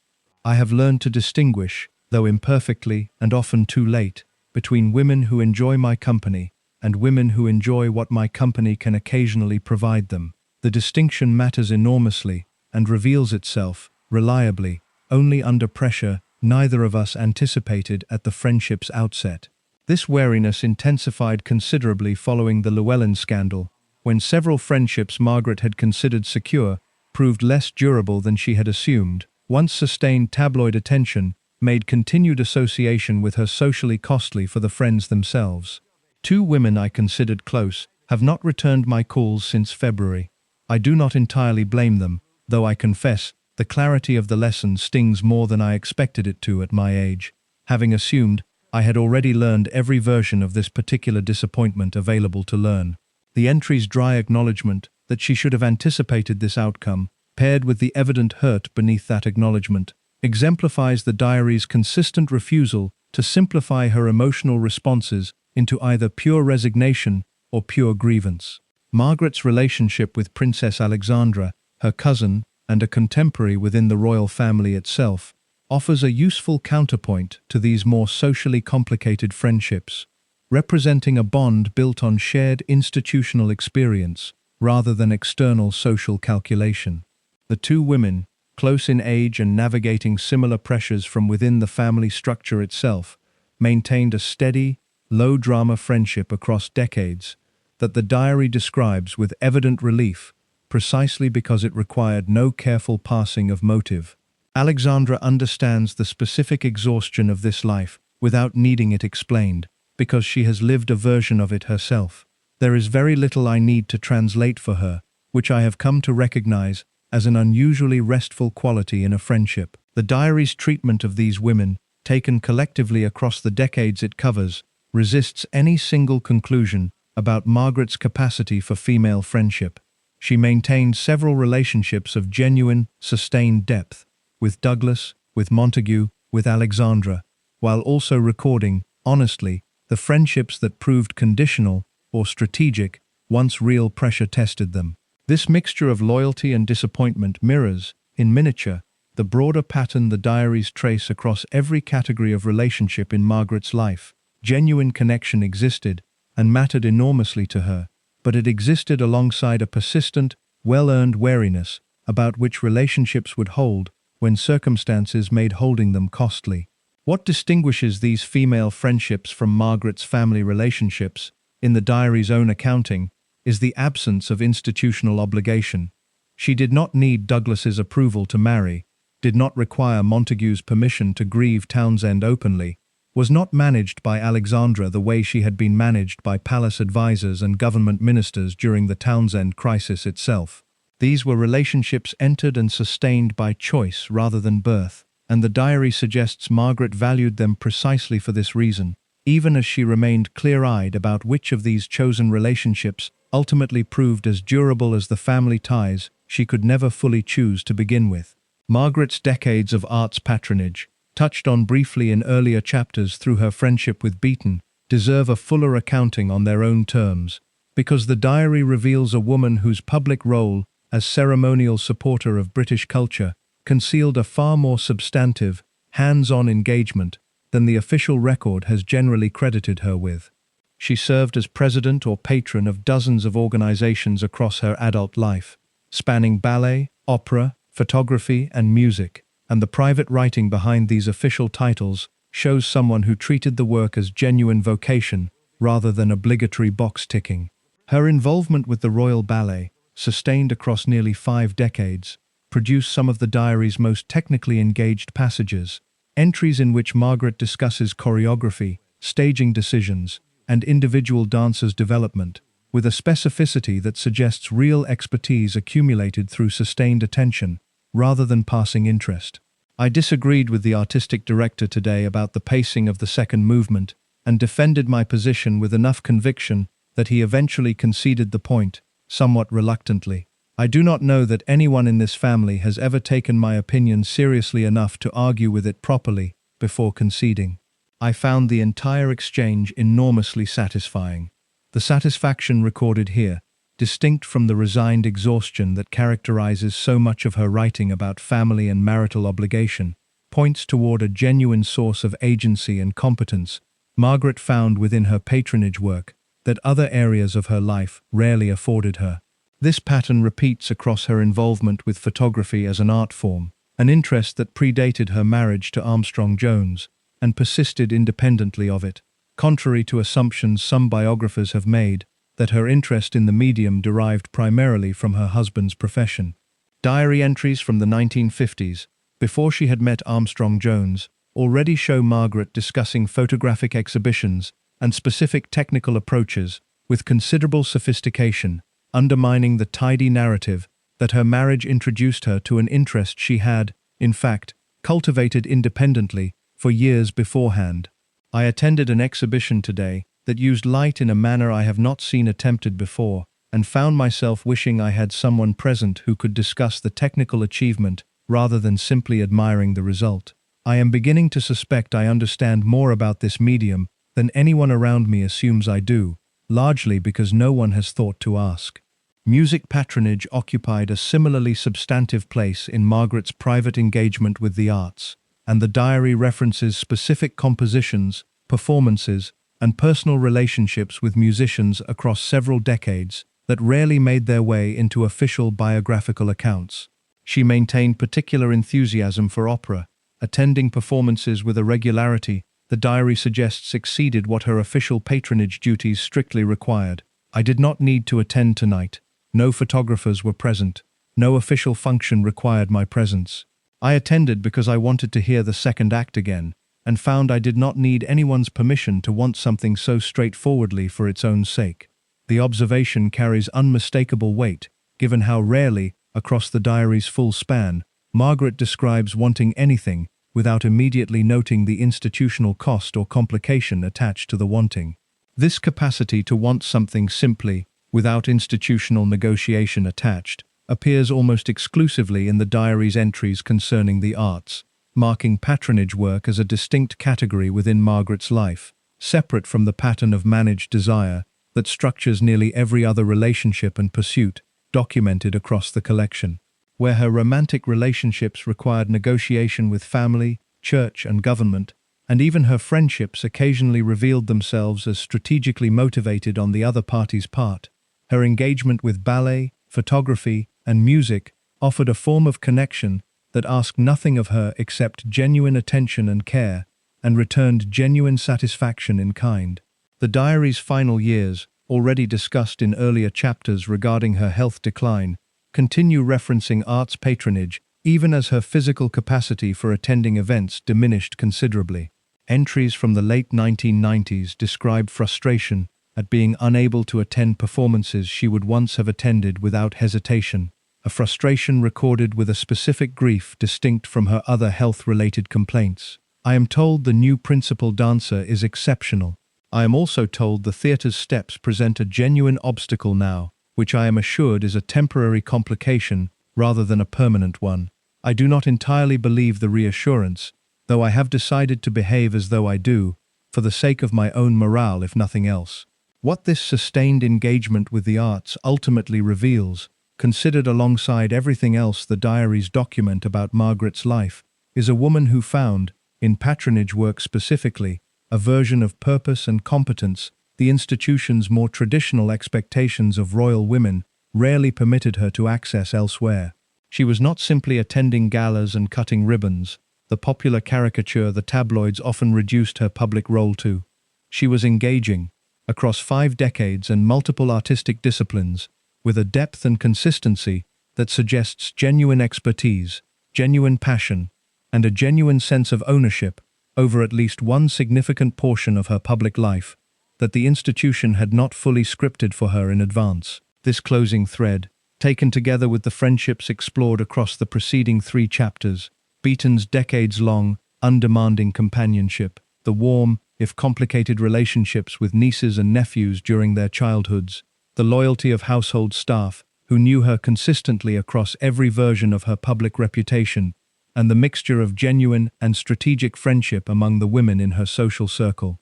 I have learned to distinguish, though imperfectly and often too late, between women who enjoy my company and women who enjoy what my company can occasionally provide them. The distinction matters enormously and reveals itself, reliably, only under pressure neither of us anticipated at the friendship's outset. This wariness intensified considerably following the Llewellyn scandal, when several friendships Margaret had considered secure proved less durable than she had assumed. Once sustained tabloid attention made continued association with her socially costly for the friends themselves. Two women I considered close have not returned my calls since February. I do not entirely blame them, though I confess, the clarity of the lesson stings more than I expected it to at my age, having assumed I had already learned every version of this particular disappointment available to learn. The entry's dry acknowledgement that she should have anticipated this outcome, paired with the evident hurt beneath that acknowledgement, exemplifies the diary's consistent refusal to simplify her emotional responses into either pure resignation or pure grievance. Margaret's relationship with Princess Alexandra, her cousin, and a contemporary within the royal family itself, offers a useful counterpoint to these more socially complicated friendships, representing a bond built on shared institutional experience rather than external social calculation. The two women, close in age and navigating similar pressures from within the family structure itself, maintained a steady, low-drama friendship across decades that the diary describes with evident relief, precisely because it required no careful parsing of motive. Alexandra understands the specific exhaustion of this life without needing it explained, because she has lived a version of it herself. There is very little I need to translate for her, which I have come to recognize as an unusually restful quality in a friendship. The diary's treatment of these women, taken collectively across the decades it covers, resists any single conclusion about Margaret's capacity for female friendship. She maintained several relationships of genuine, sustained depth, with Douglas, with Montague, with Alexandra, while also recording, honestly, the friendships that proved conditional or strategic once real pressure tested them. This mixture of loyalty and disappointment mirrors, in miniature, the broader pattern the diaries trace across every category of relationship in Margaret's life. Genuine connection existed and mattered enormously to her, but it existed alongside a persistent, well-earned wariness about which relationships would hold when circumstances made holding them costly. What distinguishes these female friendships from Margaret's family relationships, in the diary's own accounting, is the absence of institutional obligation. She did not need Douglas's approval to marry, did not require Montague's permission to grieve Townsend openly, was not managed by Alexandra the way she had been managed by palace advisors and government ministers during the Townsend crisis itself. These were relationships entered and sustained by choice rather than birth, and the diary suggests Margaret valued them precisely for this reason, even as she remained clear-eyed about which of these chosen relationships ultimately proved as durable as the family ties she could never fully choose to begin with. Margaret's decades of arts patronage, touched on briefly in earlier chapters through her friendship with Beaton, deserve a fuller accounting on their own terms, because the diary reveals a woman whose public role as ceremonial supporter of British culture concealed a far more substantive, hands-on engagement than the official record has generally credited her with. She served as president or patron of dozens of organizations across her adult life, spanning ballet, opera, photography, and music, and the private writing behind these official titles shows someone who treated the work as genuine vocation rather than obligatory box-ticking. Her involvement with the Royal Ballet, sustained across nearly 5 decades, produced some of the diary's most technically engaged passages, entries in which Margaret discusses choreography, staging decisions, and individual dancers' development, with a specificity that suggests real expertise accumulated through sustained attention, rather than passing interest. I disagreed with the artistic director today about the pacing of the second movement, and defended my position with enough conviction that he eventually conceded the point, somewhat reluctantly. I do not know that anyone in this family has ever taken my opinion seriously enough to argue with it properly before conceding. I found the entire exchange enormously satisfying. The satisfaction recorded here, distinct from the resigned exhaustion that characterizes so much of her writing about family and marital obligation, points toward a genuine source of agency and competence Margaret found within her patronage work that other areas of her life rarely afforded her. This pattern repeats across her involvement with photography as an art form, an interest that predated her marriage to Armstrong Jones and persisted independently of it, contrary to assumptions some biographers have made that her interest in the medium derived primarily from her husband's profession. Diary entries from the 1950s, before she had met Armstrong Jones, already show Margaret discussing photographic exhibitions and specific technical approaches with considerable sophistication undermining the tidy narrative that her marriage introduced her to an interest she had, in fact, cultivated independently for years beforehand. I attended an exhibition today that used light in a manner I have not seen attempted before, and found myself wishing I had someone present who could discuss the technical achievement rather than simply admiring the result. I am beginning to suspect I understand more about this medium than anyone around me assumes I do, largely because no one has thought to ask. Music patronage occupied a similarly substantive place in Margaret's private engagement with the arts, and the diary references specific compositions, performances, and personal relationships with musicians across several decades that rarely made their way into official biographical accounts. She maintained particular enthusiasm for opera, attending performances with a regularity the diary suggests exceeded what her official patronage duties strictly required. I did not need to attend tonight. No photographers were present. No official function required my presence. I attended because I wanted to hear the second act again, and found I did not need anyone's permission to want something so straightforwardly for its own sake. The observation carries unmistakable weight, given how rarely, across the diary's full span, Margaret describes wanting anything without immediately noting the institutional cost or complication attached to the wanting. This capacity to want something simply, without institutional negotiation attached, appears almost exclusively in the diary's entries concerning the arts, marking patronage work as a distinct category within Margaret's life, separate from the pattern of managed desire that structures nearly every other relationship and pursuit documented across the collection. Where her romantic relationships required negotiation with family, church, and government, and even her friendships occasionally revealed themselves as strategically motivated on the other party's part, her engagement with ballet, photography, and music offered a form of connection that asked nothing of her except genuine attention and care, and returned genuine satisfaction in kind. The diary's final years, already discussed in earlier chapters regarding her health decline, continue referencing arts patronage even as her physical capacity for attending events diminished considerably. Entries from the late 1990s described frustration at being unable to attend performances she would once have attended without hesitation, a frustration recorded with a specific grief distinct from her other health-related complaints. I am told the new principal dancer is exceptional. I am also told the theatre's steps present a genuine obstacle now, which I am assured is a temporary complication rather than a permanent one. I do not entirely believe the reassurance, though I have decided to behave as though I do, for the sake of my own morale if nothing else. What this sustained engagement with the arts ultimately reveals, considered alongside everything else the diaries document about Margaret's life, is a woman who found, in patronage work specifically, a version of purpose and competence the institution's more traditional expectations of royal women rarely permitted her to access elsewhere. She was not simply attending galas and cutting ribbons, the popular caricature the tabloids often reduced her public role to. She was engaging, across 5 decades and multiple artistic disciplines, with a depth and consistency that suggests genuine expertise, genuine passion, and a genuine sense of ownership over at least one significant portion of her public life that the institution had not fully scripted for her in advance. This closing thread, taken together with the friendships explored across the preceding 3 chapters, Beaton's decades-long, undemanding companionship, the warm, if complicated relationships with nieces and nephews during their childhoods, the loyalty of household staff who knew her consistently across every version of her public reputation, and the mixture of genuine and strategic friendship among the women in her social circle.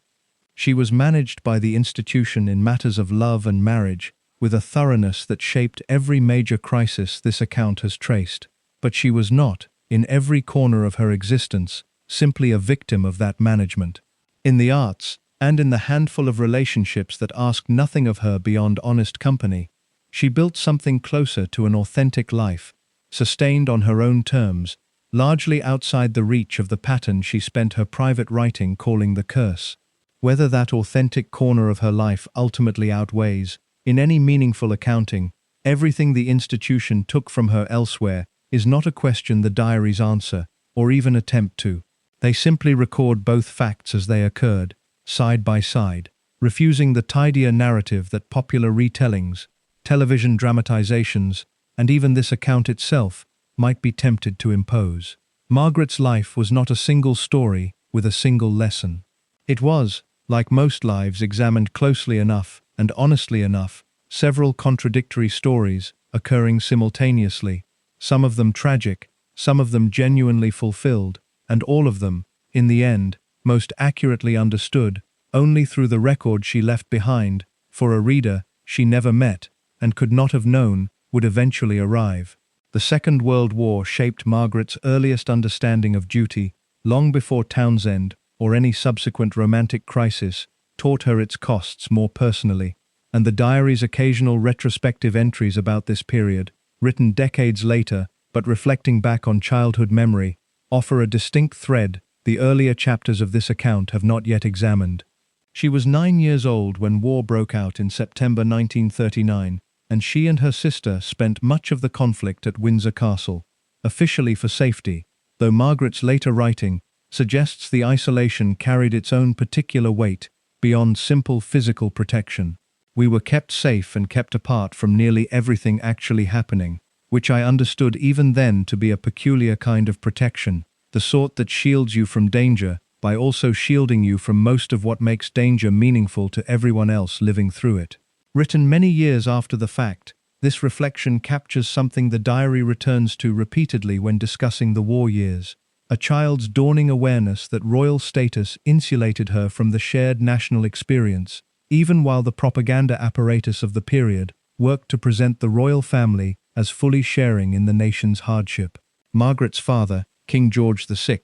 She was managed by the institution in matters of love and marriage with a thoroughness that shaped every major crisis this account has traced. But she was not, in every corner of her existence, simply a victim of that management. In the arts, and in the handful of relationships that asked nothing of her beyond honest company, she built something closer to an authentic life, sustained on her own terms, largely outside the reach of the pattern she spent her private writing calling the curse. Whether that authentic corner of her life ultimately outweighs, in any meaningful accounting, everything the institution took from her elsewhere is not a question the diaries answer, or even attempt to. They simply record both facts as they occurred, side by side, refusing the tidier narrative that popular retellings television dramatizations, and even this account itself, might be tempted to impose. Margaret's life was not a single story with a single lesson. It was, like most lives examined closely enough and honestly enough, several contradictory stories occurring simultaneously, some of them tragic, some of them genuinely fulfilled, and all of them, in the end, most accurately understood only through the record she left behind for a reader she never met and could not have known would eventually arrive. The Second World War shaped Margaret's earliest understanding of duty long before Townsend or any subsequent romantic crisis taught her its costs more personally, and the diary's occasional retrospective entries about this period, written decades later but reflecting back on childhood memory, offer a distinct thread the earlier chapters of this account have not yet examined. She was 9 years old when war broke out in September 1939, and she and her sister spent much of the conflict at Windsor Castle, officially for safety, though Margaret's later writing suggests the isolation carried its own particular weight beyond simple physical protection. We were kept safe and kept apart from nearly everything actually happening, which I understood even then to be a peculiar kind of protection, the sort that shields you from danger by also shielding you from most of what makes danger meaningful to everyone else living through it. Written many years after the fact, this reflection captures something the diary returns to repeatedly when discussing the war years, a child's dawning awareness that royal status insulated her from the shared national experience, even while the propaganda apparatus of the period worked to present the royal family as fully sharing in the nation's hardship. Margaret's father, King George VI,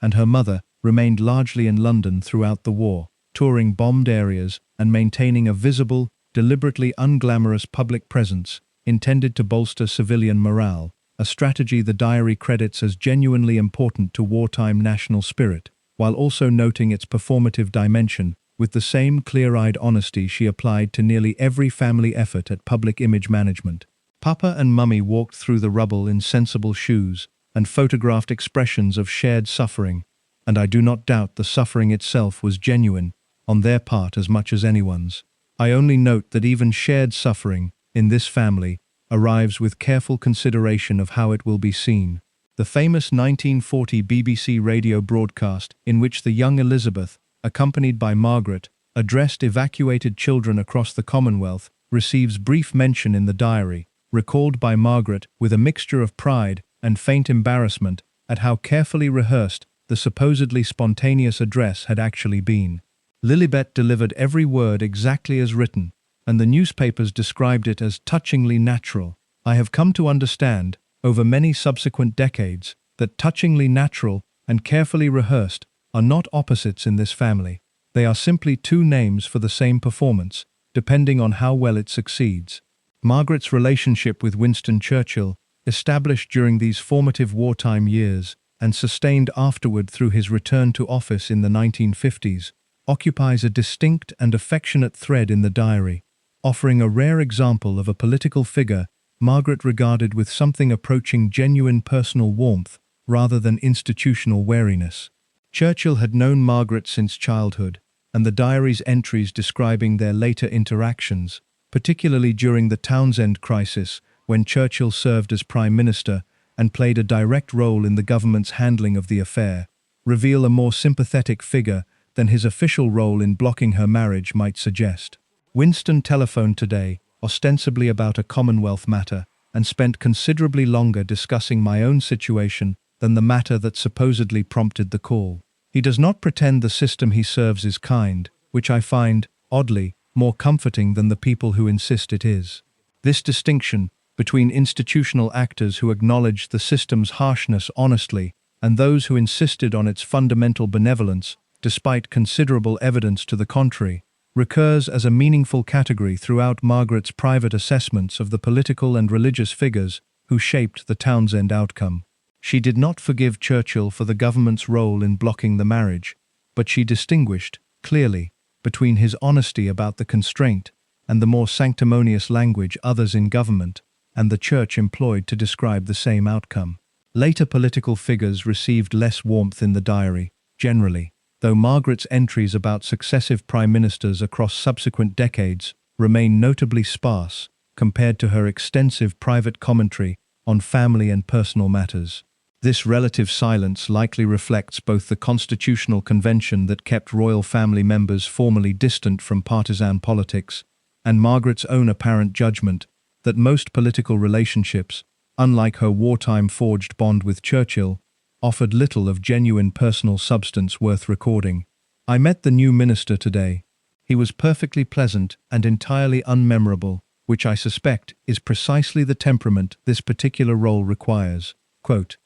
and her mother remained largely in London throughout the war, touring bombed areas and maintaining a visible, deliberately unglamorous public presence intended to bolster civilian morale, a strategy the diary credits as genuinely important to wartime national spirit, while also noting its performative dimension with the same clear-eyed honesty she applied to nearly every family effort at public image management. Papa and Mummy walked through the rubble in sensible shoes and photographed expressions of shared suffering, and I do not doubt the suffering itself was genuine, on their part as much as anyone's. I only note that even shared suffering, in this family, arrives with careful consideration of how it will be seen. The famous 1940 BBC radio broadcast in which the young Elizabeth, accompanied by Margaret, addressed evacuated children across the Commonwealth, receives brief mention in the diary, recalled by Margaret with a mixture of pride and faint embarrassment at how carefully rehearsed the supposedly spontaneous address had actually been. Lilibet delivered every word exactly as written, and the newspapers described it as touchingly natural. I have come to understand, over many subsequent decades, that touchingly natural and carefully rehearsed are not opposites in this family. They are simply two names for the same performance, depending on how well it succeeds. Margaret's relationship with Winston Churchill, established during these formative wartime years and sustained afterward through his return to office in the 1950s, occupies a distinct and affectionate thread in the diary, offering a rare example of a political figure Margaret regarded with something approaching genuine personal warmth rather than institutional wariness. Churchill had known Margaret since childhood, and the diary's entries describing their later interactions, particularly during the Townsend crisis when Churchill served as Prime Minister and played a direct role in the government's handling of the affair, reveal a more sympathetic figure than his official role in blocking her marriage might suggest. Winston telephoned today, ostensibly about a Commonwealth matter, and spent considerably longer discussing my own situation than the matter that supposedly prompted the call. He does not pretend the system he serves is kind, which I find, oddly, more comforting than the people who insist it is. This distinction between institutional actors who acknowledge the system's harshness honestly and those who insisted on its fundamental benevolence, despite considerable evidence to the contrary, recurs as a meaningful category throughout Margaret's private assessments of the political and religious figures who shaped the Townsend outcome. She did not forgive Churchill for the government's role in blocking the marriage, but she distinguished, clearly, between his honesty about the constraint and the more sanctimonious language others in government and the Church employed to describe the same outcome. Later political figures received less warmth in the diary, generally, though Margaret's entries about successive prime ministers across subsequent decades remain notably sparse, compared to her extensive private commentary on family and personal matters. This relative silence likely reflects both the constitutional convention that kept royal family members formally distant from partisan politics, and Margaret's own apparent judgment that most political relationships, unlike her wartime forged bond with Churchill, offered little of genuine personal substance worth recording. I met the new minister today. He was perfectly pleasant and entirely unmemorable, which I suspect is precisely the temperament this particular role requires. Quote,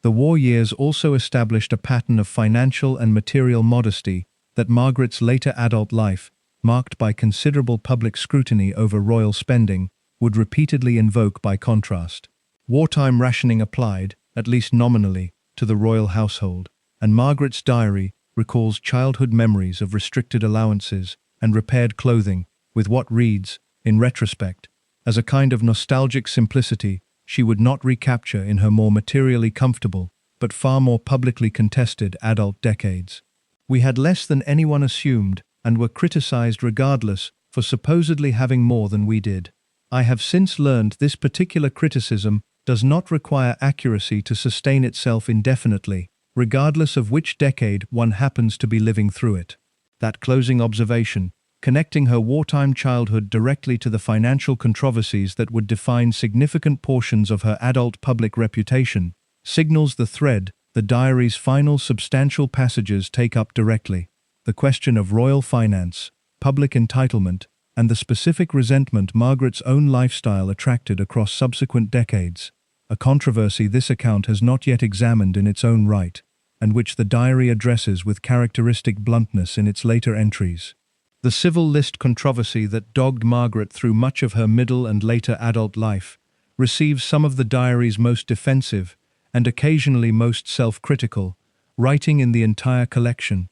"The war years also established a pattern of financial and material modesty that Margaret's later adult life, marked by considerable public scrutiny over royal spending, would repeatedly invoke by contrast. Wartime rationing applied, at least nominally, to the royal household, and Margaret's diary recalls childhood memories of restricted allowances and repaired clothing, with what reads, in retrospect, as a kind of nostalgic simplicity she would not recapture in her more materially comfortable, but far more publicly contested adult decades. We had less than anyone assumed, and were criticized regardless for supposedly having more than we did. I have since learned this particular criticism does not require accuracy to sustain itself indefinitely, regardless of which decade one happens to be living through it." That closing observation, connecting her wartime childhood directly to the financial controversies that would define significant portions of her adult public reputation, signals the thread the diary's final substantial passages take up directly: the question of royal finance, public entitlement, and the specific resentment Margaret's own lifestyle attracted across subsequent decades, a controversy this account has not yet examined in its own right, and which the diary addresses with characteristic bluntness in its later entries. The civil list controversy that dogged Margaret through much of her middle and later adult life receives some of the diary's most defensive and occasionally most self-critical writing in the entire collection.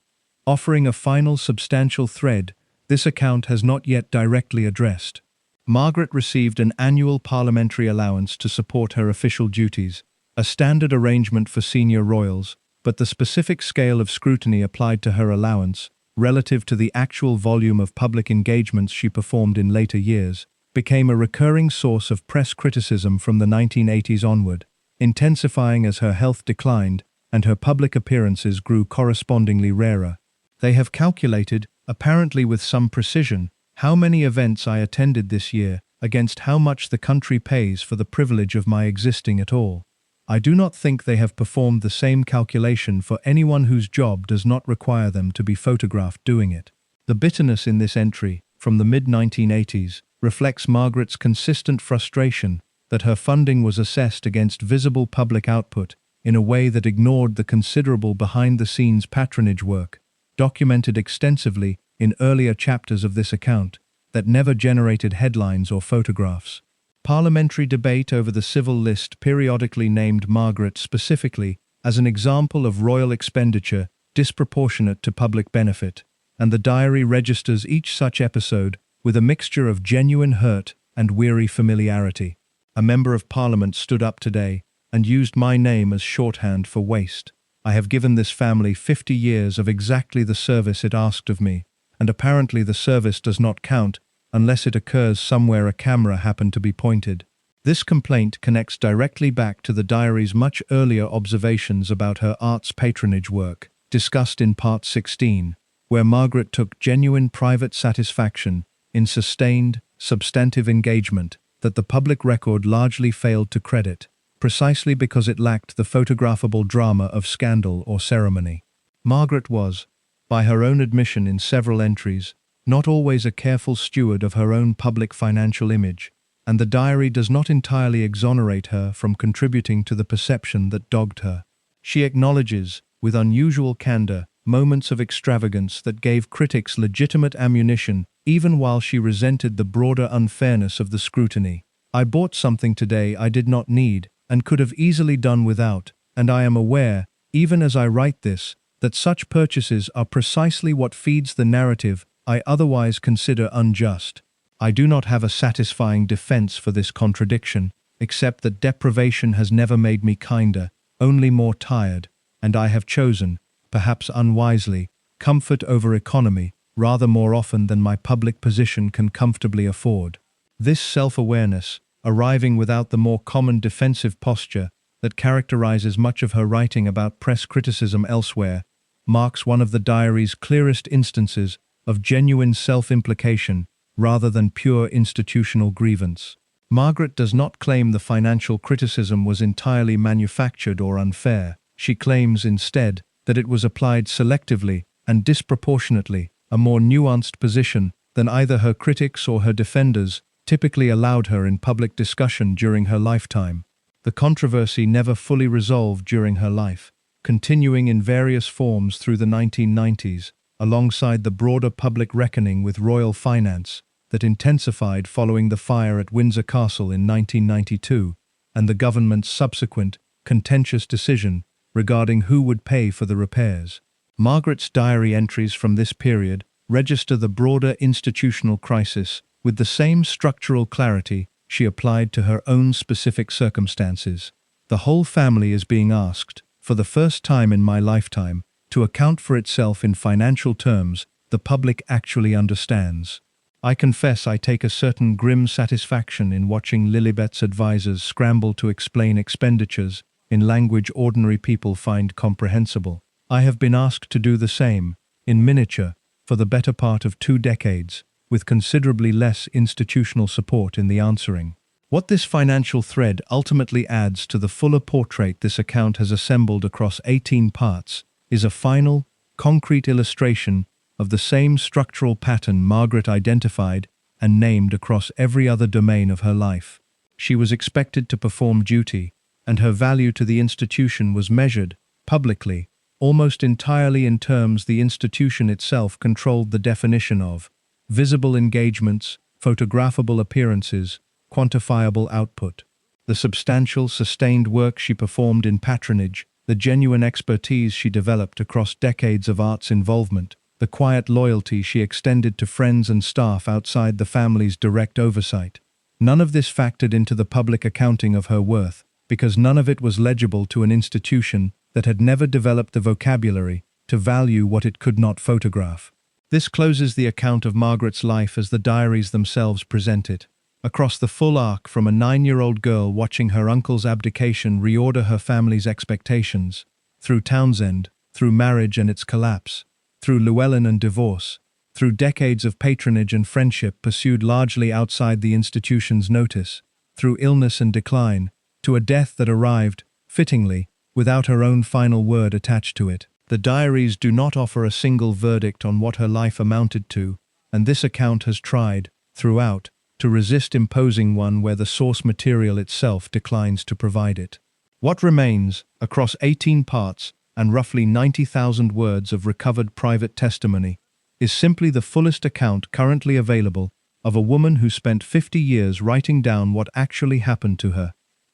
Offering a final substantial thread this account has not yet directly addressed. Margaret received an annual parliamentary allowance to support her official duties, a standard arrangement for senior royals, but the specific scale of scrutiny applied to her allowance, relative to the actual volume of public engagements she performed in later years, became a recurring source of press criticism from the 1980s onward, intensifying as her health declined and her public appearances grew correspondingly rarer. They have calculated, apparently with some precision, how many events I attended this year against how much the country pays for the privilege of my existing at all. I do not think they have performed the same calculation for anyone whose job does not require them to be photographed doing it. The bitterness in this entry, from the mid-1980s, reflects Margaret's consistent frustration that her funding was assessed against visible public output in a way that ignored the considerable behind-the-scenes patronage work, documented extensively in earlier chapters of this account, that never generated headlines or photographs. Parliamentary debate over the civil list periodically named Margaret specifically as an example of royal expenditure disproportionate to public benefit, and the diary registers each such episode with a mixture of genuine hurt and weary familiarity. A member of Parliament stood up today and used my name as shorthand for waste. I have given this family 50 years of exactly the service it asked of me, and apparently the service does not count unless it occurs somewhere a camera happened to be pointed. This complaint connects directly back to the diary's much earlier observations about her arts patronage work, discussed in Part 16, where Margaret took genuine private satisfaction in sustained, substantive engagement that the public record largely failed to credit, precisely because it lacked the photographable drama of scandal or ceremony. Margaret was, by her own admission in several entries, not always a careful steward of her own public financial image, and the diary does not entirely exonerate her from contributing to the perception that dogged her. She acknowledges, with unusual candor, moments of extravagance that gave critics legitimate ammunition even while she resented the broader unfairness of the scrutiny. "I bought something today I did not need and could have easily done without, and I am aware, even as I write this, that such purchases are precisely what feeds the narrative I otherwise consider unjust. I do not have a satisfying defense for this contradiction, except that deprivation has never made me kinder, only more tired, and I have chosen, perhaps unwisely, comfort over economy, rather more often than my public position can comfortably afford. This self-awareness, arriving without the more common defensive posture that characterizes much of her writing about press criticism elsewhere, marks one of the diary's clearest instances of genuine self-implication rather than pure institutional grievance. Margaret does not claim the financial criticism was entirely manufactured or unfair. She claims instead that it was applied selectively and disproportionately, a more nuanced position than either her critics or her defenders typically allowed her in public discussion during her lifetime. The controversy never fully resolved during her life, continuing in various forms through the 1990s, alongside the broader public reckoning with royal finance that intensified following the fire at Windsor Castle in 1992 and the government's subsequent, contentious decision regarding who would pay for the repairs. Margaret's diary entries from this period register the broader institutional crisis with the same structural clarity she applied to her own specific circumstances. The whole family is being asked, for the first time in my lifetime, to account for itself in financial terms the public actually understands. I confess I take a certain grim satisfaction in watching Lilibet's advisors scramble to explain expenditures in language ordinary people find comprehensible. I have been asked to do the same, in miniature, for the better part of 2 decades, with considerably less institutional support in the answering. What this financial thread ultimately adds to the fuller portrait this account has assembled across 18 parts is a final, concrete illustration of the same structural pattern Margaret identified and named across every other domain of her life. She was expected to perform duty, and her value to the institution was measured, publicly, almost entirely in terms the institution itself controlled the definition of: visible engagements, photographable appearances, quantifiable output. The substantial, sustained work she performed in patronage, the genuine expertise she developed across decades of arts involvement, the quiet loyalty she extended to friends and staff outside the family's direct oversight. None of this factored into the public accounting of her worth, because none of it was legible to an institution that had never developed the vocabulary to value what it could not photograph. This closes the account of Margaret's life as the diaries themselves present it. Across the full arc, from a 9-year-old girl watching her uncle's abdication reorder her family's expectations, through Townsend, through marriage and its collapse, through Llewellyn and divorce, through decades of patronage and friendship pursued largely outside the institution's notice, through illness and decline, to a death that arrived, fittingly, without her own final word attached to it. The diaries do not offer a single verdict on what her life amounted to, and this account has tried, throughout, to resist imposing one where the source material itself declines to provide it. What remains, across 18 parts and roughly 90,000 words of recovered private testimony, is simply the fullest account currently available of a woman who spent 50 years writing down what actually happened to her,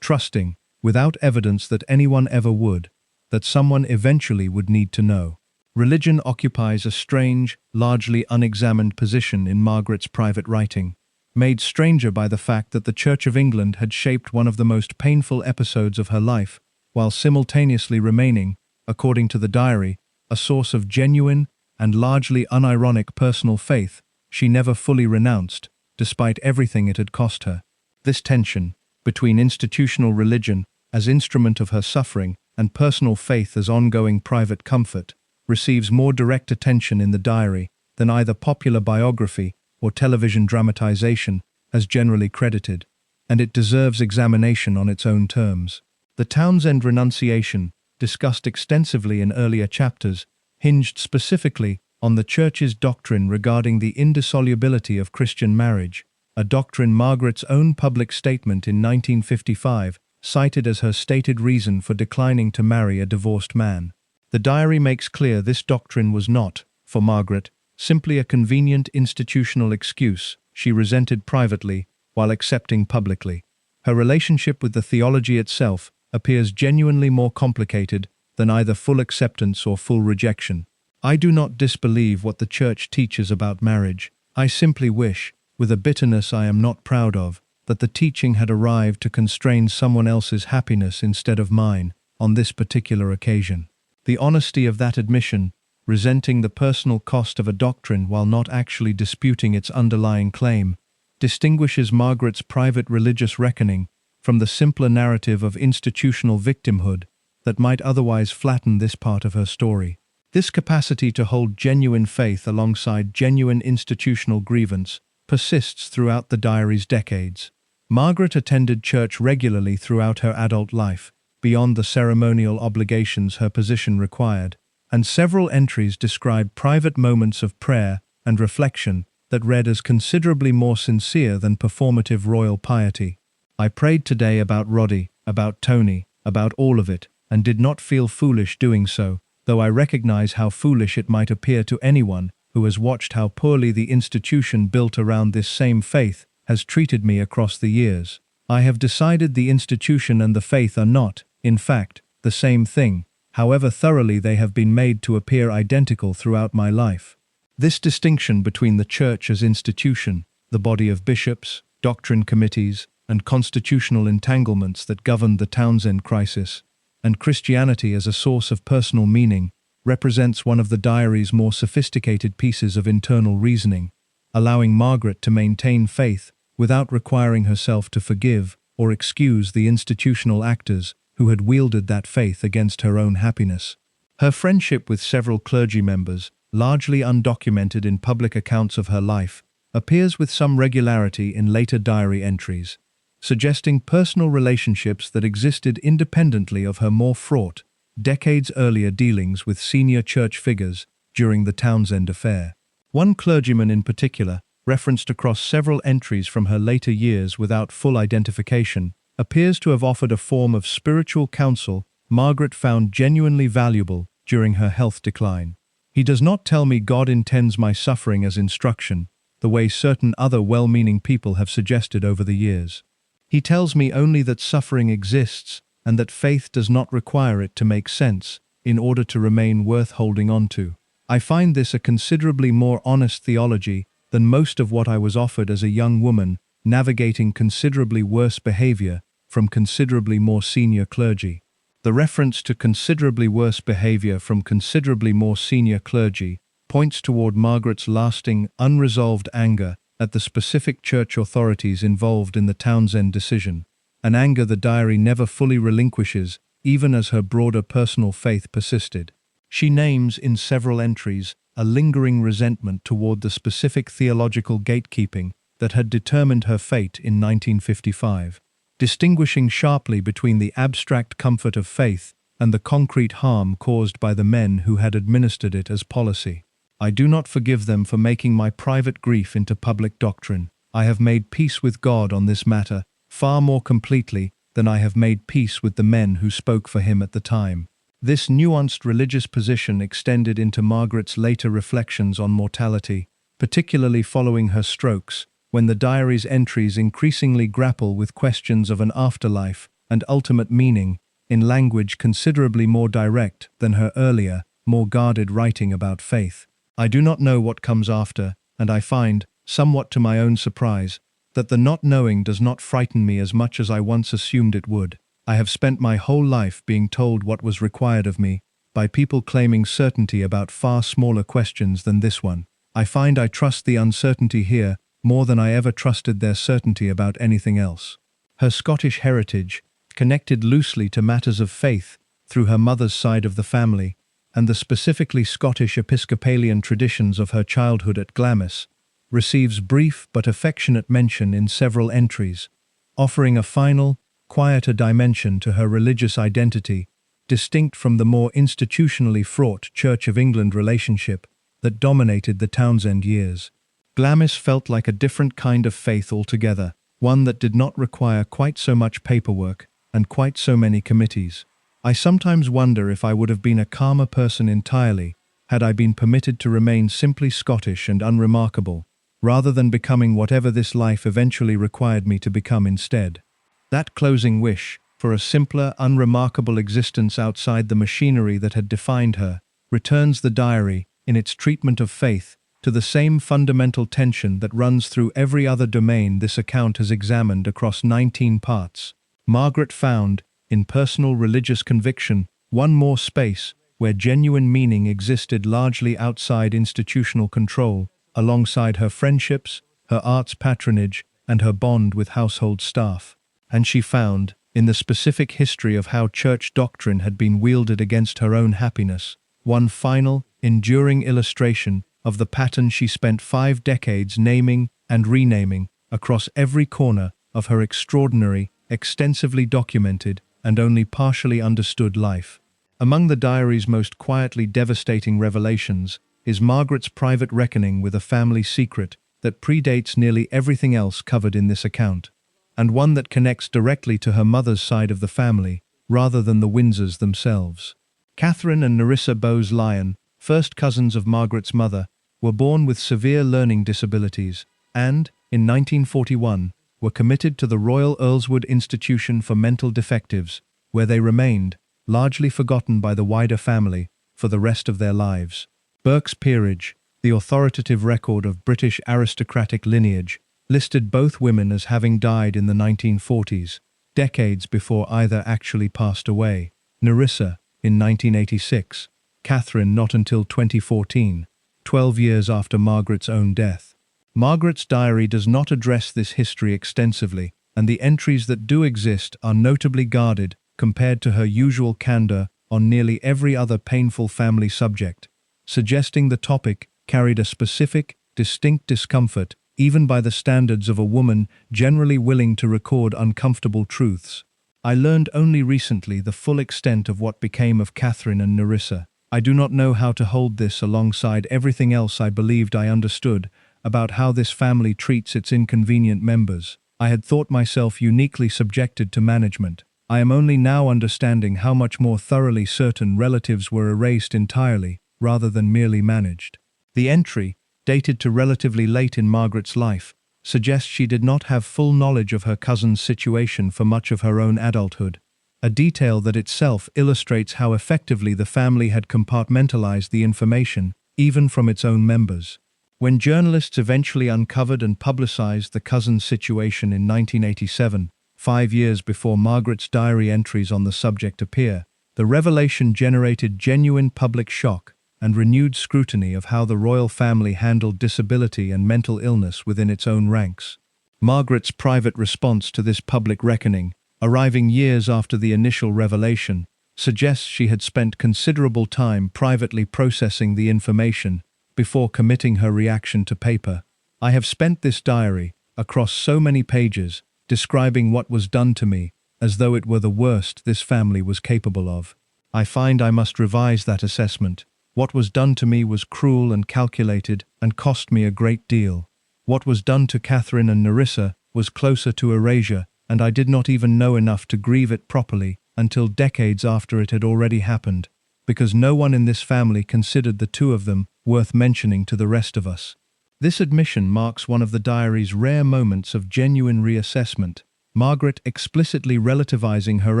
trusting, without evidence that anyone ever would, that someone eventually would need to know. Religion occupies a strange, largely unexamined position in Margaret's private writing, made stranger by the fact that the Church of England had shaped one of the most painful episodes of her life, while simultaneously remaining, according to the diary, a source of genuine and largely unironic personal faith she never fully renounced, despite everything it had cost her. This tension, between institutional religion as instrument of her suffering and personal faith as ongoing private comfort, receives more direct attention in the diary than either popular biography or television dramatization has generally credited, and it deserves examination on its own terms. The Townsend renunciation, discussed extensively in earlier chapters, hinged specifically on the Church's doctrine regarding the indissolubility of Christian marriage, a doctrine Margaret's own public statement in 1955 cited as her stated reason for declining to marry a divorced man. The diary makes clear this doctrine was not, for Margaret, simply a convenient institutional excuse she resented privately while accepting publicly. Her relationship with the theology itself appears genuinely more complicated than either full acceptance or full rejection. I do not disbelieve what the Church teaches about marriage. I simply wish, with a bitterness I am not proud of, that the teaching had arrived to constrain someone else's happiness instead of mine on this particular occasion. The honesty of that admission, resenting the personal cost of a doctrine while not actually disputing its underlying claim, distinguishes Margaret's private religious reckoning from the simpler narrative of institutional victimhood that might otherwise flatten this part of her story. This capacity to hold genuine faith alongside genuine institutional grievance persists throughout the diary's decades. Margaret attended church regularly throughout her adult life, beyond the ceremonial obligations her position required, and several entries describe private moments of prayer and reflection that read as considerably more sincere than performative royal piety. "I prayed today about Roddy, about Tony, about all of it, and did not feel foolish doing so, though I recognize how foolish it might appear to anyone who has watched how poorly the institution built around this same faith has treated me across the years. I have decided the institution and the faith are not, in fact, the same thing, however thoroughly they have been made to appear identical throughout my life." This distinction between the church as institution, the body of bishops, doctrine committees, and constitutional entanglements that governed the Townsend crisis, and Christianity as a source of personal meaning, represents one of the diary's more sophisticated pieces of internal reasoning, allowing Margaret to maintain faith without requiring herself to forgive or excuse the institutional actors who had wielded that faith against her own happiness. Her friendship with several clergy members, largely undocumented in public accounts of her life, appears with some regularity in later diary entries, suggesting personal relationships that existed independently of her more fraught, decades-earlier dealings with senior church figures during the Townsend affair. One clergyman in particular, referenced across several entries from her later years without full identification, appears to have offered a form of spiritual counsel Margaret found genuinely valuable during her health decline. "He does not tell me God intends my suffering as instruction, the way certain other well-meaning people have suggested over the years. He tells me only that suffering exists and that faith does not require it to make sense in order to remain worth holding on to. I find this a considerably more honest theology than most of what I was offered as a young woman navigating considerably worse behavior from considerably more senior clergy." The reference to considerably worse behavior from considerably more senior clergy points toward Margaret's lasting, unresolved anger at the specific church authorities involved in the Townsend decision, an anger the diary never fully relinquishes even as her broader personal faith persisted. She names in several entries a lingering resentment toward the specific theological gatekeeping that had determined her fate in 1955, distinguishing sharply between the abstract comfort of faith and the concrete harm caused by the men who had administered it as policy. "I do not forgive them for making my private grief into public doctrine. I have made peace with God on this matter far more completely than I have made peace with the men who spoke for him at the time." This nuanced religious position extended into Margaret's later reflections on mortality, particularly following her strokes, when the diary's entries increasingly grapple with questions of an afterlife and ultimate meaning in language considerably more direct than her earlier, more guarded writing about faith. "I do not know what comes after, and I find, somewhat to my own surprise, that the not knowing does not frighten me as much as I once assumed it would. I have spent my whole life being told what was required of me by people claiming certainty about far smaller questions than this one. I find I trust the uncertainty here more than I ever trusted their certainty about anything else." Her Scottish heritage, connected loosely to matters of faith through her mother's side of the family, and the specifically Scottish Episcopalian traditions of her childhood at Glamis, receives brief but affectionate mention in several entries, offering a final, quieter dimension to her religious identity, distinct from the more institutionally fraught Church of England relationship that dominated the Townsend years. Glamis felt like a different kind of faith altogether, one that did not require quite so much paperwork and quite so many committees. "I sometimes wonder if I would have been a calmer person entirely had I been permitted to remain simply Scottish and unremarkable, rather than becoming whatever this life eventually required me to become instead." That closing wish, for a simpler, unremarkable existence outside the machinery that had defined her, returns the diary, in its treatment of faith, to the same fundamental tension that runs through every other domain this account has examined across 19 parts. Margaret found, in personal religious conviction, one more space where genuine meaning existed largely outside institutional control, alongside her friendships, her arts patronage, and her bond with household staff. And she found, in the specific history of how church doctrine had been wielded against her own happiness, one final, enduring illustration of the pattern she spent 5 decades naming and renaming across every corner of her extraordinary, extensively documented, and only partially understood life. Among the diary's most quietly devastating revelations is Margaret's private reckoning with a family secret that predates nearly everything else covered in this account, and one that connects directly to her mother's side of the family, rather than the Windsors themselves. Catherine and Nerissa Bowes-Lyon, first cousins of Margaret's mother, were born with severe learning disabilities, and, in 1941, were committed to the Royal Earlswood Institution for Mental Defectives, where they remained, largely forgotten by the wider family, for the rest of their lives. Burke's Peerage, the authoritative record of British aristocratic lineage, listed both women as having died in the 1940s, decades before either actually passed away. Nerissa, in 1986, Catherine not until 2014, 12 years after Margaret's own death. Margaret's diary does not address this history extensively, and the entries that do exist are notably guarded compared to her usual candor on nearly every other painful family subject, suggesting the topic carried a specific, distinct discomfort even by the standards of a woman generally willing to record uncomfortable truths. I learned only recently the full extent of what became of Catherine and Nerissa. I do not know how to hold this alongside everything else I believed I understood about how this family treats its inconvenient members. I had thought myself uniquely subjected to management. I am only now understanding how much more thoroughly certain relatives were erased entirely, rather than merely managed. The entry, dated to relatively late in Margaret's life, suggests she did not have full knowledge of her cousin's situation for much of her own adulthood, a detail that itself illustrates how effectively the family had compartmentalized the information, even from its own members. When journalists eventually uncovered and publicized the cousin's situation in 1987, 5 years before Margaret's diary entries on the subject appear, the revelation generated genuine public shock and renewed scrutiny of how the royal family handled disability and mental illness within its own ranks. Margaret's private response to this public reckoning, arriving years after the initial revelation, suggests she had spent considerable time privately processing the information before committing her reaction to paper. I have spent this diary, across so many pages, describing what was done to me, as though it were the worst this family was capable of. I find I must revise that assessment. What was done to me was cruel and calculated and cost me a great deal. What was done to Catherine and Nerissa was closer to erasure, and I did not even know enough to grieve it properly until decades after it had already happened, because no one in this family considered the two of them worth mentioning to the rest of us. This admission marks one of the diary's rare moments of genuine reassessment, Margaret explicitly relativizing her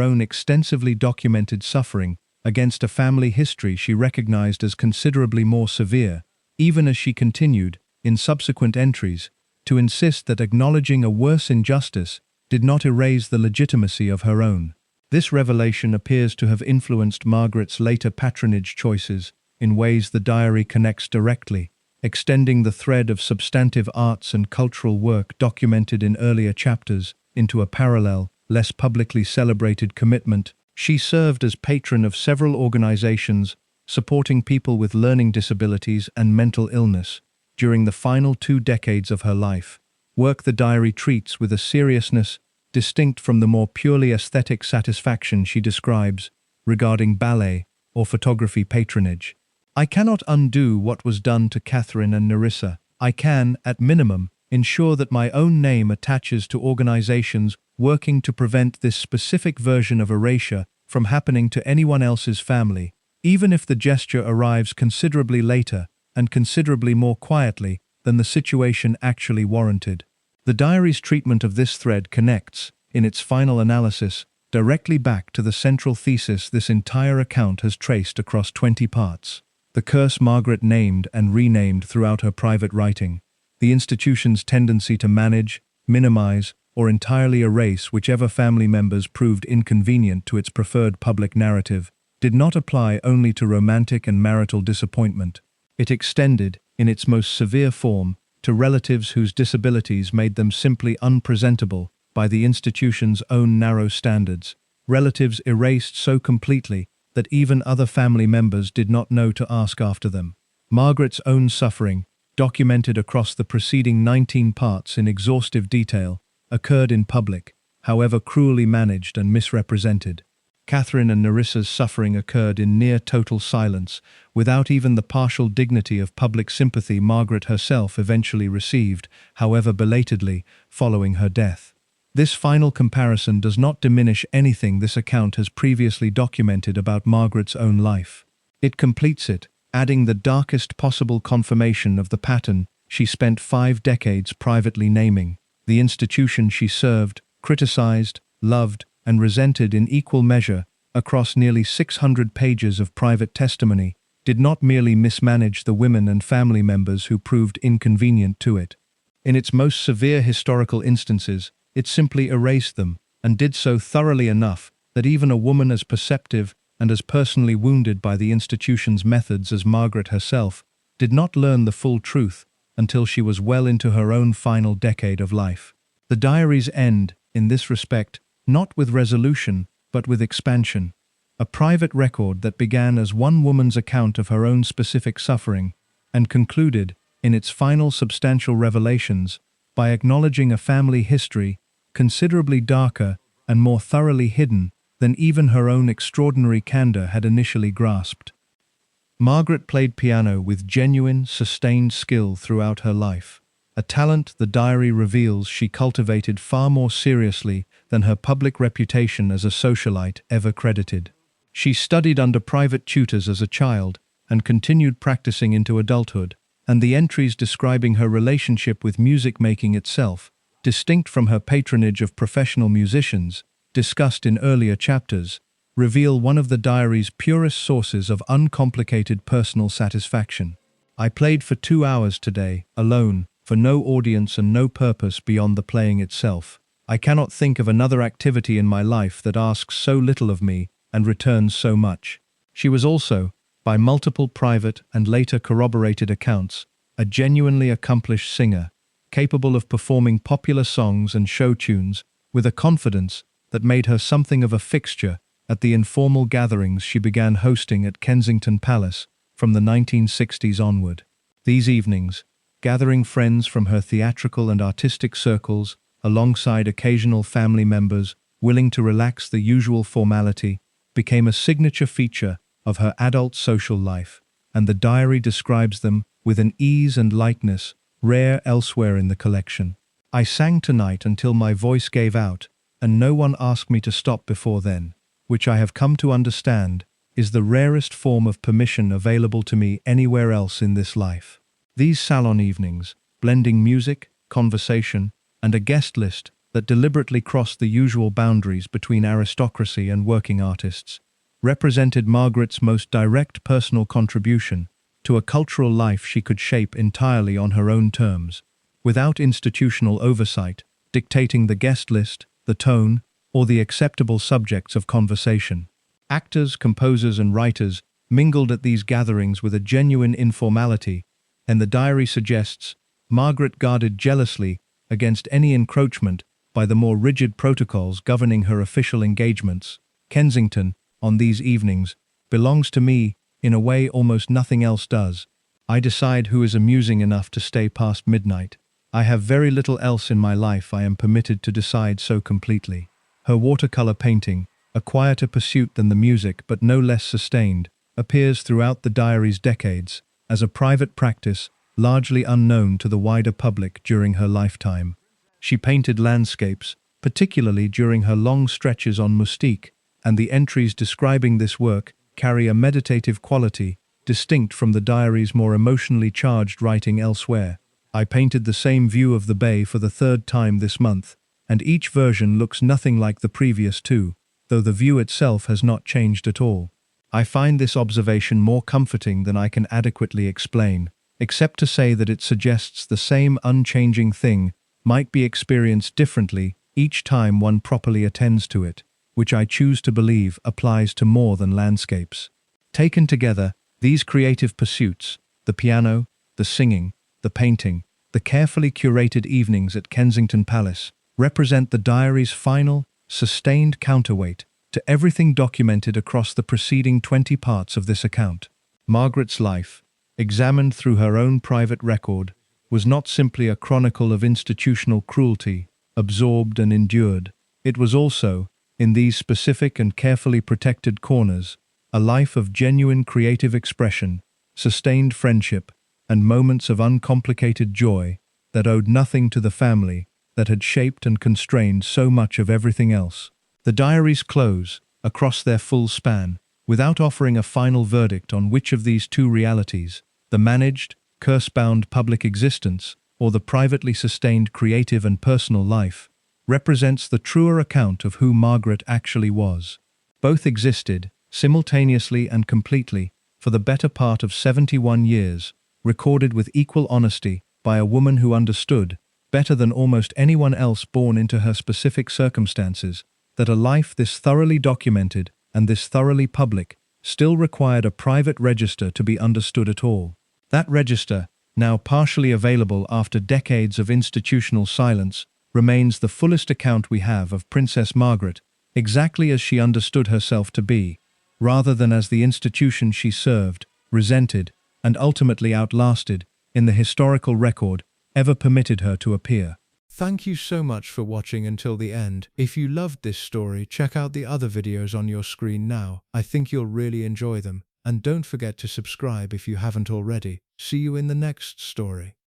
own extensively documented suffering against a family history she recognized as considerably more severe, even as she continued, in subsequent entries, to insist that acknowledging a worse injustice did not erase the legitimacy of her own. This revelation appears to have influenced Margaret's later patronage choices in ways the diary connects directly, extending the thread of substantive arts and cultural work documented in earlier chapters into a parallel, less publicly celebrated commitment. She served as patron of several organizations supporting people with learning disabilities and mental illness during the final 2 decades of her life, work the diary treats with a seriousness distinct from the more purely aesthetic satisfaction she describes regarding ballet or photography patronage. I cannot undo what was done to Catherine and Nerissa. I can, at minimum, ensure that my own name attaches to organizations working to prevent this specific version of erasure from happening to anyone else's family, even if the gesture arrives considerably later and considerably more quietly than the situation actually warranted. The diary's treatment of this thread connects, in its final analysis, directly back to the central thesis this entire account has traced across 20 parts. The curse Margaret named and renamed throughout her private writing, the institution's tendency to manage, minimize, or entirely erase whichever family members proved inconvenient to its preferred public narrative, did not apply only to romantic and marital disappointment. It extended, in its most severe form, to relatives whose disabilities made them simply unpresentable by the institution's own narrow standards, relatives erased so completely that even other family members did not know to ask after them. Margaret's own suffering, documented across the preceding 19 parts in exhaustive detail, occurred in public, however cruelly managed and misrepresented. Catherine and Nerissa's suffering occurred in near total silence, without even the partial dignity of public sympathy Margaret herself eventually received, however belatedly, following her death. This final comparison does not diminish anything this account has previously documented about Margaret's own life. It completes it, adding the darkest possible confirmation of the pattern she spent 5 decades privately naming. The institution she served, criticized, loved, and resented in equal measure across nearly 600 pages of private testimony, did not merely mismanage the women and family members who proved inconvenient to it. In its most severe historical instances, it simply erased them, and did so thoroughly enough that even a woman as perceptive and as personally wounded by the institution's methods as Margaret herself did not learn the full truth until she was well into her own final decade of life. The diaries end, in this respect, not with resolution, but with expansion. A private record that began as one woman's account of her own specific suffering, and concluded, in its final substantial revelations, by acknowledging a family history considerably darker and more thoroughly hidden than even her own extraordinary candor had initially grasped. Margaret played piano with genuine, sustained skill throughout her life, a talent the diary reveals she cultivated far more seriously than her public reputation as a socialite ever credited. She studied under private tutors as a child and continued practicing into adulthood, and the entries describing her relationship with music-making itself, distinct from her patronage of professional musicians, discussed in earlier chapters, reveal one of the diary's purest sources of uncomplicated personal satisfaction. I played for 2 hours today, alone, for no audience and no purpose beyond the playing itself. I cannot think of another activity in my life that asks so little of me and returns so much. She was also, by multiple private and later corroborated accounts, a genuinely accomplished singer, capable of performing popular songs and show tunes with a confidence that made her something of a fixture at the informal gatherings she began hosting at Kensington Palace from the 1960s onward. These evenings, gathering friends from her theatrical and artistic circles alongside occasional family members willing to relax the usual formality, became a signature feature of her adult social life, and the diary describes them with an ease and lightness rare elsewhere in the collection. I sang tonight until my voice gave out, and no one asked me to stop before then, which I have come to understand is the rarest form of permission available to me anywhere else in this life. These salon evenings, blending music, conversation, and a guest list that deliberately crossed the usual boundaries between aristocracy and working artists, represented Margaret's most direct personal contribution to a cultural life she could shape entirely on her own terms, without institutional oversight dictating the guest list, the tone, or the acceptable subjects of conversation. Actors, composers, and writers mingled at these gatherings with a genuine informality, and the diary suggests Margaret guarded jealously against any encroachment by the more rigid protocols governing her official engagements. Kensington, on these evenings, belongs to me in a way almost nothing else does. I decide who is amusing enough to stay past midnight. I have very little else in my life I am permitted to decide so completely. Her watercolor painting, a quieter pursuit than the music but no less sustained, appears throughout the diary's decades as a private practice largely unknown to the wider public during her lifetime. She painted landscapes, particularly during her long stretches on Mustique, and the entries describing this work carry a meditative quality distinct from the diary's more emotionally charged writing elsewhere. I painted the same view of the bay for the 3rd time this month, and each version looks nothing like the previous 2, though the view itself has not changed at all. I find this observation more comforting than I can adequately explain, except to say that it suggests the same unchanging thing might be experienced differently each time one properly attends to it, which I choose to believe applies to more than landscapes. Taken together, these creative pursuits, the piano, the singing, the painting, The carefully curated evenings at Kensington Palace represent the diary's final, sustained counterweight to everything documented across the preceding 20 parts of this account. Margaret's life, examined through her own private record, was not simply a chronicle of institutional cruelty, absorbed and endured. It was also, in these specific and carefully protected corners, a life of genuine creative expression, sustained friendship, and moments of uncomplicated joy that owed nothing to the family that had shaped and constrained so much of everything else. The diaries close, across their full span, without offering a final verdict on which of these two realities, the managed, curse-bound public existence or the privately sustained creative and personal life, represents the truer account of who Margaret actually was. Both existed, simultaneously and completely, for the better part of 71 years, recorded with equal honesty by a woman who understood, better than almost anyone else born into her specific circumstances, that a life this thoroughly documented and this thoroughly public still required a private register to be understood at all. That register, now partially available after decades of institutional silence, remains the fullest account we have of Princess Margaret, exactly as she understood herself to be, rather than as the institution she served, resented, and ultimately outlasted in the historical record ever permitted her to appear. Thank you so much for watching until the end. If you loved this story, check out the other videos on your screen now. I think you'll really enjoy them. And don't forget to subscribe if you haven't already. See you in the next story.